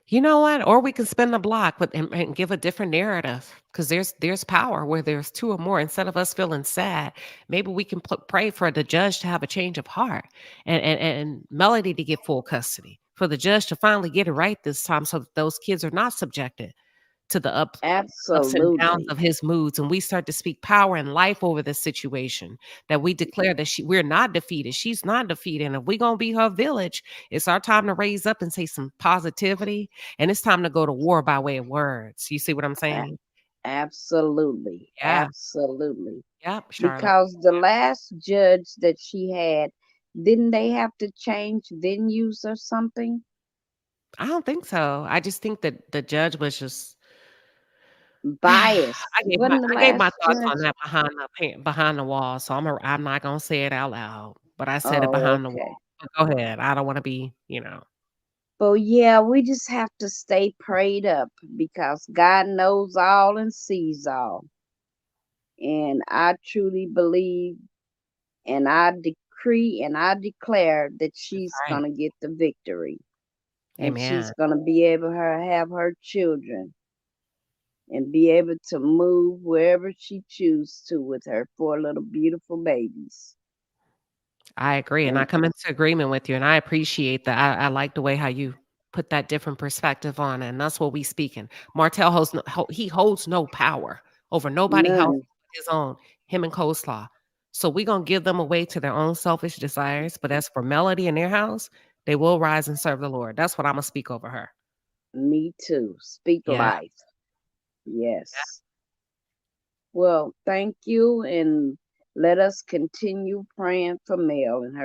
You know what? Or we can spin the block and give a different narrative because there's power where there's two or more. Instead of us feeling sad, maybe we can pray for the judge to have a change of heart and Melody to get full custody, for the judge to finally get it right this time so that those kids are not subjected to the ups and downs Absolutely. of his moods, and we start to speak power and life over this situation, that we declare that we're not defeated, she's not defeated, and if we're going to be her village, it's our time to raise up and say some positivity, and it's time to go to war by way of words. You see what I'm saying? Absolutely. Yeah. Absolutely. Yep, Charlotte. Because the last judge that she had, didn't they have to change venues or something? I don't think so. I just think that the judge was just Biased. Wasn't the I gave my last thoughts on judge? that behind the wall, so I'm not gonna say it out loud, but I said it Oh, behind the okay. wall. But go ahead. I don't want to be, But yeah, we just have to stay prayed up because God knows all and sees all. And I truly believe and I decree and I declare that she's right. gonna get the victory. And she's Amen. gonna be able to have her children and be able to move wherever she chooses to with her four little beautiful babies. I agree, and I Thank come into agreement with you, and I appreciate that. I like the way how you put that different perspective on it, and that's what we speaking. Martell he holds no power over nobody else none. but his own, him and Coleslaw. So we're gonna give them away to their own selfish desires. But as for Melody and their house, they will rise and serve the Lord. That's what I'm gonna speak over her. Me too. Speak Yeah. life. Yes. Well, thank you, and let us continue praying for Mel and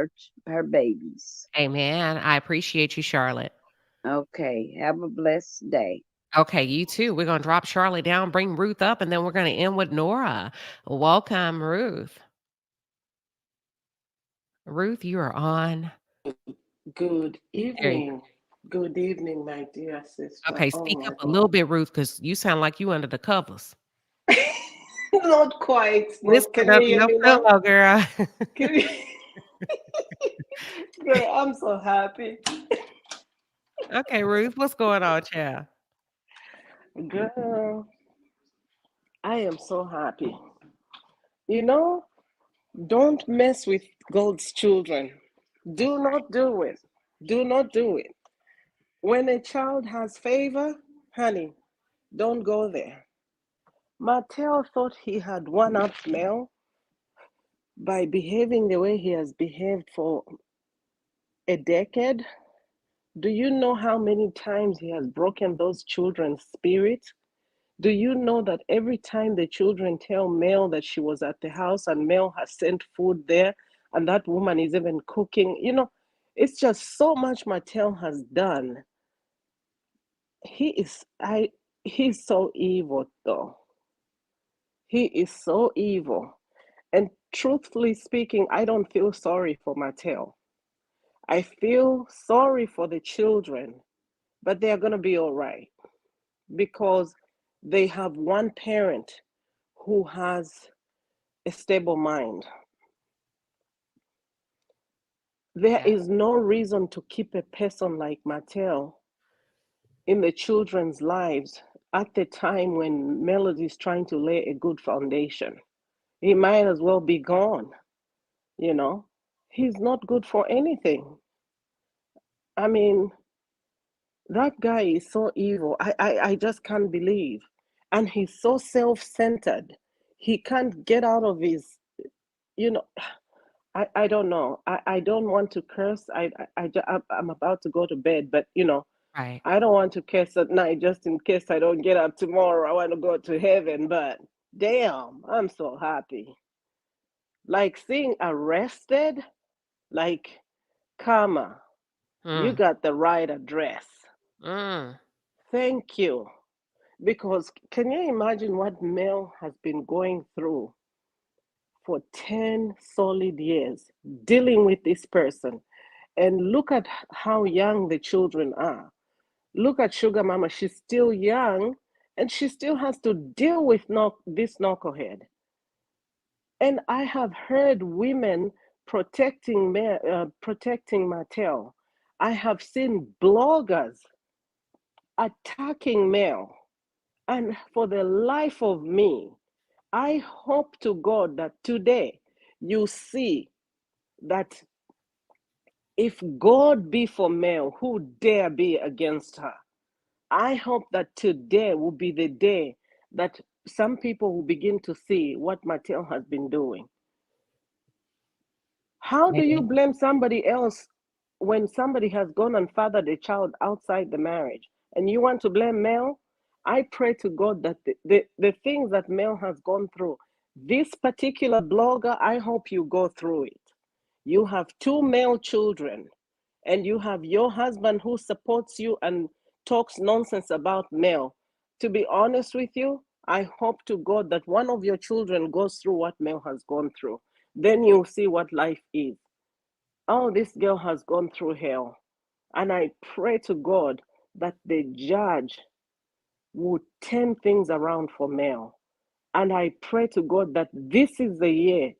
her babies. Amen. I appreciate you, Charlotte. Okay. Have a blessed day. Okay, you too. We're gonna drop Charlotte down, bring Ruth up, and then we're gonna end with Nora. Welcome, Ruth. Ruth, you are on. Good There you evening. Good evening, my dear go. sister. Okay, Oh speak my up a little God. bit, Ruth, because you sound like you under the covers. Not quite. Not. Can Whispered you under hear your me now? pillow, girl. Can you... Girl, I'm so happy. Okay, Ruth, what's going on, child? Girl, I am so happy. You know, don't mess with God's children. Do not do it. Do not do it. When a child has favor, honey, don't go there. Martell thought he had one up Mel by behaving the way he has behaved for a decade. Do you know how many times he has broken those children's spirit? Do you know that every time the children tell Mel that she was at the house and Mel has sent food there and that woman is even cooking, it's just so much Martell has done. He is I he's so evil though. He is so evil. And truthfully speaking, I don't feel sorry for Martell. I feel sorry for the children, but they're going to be all right because they have one parent who has a stable mind. There Yeah. is no reason to keep a person like Martell in the children's lives at the time when Melody is trying to lay a good foundation. He might as well be gone, you know. He's not good for anything. I mean, that guy is so evil. I just can't believe. And he's so self centered. He can't get out of his, you know, I don't know. I don't want to curse. I'm about to go to bed, but, Right. I don't want to curse at night just in case I don't get up tomorrow. I want to go to heaven, but damn, I'm so happy. Like seeing arrested, like, Karma, you Mm. got the right address. Mm. Thank you. Because can you imagine what Mel has been going through for 10 solid years dealing with this person? And look at how young the children are. Look at Sugar Mama. She's still young and she still has to deal with this knucklehead. And I have heard women protecting Mattel. I have seen bloggers attacking Mel. And for the life of me, I hope to God that today you see that if God be for Mel, who dare be against her? I hope that today will be the day that some people will begin to see what Mattel has been doing. How do you Amen. blame somebody else when somebody has gone and fathered a child outside the marriage and you want to blame Mel? I pray to God that the things that Mel has gone through, this particular blogger, I hope you go through it. You have two male children and you have your husband who supports you and talks nonsense about Mel. To be honest with you, I hope to God that one of your children goes through what Mel has gone through. Then you'll see what life is. Oh, this girl has gone through hell. And I pray to God that the judge would turn things around for Mel. And I pray to God that this is the year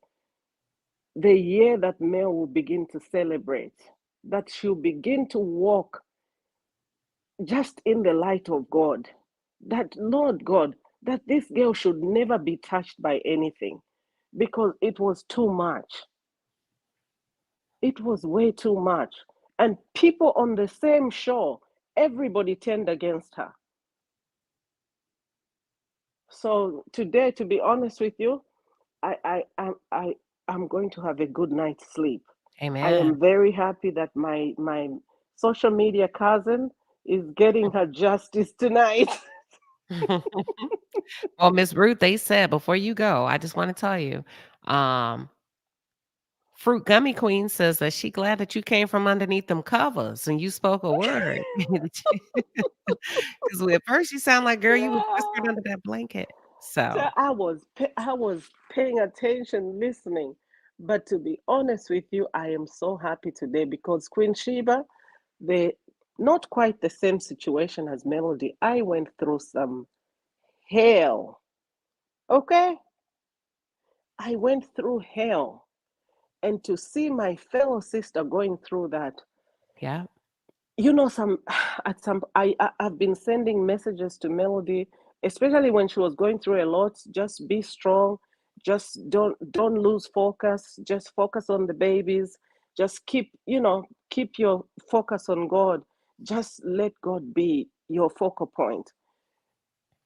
that Mel will begin to celebrate, that she'll begin to walk just in the light of God. That, Lord God, that this girl should never be touched by anything because it was too much. It was way too much. And people on the same show, everybody turned against her. So today, to be honest with you, I'm going to have a good night's sleep. I Amen. am very happy that my social media cousin is getting her justice tonight. Well, Miss Ruth, they said before you go, I just want to tell you, um, Fruit Gummy Queen says that she glad that you came from underneath them covers and you spoke a word. Because at first you sound like, girl, you was whispered under that blanket. So So, I was paying attention, listening. But to be honest with you, I am so happy today because Queen Sheba, they not quite the same situation as Melody. I went through some hell. Okay? I went through hell. And to see my fellow sister going through that, yeah. some at some I've been sending messages to Melody, especially when she was going through a lot. Just be strong, just don't lose focus, just focus on the babies, just keep your focus on God, just let God be your focal point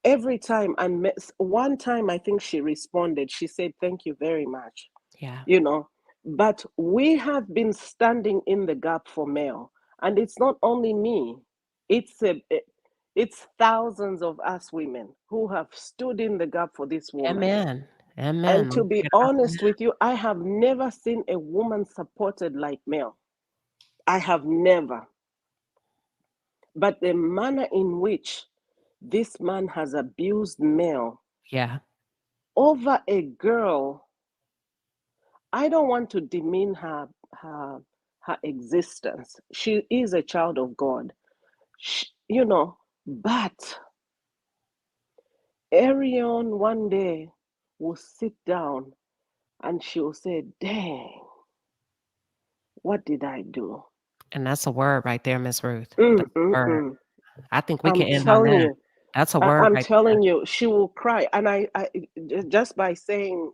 every time. And one time I think she responded, she said thank you very much. Yeah. you know but we have been standing in the gap for Mel, and it's not only me. It's thousands of us women who have stood in the gap for this woman. Amen. And Amen. to Let's be get off on honest that. with you, I have never seen a woman supported like Mel. I have never. But the manner in which this man has abused Mel Yeah. over a girl, I don't want to demean her her existence. She is a child of God. But Arion one day will sit down and she'll say, "Dang, what did I do?" And that's a word right there, Miss Ruth. Mm, That's a mm, word. mm. I think we I'm can end on telling that. you, That's a word I'm right there. telling you, she will cry, and just by saying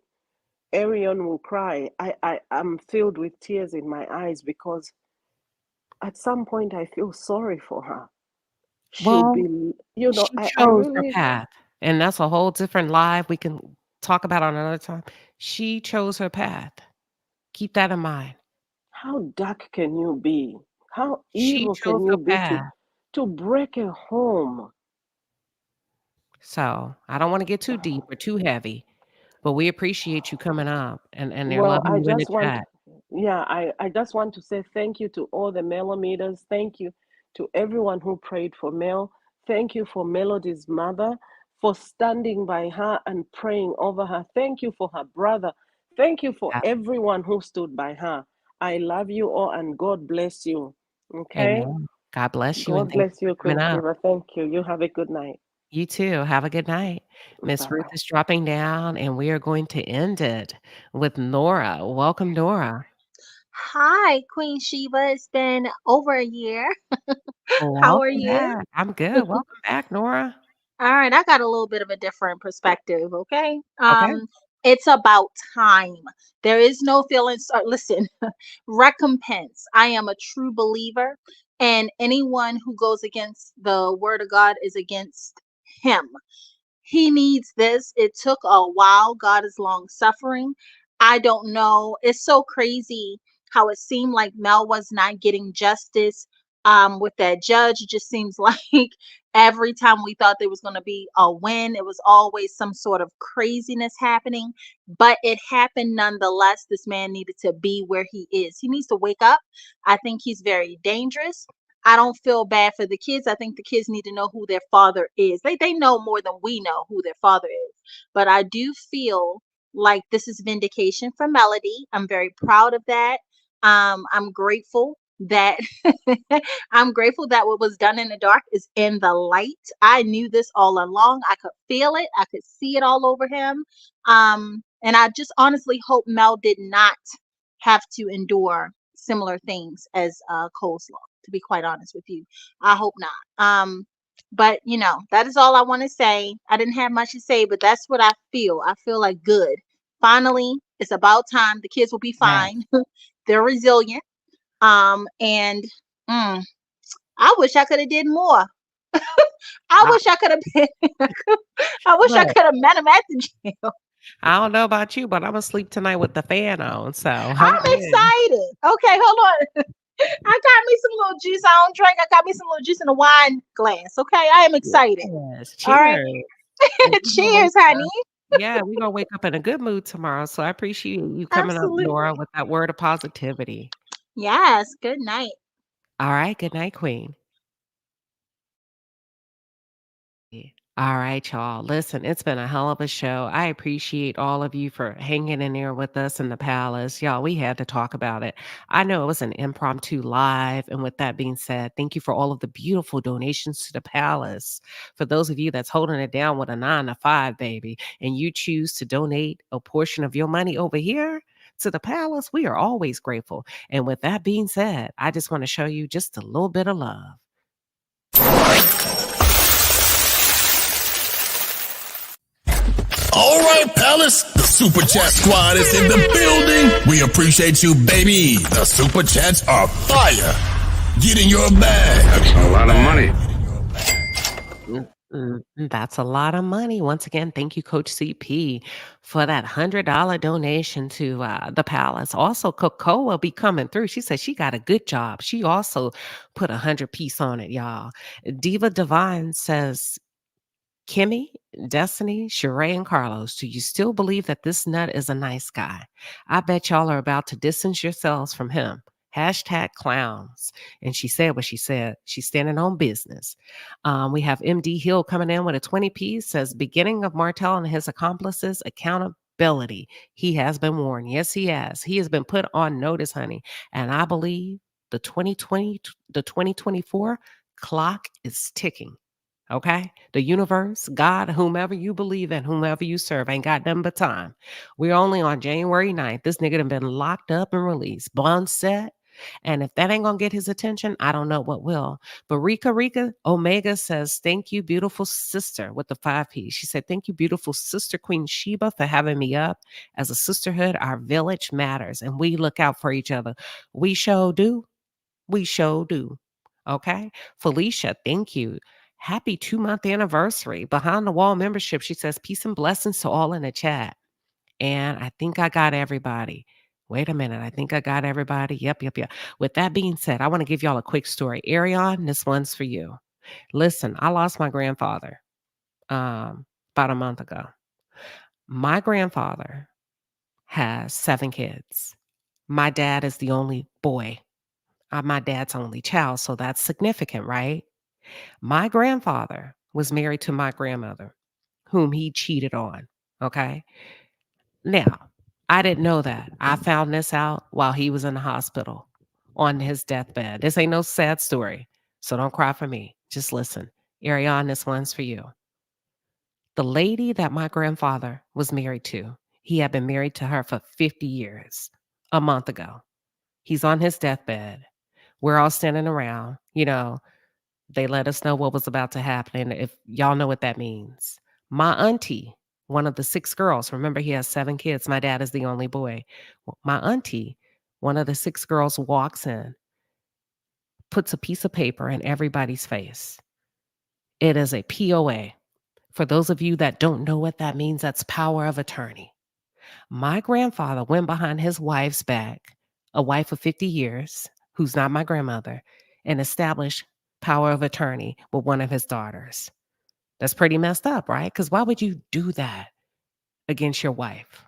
Arion will cry, I'm filled with tears in my eyes because at some point I feel sorry for her. She'll Well, be, she I chose her really, path, and that's a whole different live we can talk about on another time. She chose her path. Keep that in mind. how dark can you be? How She evil chose can her you be to path. break a home? So I don't want to get too deep or too heavy, but we appreciate you coming up and they're Well, loving you in the chat. I just want to say thank you to all the Melometers. Thank you to everyone who prayed for Mel. Thank you for Melody's mother for standing by her and praying over her. Thank you for her brother. Thank you for Yeah. everyone who stood by her. I love you all and God bless you. Okay? Amen. God bless you and God thank you bless for you, coming Queen up. Shiva. Thank you. You have a good night. You too. Have a good night. Miss Bye Ruth bye. is dropping down and we are going to end it with Nora. Welcome, Nora. Hi, Queen Sheba. It's been over a year. How are Welcome you? back. I'm good. Welcome back, Nora. All right, I got a little bit of a different perspective, okay? Okay. It's about time. There is no feelings. Listen, recompense. I am a true believer, and anyone who goes against the word of God is against him. He needs this. It took a while. God is long suffering. I don't know. It's so crazy how it seemed like Mel was not getting justice with that judge. It just seems like every time we thought there was going to be a win, it was always some sort of craziness happening. But it happened nonetheless. This man needed to be where he is. He needs to wake up. I think he's very dangerous. I don't feel bad for the kids. I think the kids need to know who their father is. They know more than we know who their father is. But I do feel like this is vindication for Melody. I'm very proud of that. I'm grateful that I'm grateful that what was done in the dark is in the light. I knew this all along. I could feel it. I could see it all over him. And I just honestly hope Mel did not have to endure similar things as coleslaw, to be quite honest with you. I hope not. But that is all I want to say. I didn't have much to say, but that's what I feel. I feel like good. Finally, it's about time. The kids will be Yeah. fine. They're resilient. And I wish I could have did more. I I, wish I could have been. I wish I look, could have met him at the jail. I don't know about you, but I'm asleep tonight with the fan on, so I'm I'm good. excited. Okay, hold on. I got me some little juice. I don't drink. I got me some little juice in a wine glass. Okay, I am excited. Yes, All right. cheers. And we gonna wake Cheers, honey. up. Yeah, we're gonna wake up in a good mood tomorrow. So I appreciate you coming up, Nora, Absolutely. with that word of positivity. Yes. Good night. All right, good night, Queen. All right, y'all. Listen, it's been a hell of a show. I appreciate all of you for hanging in there with us in the palace. Y'all, we had to talk about it. I know it was an impromptu live. And with that being said, thank you for all of the beautiful donations to the palace. For those of you that's holding it down with a 9 to 5, baby, and you choose to donate a portion of your money over here to the palace, we are always grateful. And with that being said, I just want to show you just a little bit of love. All right, Palace, the Super Chat Squad is in the building. We appreciate you, baby. The Super Chats are fire. Get in your bag. That's a lot of money. That's a lot of money. Once again, thank you, Coach CP, for that $100 donation to the Palace. Also, Kakoa will be coming through. She said she got a good job. She also put 100 piece on it, y'all. Diva Divine says, Kimmy, Destiny, Sheree, and Carlos, do you still believe that this nut is a nice guy? I bet y'all are about to distance yourselves from him. Hashtag clowns. And she said what she said. She's standing on business. We have MD Hill coming in with a 20 piece, says, beginning of Martell and his accomplices, accountability. He has been warned. Yes, he has. He has been put on notice, honey. And I believe the 2024 clock is ticking. Okay? The universe, God, whomever you believe in, whomever you serve, ain't got nothing but time. We're only on January 9th. This nigga done been locked up and released. Bond set. And if that ain't gonna get his attention, I don't know what will. But Rika Omega says, thank you, beautiful sister, with the 5 piece. She said, thank you, beautiful sister Queen Sheba, for having me up. As a sisterhood, our village matters, and we look out for each other. We sure do. We sure do. Okay. Felicia, thank you. Happy 2 month anniversary. Behind the Wall membership. She says, peace and blessings to all in the chat. And I think I got everybody. Wait a minute. I think I got everybody. Yep. With that being said, I want to give y'all a quick story. Arion, this one's for you. Listen, I lost my grandfather about a month ago. My grandfather has 7 kids. My dad is the only boy. I'm my dad's only child, so that's significant, right? My grandfather was married to my grandmother, whom he cheated on. Okay. Now, I didn't know that. I found this out while he was in the hospital on his deathbed. This ain't no sad story. So don't cry for me. Just listen. Ariane, this one's for you. The lady that my grandfather was married to, he had been married to her for 50 years. A month ago, he's on his deathbed. We're all standing around, they let us know what was about to happen. And if y'all know what that means, my auntie, one of the 6 girls, remember he has 7 kids. My dad is the only boy. My auntie, one of the 6 girls, walks in, puts a piece of paper in everybody's face. It is a POA. For those of you that don't know what that means, that's power of attorney. My grandfather went behind his wife's back, a wife of 50 years, who's not my grandmother, and established power of attorney with one of his daughters. That's pretty messed up, right? Because why would you do that against your wife?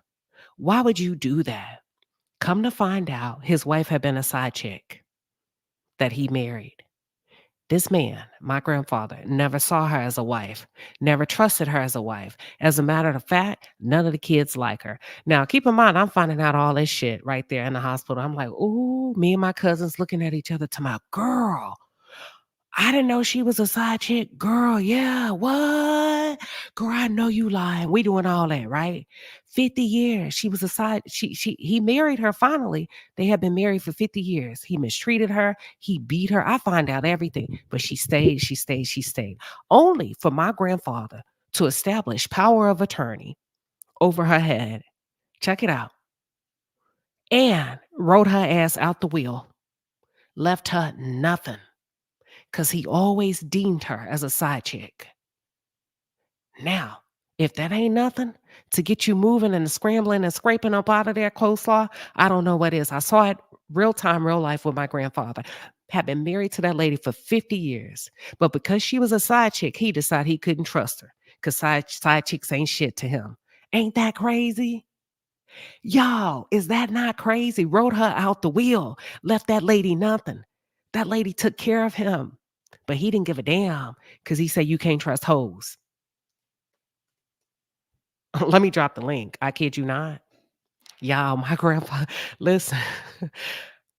Why would you do that? Come to find out, his wife had been a side chick that he married. This man, my grandfather, never saw her as a wife, never trusted her as a wife. As a matter of fact, none of the kids like her. Now, keep in mind, I'm finding out all this shit right there in the hospital. I'm like, ooh, me and my cousins looking at each other to my girl. I didn't know she was a side chick. Girl, yeah, what? Girl, I know you lying. We doing all that, right? 50 years. She was a side, he married her finally. They had been married for 50 years. He mistreated her. He beat her. I find out everything. But she stayed, she stayed, she stayed. Only for my grandfather to establish power of attorney over her head. Check it out. And wrote her ass out the will. Left her nothing. Because he always deemed her as a side chick. Now, if that ain't nothing to get you moving and scrambling and scraping up out of there, coleslaw, I don't know what is. I saw it real time, real life with my grandfather. Had been married to that lady for 50 years. But because she was a side chick, he decided he couldn't trust her because side chicks ain't shit to him. Ain't that crazy? Y'all, is that not crazy? Wrote her out the wheel, left that lady nothing. That lady took care of him, but he didn't give a damn because he said you can't trust hoes. Let me drop the link. I kid you not. Y'all, my grandpa, listen,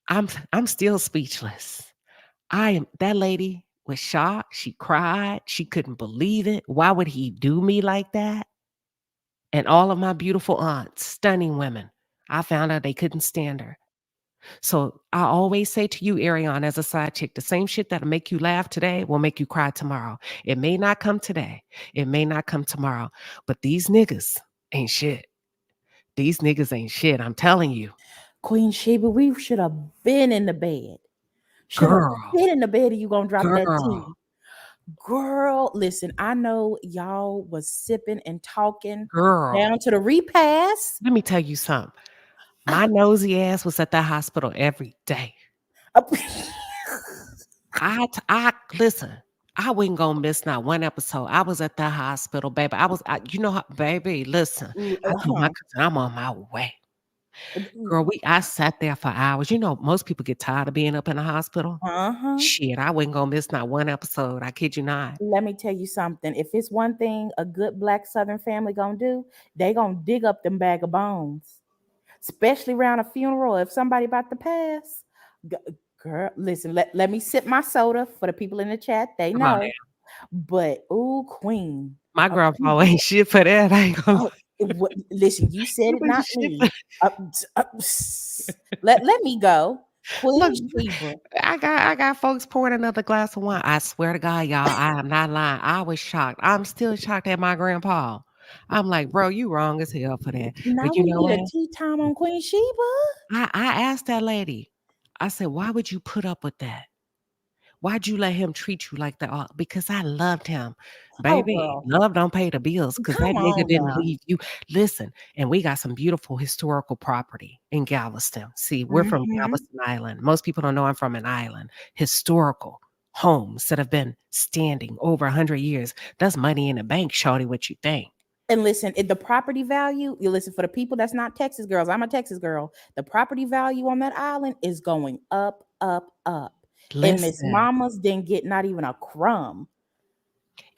I'm still speechless. That lady was shocked. She cried. She couldn't believe it. Why would he do me like that? And all of my beautiful aunts, stunning women, I found out they couldn't stand her. So I always say to you, Ariane, as a side chick, the same shit that'll make you laugh today will make you cry tomorrow. It may not come today. It may not come tomorrow. But these niggas ain't shit. These niggas ain't shit. I'm telling you. Queen Sheba, we should have been in the bed. Should have Girl. been in the bed and you gonna drop that tea. Girl. Girl, listen, I know y'all was sipping and talking Girl. down to the repast. Let me tell you something. My nosy ass was at that hospital every day. I listen. I wasn't gonna miss not one episode. I was at the hospital, baby. You know, baby. Listen, I told my cousin I'm on my way. Girl, I sat there for hours. You know, most people get tired of being up in the hospital. Shit, I wasn't gonna miss not one episode. I kid you not. Let me tell you something. If it's one thing a good Black Southern family gonna do, they gonna dig up them bag of bones, especially around a funeral. If somebody about to pass, girl, listen. Let me sip my soda for the people in the chat. They Come on know. now. But ooh, Queen. My grandpa ain't shit for that. I ain't gonna. Listen, you said You it, ain't not shit me. for- Let me go. Queen Look, Sheba. I got folks pouring another glass of wine. I swear to God, y'all, I am not lying. I was shocked. I'm still shocked at my grandpa. I'm like, bro, you wrong as hell for that. Now But you we know need a what? tea time on Queen Sheba. I asked that lady. I said, why would you put up with that? Why'd you let him treat you like that? Because I loved him. Oh, Baby, girl. love don't pay the bills because that Come nigga on didn't now. leave you. Listen, and we got some beautiful historical property in Galveston. See, we're from Galveston Island. Most people don't know I'm from an island. Historical homes that have been standing over 100 years. That's money in the bank, shorty, what you think. And listen, the property value, you listen, for the people that's not Texas girls, I'm a Texas girl. The property value on that island is going up, up, up. And Miss Listen. Mamas didn't get not even a crumb.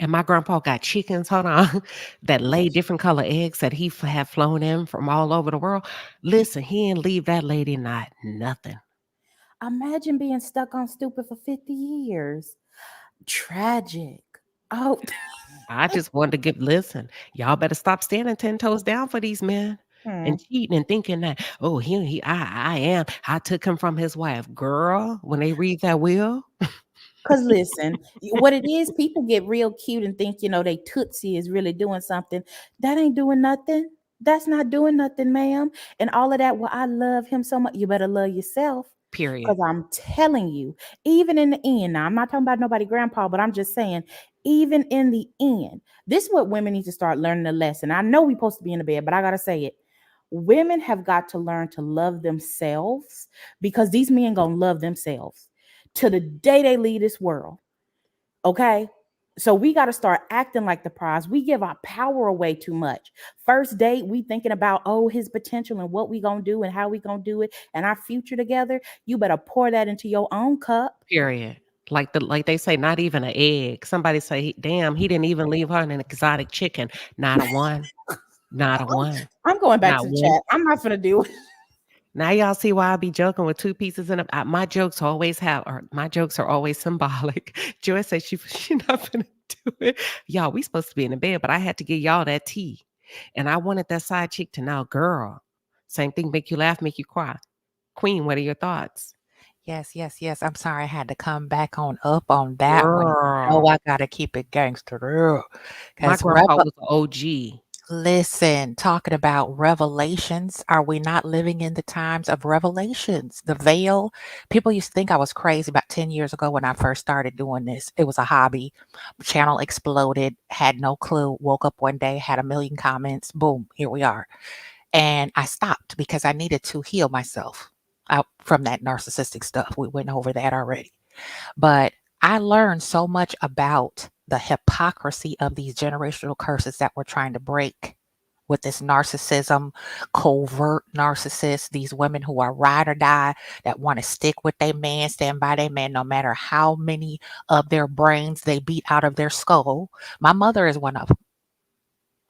And my grandpa got chickens, hold on, that lay different color eggs that he had flown in from all over the world. Listen, he didn't leave that lady not nothing. Imagine being stuck on stupid for 50 years. Tragic. Oh. I just wanted to listen, y'all better stop standing 10 toes down for these men and cheating and thinking that, oh, I took him from his wife. Girl, when they read that will. Because listen, what it is, people get real cute and think, they Tootsie is really doing something. That ain't doing nothing. That's not doing nothing, ma'am. And all of that, well, I love him so much. You better love yourself. Period. Because I'm telling you, even in the end, now I'm not talking about nobody grandpa, but I'm just saying, even in the end, this is what women need to start learning a lesson. I know we're supposed to be in the bed, but I got to say it. Women have got to learn to love themselves because these men going to love themselves to the day they leave this world. Okay? So we got to start acting like the prize. We give our power away too much. First date, we thinking about, his potential and what we going to do and how we going to do it and our future together. You better pour that into your own cup. Period. Like they say, not even an egg. Somebody say, damn, he didn't even leave her an exotic chicken. Not a one. Not a one. I'm going back Not to the one. chat. I'm not gonna do it. Now y'all see why I be joking with two pieces in a my jokes always have or my jokes are always symbolic. Joy said she not gonna do it. Y'all, we supposed to be in the bed, but I had to give y'all that tea. And I wanted that side chick to know, girl. Same thing, make you laugh, make you cry. Queen, what are your thoughts? Yes, yes, yes. I'm sorry I had to come back on up on that one. Girl. I gotta keep it gangster. My Because grandpa was an OG. listen, talking about revelations, are we not living in the times of revelations? The veil. People used to think I was crazy about 10 years ago when I first started doing this. It was a hobby. Channel exploded, had no clue. Woke up one day, had a million comments. Boom, here we are. And I stopped because I needed to heal myself out from that narcissistic stuff. We went over that already. But I learned so much about the hypocrisy of these generational curses that we're trying to break with this narcissism, covert narcissists, these women who are ride or die, that want to stick with their man, stand by their man, no matter how many of their brains they beat out of their skull. My mother is one of them.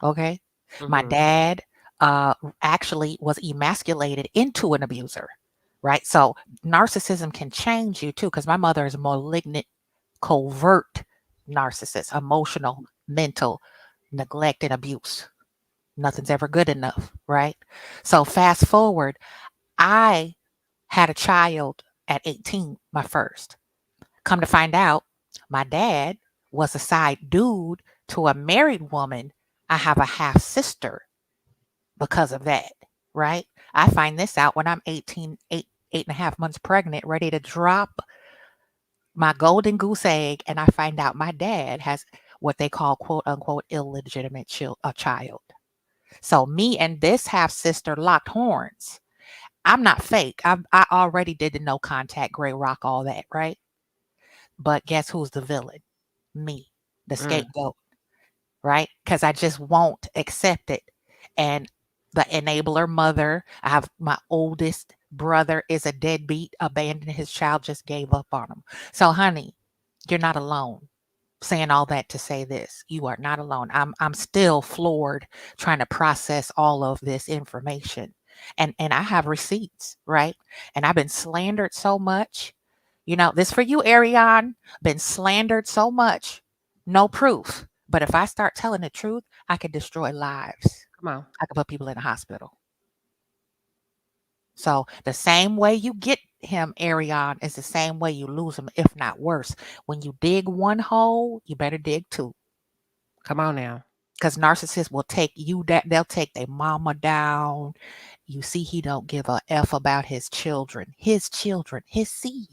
Okay. My Mhm. dad actually was emasculated into an abuser, right? So narcissism can change you too, because my mother is a malignant, covert narcissist, emotional, mental, neglect, and abuse. Nothing's ever good enough, right? So fast forward, I had a child at 18, my first. Come to find out, my dad was a side dude to a married woman. I have a half sister because of that, right? I find this out when I'm 18, 8.5 months pregnant, ready to drop my golden goose egg, and I find out my dad has what they call quote unquote illegitimate child. So me and this half sister locked horns. I'm not fake. I already did the no contact, gray rock, all that, right? But guess who's the villain? Me, the Mm. scapegoat, right? Because I just won't accept it. And the enabler mother, I have my oldest brother is a deadbeat, abandoned his child, just gave up on him. So, honey, you're not alone. Saying all that to say this, you are not alone. I'm still floored trying to process all of this information. And I have receipts, right? And I've been slandered so much. You know, this for you, Ariane, been slandered so much, no proof. But if I start telling the truth, I could destroy lives. Come on. I could put people in the hospital. So the same way you get him, Ariane, is the same way you lose him, if not worse. When you dig one hole, you better dig two. Come on now. Because narcissists will take you that they'll take their mama down. You see, he don't give a F about his children, his seed.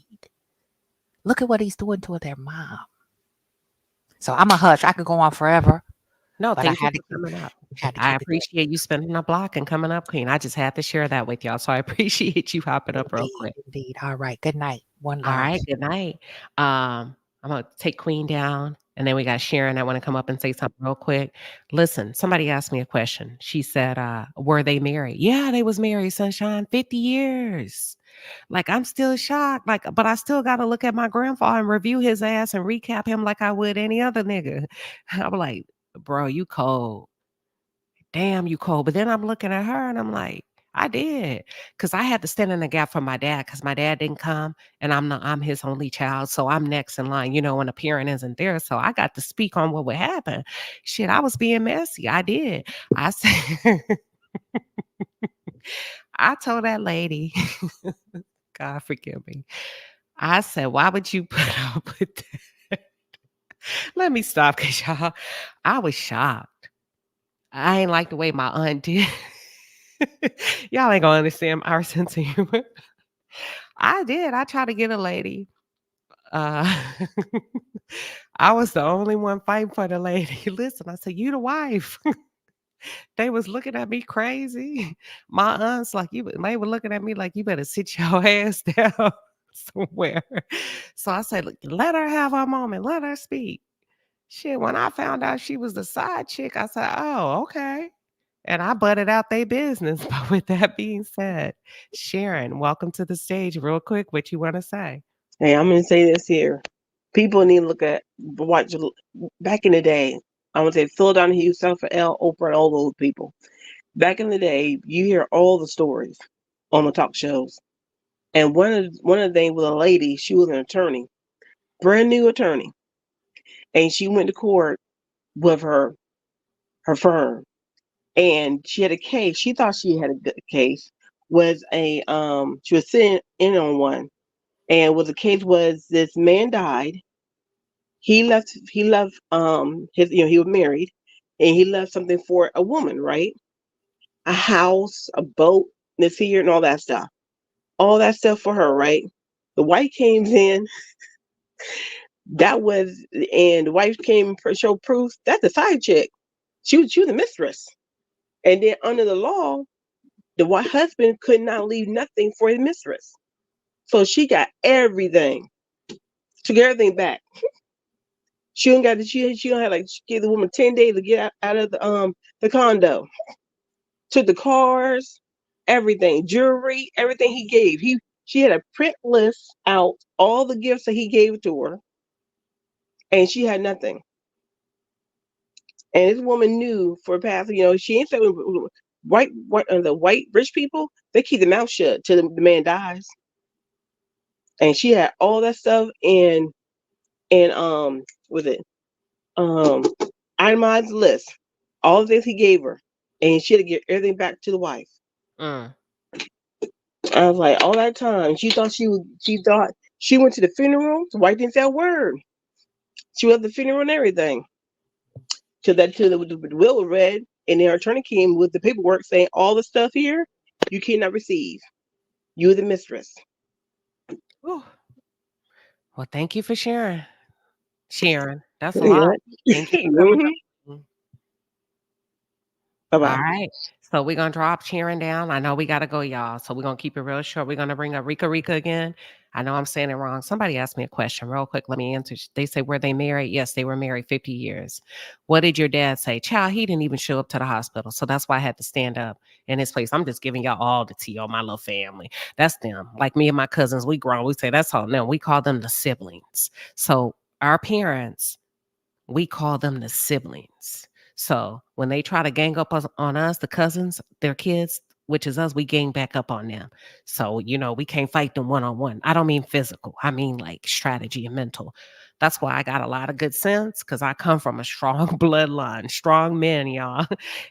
Look at what he's doing to their mom. So I'm a hush. I could go on forever, No, but I thank you had to for coming up. I keep it there. appreciate you spending a block and coming up, Queen. I just had to share that with y'all. So I appreciate you hopping up real quick. Indeed. All right. Good night. One All love. right, good night. I'm gonna take Queen down, and then we got Sharon. I want to come up and say something real quick. Listen, somebody asked me a question. She said, were they married? Yeah, they was married, Sunshine, 50 years. Like, I'm still shocked. Like, but I still gotta look at my grandfather and review his ass and recap him like I would any other nigga. I'm like, bro, you cold. Damn, you cold. But then I'm looking at her and I'm like, I did. Cause I had to stand in the gap for my dad because my dad didn't come and I'm his only child. So I'm next in line, when a parent isn't there. So I got to speak on what would happen. Shit, I was being messy. I did. I said, I told that lady, God forgive me. I said, why would you put up with that? Let me stop because y'all, I was shocked. I ain't like the way my aunt did. Y'all ain't gonna understand our sense of humor. I did. I tried to get a lady. Uh, I was the only one fighting for the lady. Listen, I said, you the wife. They was looking at me crazy. My aunts, like they were looking at me like you better sit your ass down somewhere. So I said, "Look, let her have her moment. Let her speak. Shit, when I found out she was the side chick, I said, oh, okay. And I butted out their business. But with that being said, Sharon, welcome to the stage. Real quick, what you want to say? Hey, I'm gonna say this here. People need to look at watch back in the day. I would say Phil Donahue, Jennifer L. Oprah, and all those people. Back in the day, you hear all the stories on the talk shows. And one of the things with a lady, she was an attorney, brand new attorney, and she went to court with her firm, and she had a case. She thought she had a good case. Was a she was sitting in on one, and what the case was, this man died. He left his, he was married, and he left something for a woman, right? A house, a boat, this here, and all that stuff. All that stuff for her, right? The wife came in. That was, and the wife came and showed proof. That's a side chick. She was the mistress. And then under the law, the husband could not leave nothing for his mistress. So she got everything. Took everything back. She don't got she don't have, like, she gave the woman 10 days to get out of the condo. Took the cars, everything, jewelry, everything he gave. She had a print list out, all the gifts that he gave to her, and she had nothing. And this woman knew for a past, she ain't said the white rich people, they keep their mouth shut till the man dies. And she had all that stuff and was it itemized list, all the things he gave her, and she had to give everything back to the wife. Mm. I was like, all that time, she thought she went to the funeral. The wife didn't say a word. She was at the funeral and everything. Till the will was read, and their attorney came with the paperwork saying all the stuff here you cannot receive. You're the mistress. Whew. Well, thank you for sharing. Sharon, that's a Yeah. lot. Thank you for coming up. Bye All bye. right. So we're gonna drop Sharon down. I know we gotta go, y'all. So we're gonna keep it real short. We're gonna bring up Rika again. I know I'm saying it wrong. Somebody asked me a question real quick. Let me answer. They say, were they married? Yes, they were married 50 years. What did your dad say? Child, he didn't even show up to the hospital. So that's why I had to stand up in his place. I'm just giving y'all all the tea on my little family. That's them. Like me and my cousins, we grown. We say that's all. No, we call them the siblings. So our parents, we call them the siblings. So when they try to gang up on us, the cousins, their kids, which is us, we gang back up on them. So, we can't fight them one-on-one. I don't mean physical. I mean like strategy and mental. That's why I got a lot of good sense, because I come from a strong bloodline, strong men, y'all.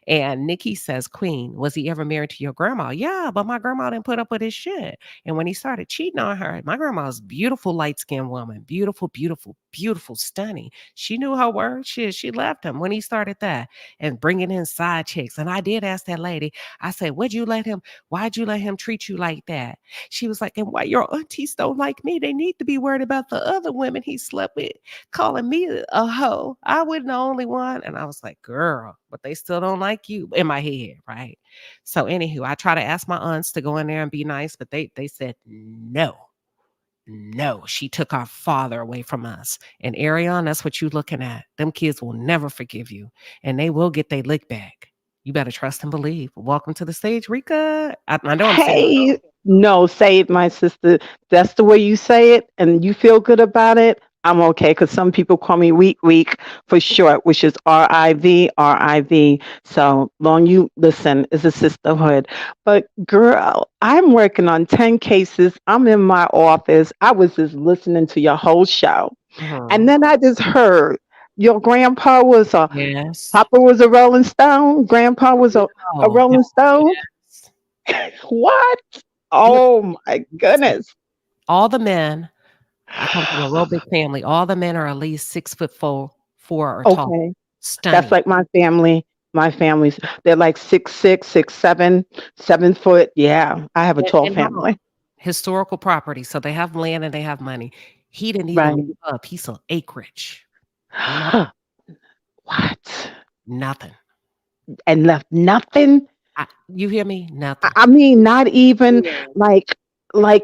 And Nikki says, Queen, was he ever married to your grandma? Yeah, but my grandma didn't put up with his shit. And when he started cheating on her, my grandma was a beautiful, light-skinned woman. Beautiful, beautiful, beautiful, stunning. She knew her word. She left him when he started that and bringing in side chicks. And I did ask that lady, I said, why'd you let him treat you like that? She was like, and why your aunties don't like me? They need to be worried about the other women he slept with, calling me a hoe. I wasn't the only one. And I was like, girl, but they still don't like you, in my head, right? So anywho, I try to ask my aunts to go in there and be nice, but they said no. No, she took our father away from us. And Arion, that's what you're looking at. Them kids will never forgive you, and they will get their lick back. You better trust and believe. Welcome to the stage, Rika. I know I'm saying it wrong. Hey, no, say it, my sister. That's the way you say it, and you feel good about it. I'm okay, because some people call me weak for short, which is RIV, RIV. So long you listen, it's a sisterhood. But girl, I'm working on 10 cases. I'm in my office. I was just listening to your whole show. And then I just heard your grandpa was a Yes. Papa was a Rolling Stone. Grandpa was a No. Rolling Stone. Yes. What? Look, Oh my goodness. all the men, I come from a real big family. All the men are at least 6'4" or tall. Okay. That's Stunning. like my family. My family's they're like 6'6", 6'7", 7 foot. Yeah, I have a tall And hold on. family. Historical property. So they have land and they have money. He didn't even Right. leave a piece of acreage. What? Nothing. And left nothing? You hear me? Nothing. I mean, not even like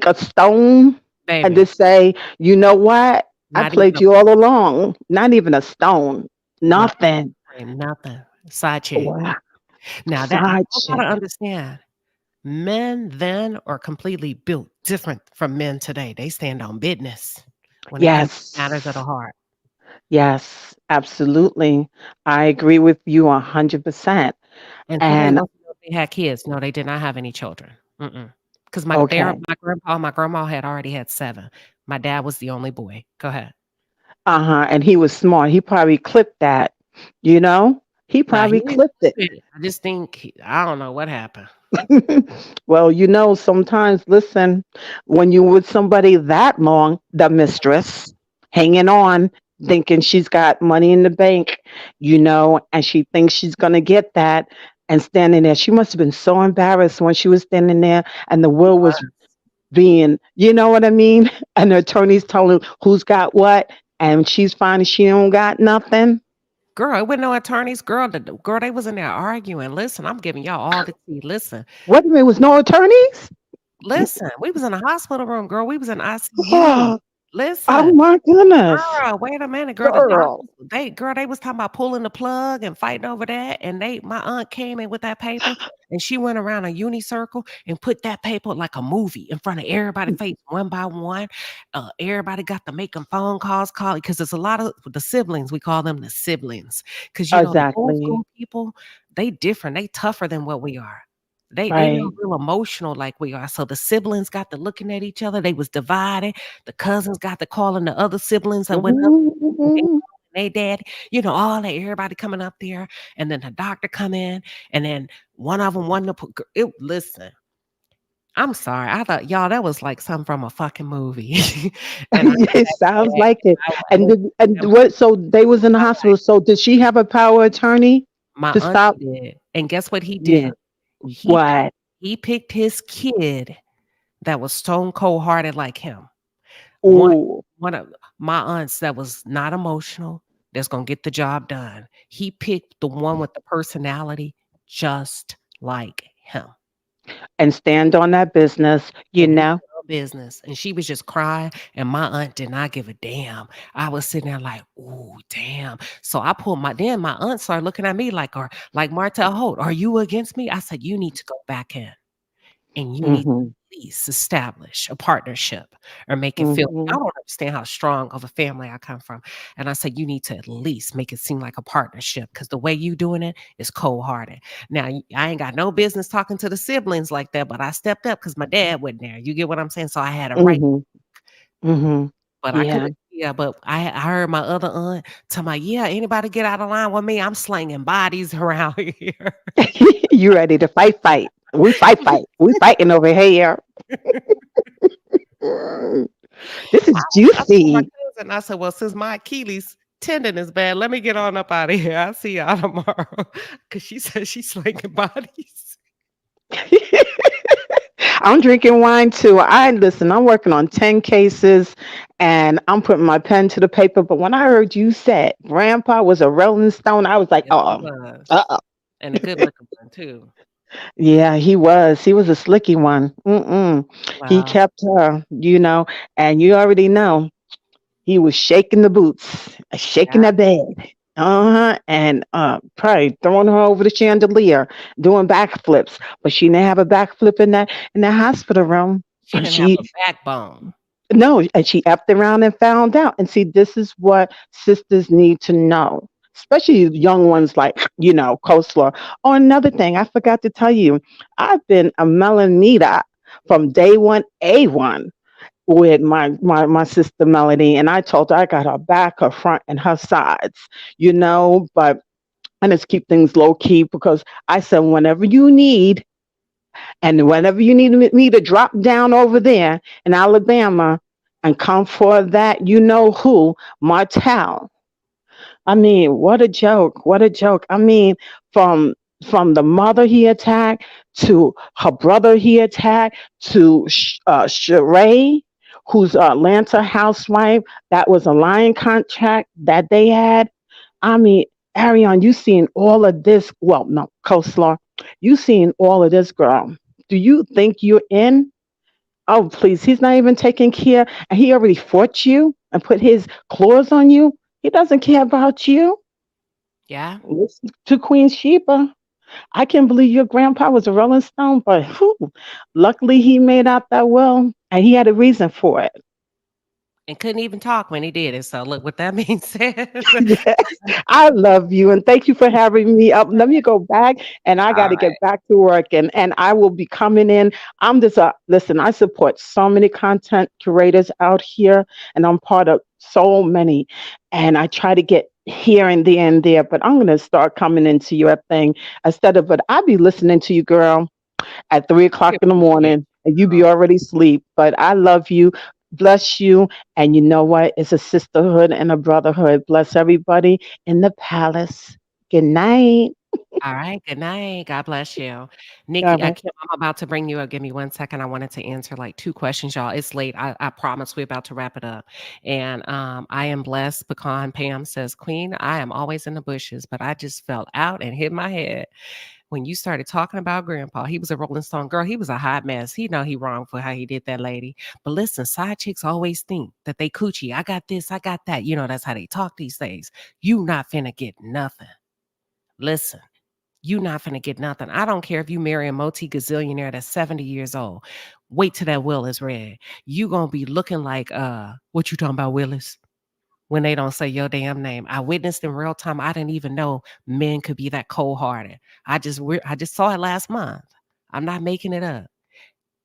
a stone. And Baby. just say, you know what? I Not even played you all along. Not even a stone. Nothing. nothing. Side chick. Wow. Now that Side you chick. gotta understand, men then are completely built different from men today. They stand on business. when it comes to matters of the Yes. heart. Yes, absolutely. I agree with you 100%. And somebody And wants to know if they had kids. No, they did not have any children. Because okay. my grandpa, and my grandma had already had 7. My dad was the only boy. Go ahead. Uh-huh. And he was smart. He probably clipped that, you know? He Nah, he probably didn't clipped flip it. it. I just think I don't know what happened. Well, sometimes, listen, when you with somebody that long, the mistress, hanging on, thinking she's got money in the bank, and she thinks she's going to get that, and standing there. She must have been so embarrassed when she was standing there and the She will was was. being, you know what I mean? And the attorney's telling who's got what, and she's finding she don't got nothing. Girl, it wasn't no attorneys. Girl, they was in there arguing. Listen, I'm giving y'all all the tea. Listen, What, there was no attorneys? listen. We was in a hospital room, girl. We was in ICU. Oh Listen. my goodness. Girl, wait a minute, girl. The Girl. doctors, they was talking about pulling the plug and fighting over that. And my aunt came in with that paper and she went around a unicircle and put that paper like a movie in front of everybody's face one by one. Everybody got to making phone calls, calling because there's a lot of the siblings. We call them the siblings because the old Exactly. school people, they different. They tougher than what we are. They not Right. real emotional like we are. So the siblings got to looking at each other. They was divided. The cousins got to calling the other siblings that went up. Mhm, And they mhm. calling they daddy, all that everybody coming up there, and then the doctor come in, and then one of them wanted to put. Listen, I'm sorry, I thought y'all that was like something from a fucking movie, and I It sounds like it. I And was and what? So they was in the hospital. So did she have a power attorney my to auntie stop? did, and guess what he did? Yeah. He picked, What? he picked his kid that was stone cold hearted like him. One Oh, one of my aunts that was not emotional, that's gonna get the job done. He picked the one with the personality just like him. and stand on that business. And he did her business. And she was just crying. And my aunt did not give a damn. I was sitting there like, ooh, damn. So I pulled my aunt started looking at me like Martell Holt, are you against me? I said, you need to go back in. And you need to Mhm, at least establish a partnership or make it feel I mhm, don't understand how strong of a family I come from. And I said, you need to at least make it seem like a partnership because the way you doing it is cold hearted. Now, I ain't got no business talking to the siblings like that, but I stepped up because my dad wasn't there. You get what I'm saying? So I had a right, mhm, mhm. but I Yeah. couldn't. Yeah, but I heard my other aunt tell me, yeah, anybody get out of line with me, I'm slinging bodies around here. You ready to fight? Fight. We fight. We fighting over here. Mm, this is I told my juicy. cousin, I said, "Well, since my Achilles tendon is bad, let me get on up out of here. I'll see y'all tomorrow." Because she said she's slinging bodies. I'm drinking wine too. I listen, I'm working on 10 cases and I'm putting my pen to the paper. But when I heard you said grandpa was a Rolling Stone, I was like, Yes, he uh-uh. was. Uh-uh. And a good looking one, too. Yeah, he was. He was a slicky one. Mm-mm. He Wow. kept her, and you already know he was shaking the boots, shaking Yeah. that bed. Uh-huh. And probably throwing her over the chandelier, doing backflips. But she didn't have a backflip in that hospital room. She didn't have She a backbone. No, and she effed around and found out. And see, this is what sisters need to know, especially young ones like, Coastlaw. Oh, another thing, I forgot to tell you, I've been a Melanita from day one, A1, with my sister Melody. And I told her I got her back, her front, and her sides, but I just keep things low key because I said, whenever you need, and whenever you need me to drop down over there in Alabama and come for that, you know who, Martell. I mean, what a joke! What a joke! I mean, from from the mother he attacked to her brother he attacked to Sheree, who's a Atlanta housewife. That was a lying contract that they had. I mean, Ariane, you seen all of this. Well, no, Coastlaw, you seen all of this, girl. Do you think you're in? Oh, please. He's not even taking care. And he already fought you and put his claws on you. He doesn't care about you. Yeah. Listen to Queen Sheba. I can't believe your grandpa was a Rolling Stone, but luckily he made out that well and he had a reason for it. and couldn't even talk when he did it. So look, with that being said, Yes, I love you and thank you for having me up. Let me go back and I got all to get right. back to work and I will be coming in. I'm just a listen, I support so many content curators out here and I'm part of so many and I try to get here and there, but I'm going to start coming into your thing instead of, but I be listening to you, girl, at 3 o'clock We in the appreciate morning and you be you. already asleep. But I love you. Bless you. And you know what? It's a sisterhood and a brotherhood. Bless everybody in the palace. Good night. All right. Good night. God bless you. Nikki, God bless. Kim, I'm about to bring you up. Give me 1 second. I wanted to answer like 2 questions, y'all. It's late. I promise we're about to wrap it up. And I am blessed. Pecan Pam says, Queen, I am always in the bushes, but I just fell out and hit my head. When you started talking about grandpa, he was a Rolling Stone girl. He was a hot mess. He know he wrong for how he did that lady. But listen, side chicks always think that they coochie. I got this, I got that. You know, that's how they talk these days. You not finna get nothing. Listen. You not finna get nothing. I don't care if you marry a multi-gazillionaire that's 70 years old. Wait till that will is read. You gonna be looking like what you talking about, Willis? When they don't say your damn name. I witnessed in real time. I didn't even know men could be that cold-hearted. I just saw it last month. I'm not making it up.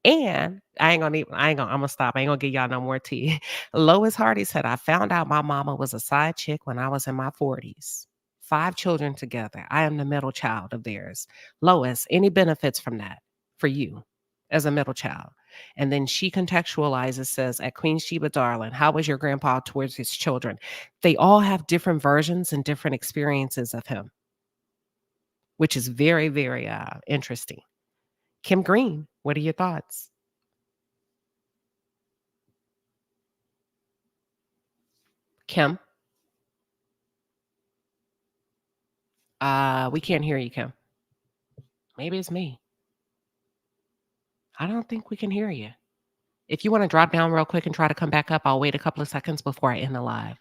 And I'm gonna stop. I ain't gonna give y'all no more tea. Lois Hardy said, I found out my mama was a side chick when I was in my 40s. 5 children together. I am the middle child of theirs. Lois, any benefits from that for you as a middle child? And then she contextualizes, says, at Queen Sheba Darling, how was your grandpa towards his children? They all have different versions and different experiences of him, which is very, very interesting. Kim Green, what are your thoughts? Kim? We can't hear you, Kim. Maybe it's me. I don't think we can hear you. If you want to drop down real quick and try to come back up, I'll wait a couple of seconds before I end the live.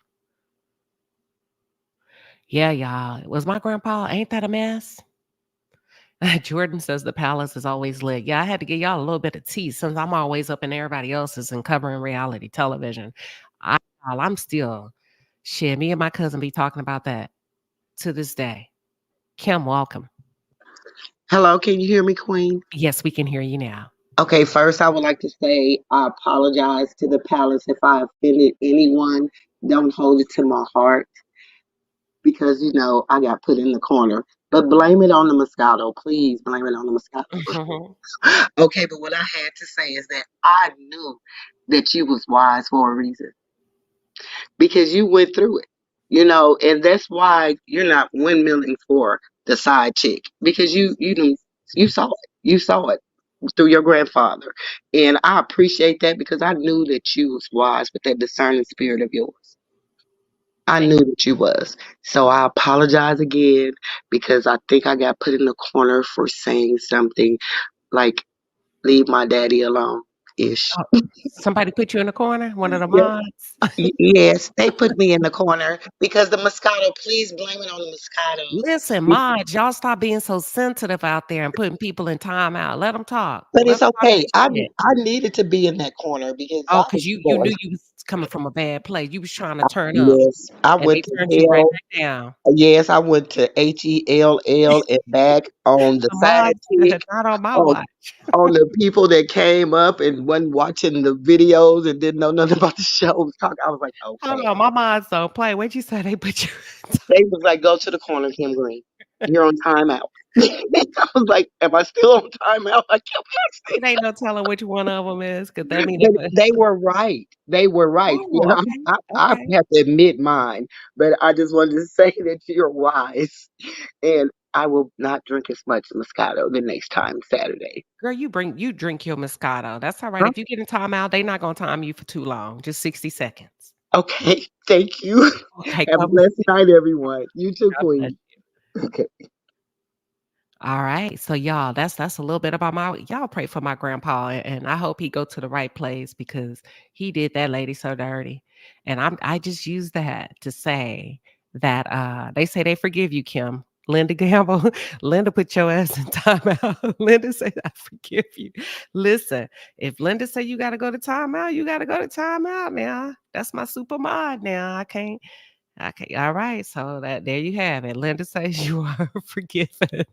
Yeah, y'all. Was my grandpa, ain't that a mess? Jordan says the palace is always lit. Yeah, I had to give y'all a little bit of tea since I'm always up in everybody else's and covering reality television. I'm still, shit, me and my cousin be talking about that to this day. Kim, welcome. Hello, can you hear me, Queen? Yes, we can hear you now. Okay, first I would like to say I apologize to the palace if I offended anyone. Don't hold it to my heart because I got put in the corner. But blame it on the Moscato, please. Blame it on the Moscato. Okay, but what I had to say is that I knew that you was wise for a reason because you went through it. And that's why you're not windmilling for the side chick because you saw it. You saw it through your grandfather. And I appreciate that because I knew that you was wise with that discerning spirit of yours. I knew that you was. So I apologize again because I think I got put in the corner for saying something like leave my daddy alone ish. Oh, somebody put you in the corner? One of the Yes, mods? yes, they put me in the corner because the Moscato, please blame it on the Listen, Moscato. mods, y'all stop being so sensitive out there and putting people in timeout. Let them talk. But Let it's them talk okay. their shit. I needed to be in that corner because Oh, I because was you going. knew you was coming from a bad place. You was trying to turn up, Yes, I and they went to turned you right hell. back down. Yes, I went to HELL and back on the The side mods chick, said, "Not on my on, watch." on the people that came up and wasn't watching the videos and didn't know nothing about the show. I was like, Hold okay. on, my mods don't play. What'd you say they put you They was like, go to the corner, Kim Green. You're on timeout. I was like, am I still on timeout? I kept asking. It ain't no telling which one of them is, because that mean But they were right. They were right. Oh, I okay. have to admit mine, but I just wanted to say that you're wise, and I will not drink as much Moscato the next time Saturday. Girl, you drink your Moscato. That's all right. Huh? If you get in timeout, they not gonna time you for too long. Just 60 seconds. Okay, thank you. Okay, Have a God bless blessed night, everyone. You too, God bless Queen. you. Okay. All right. So y'all, that's a little bit about y'all pray for my grandpa and I hope he go to the right place because he did that lady so dirty. And I just use that to say that they say they forgive you, Kim. Linda Gamble, Linda put your ass in timeout. Linda said, I forgive you. Listen, if Linda say you got to go to timeout, you got to go to timeout now. That's my super mod now. I can't. Okay. All right. So there you have it. Linda says you are forgiven.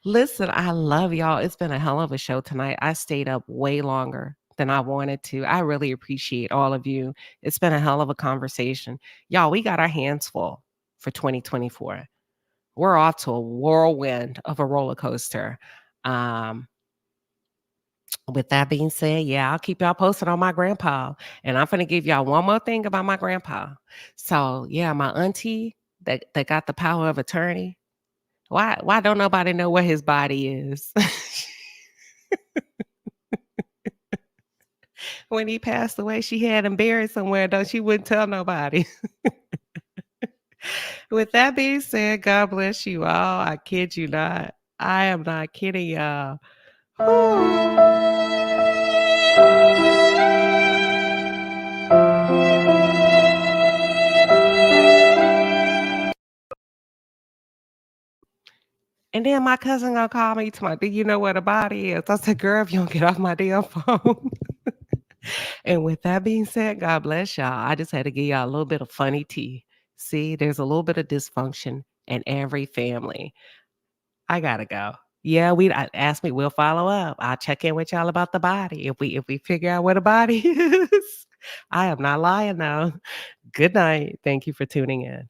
Listen, I love y'all. It's been a hell of a show tonight. I stayed up way longer than I wanted to. I really appreciate all of you. It's been a hell of a conversation. Y'all, we got our hands full for 2024. We're off to a whirlwind of a roller coaster. Um, with that being said, yeah, I'll keep y'all posted on my grandpa. And I'm gonna give y'all one more thing about my grandpa. So yeah, my auntie that got the power of attorney. Why don't nobody know where his body is? When he passed away, she had him buried somewhere, though she wouldn't tell nobody. With that being said, God bless you all. I kid you not. I am not kidding y'all. And then my cousin gonna call me to my, do you know where the body is? I said, girl, if you don't get off my damn phone. And with that being said, God bless y'all. I just had to give y'all a little bit of funny tea. See, there's a little bit of dysfunction in every family. I gotta go. Yeah, ask me. We'll follow up. I'll check in with y'all about the body if we figure out where the body is. I am not lying though. Good night. Thank you for tuning in.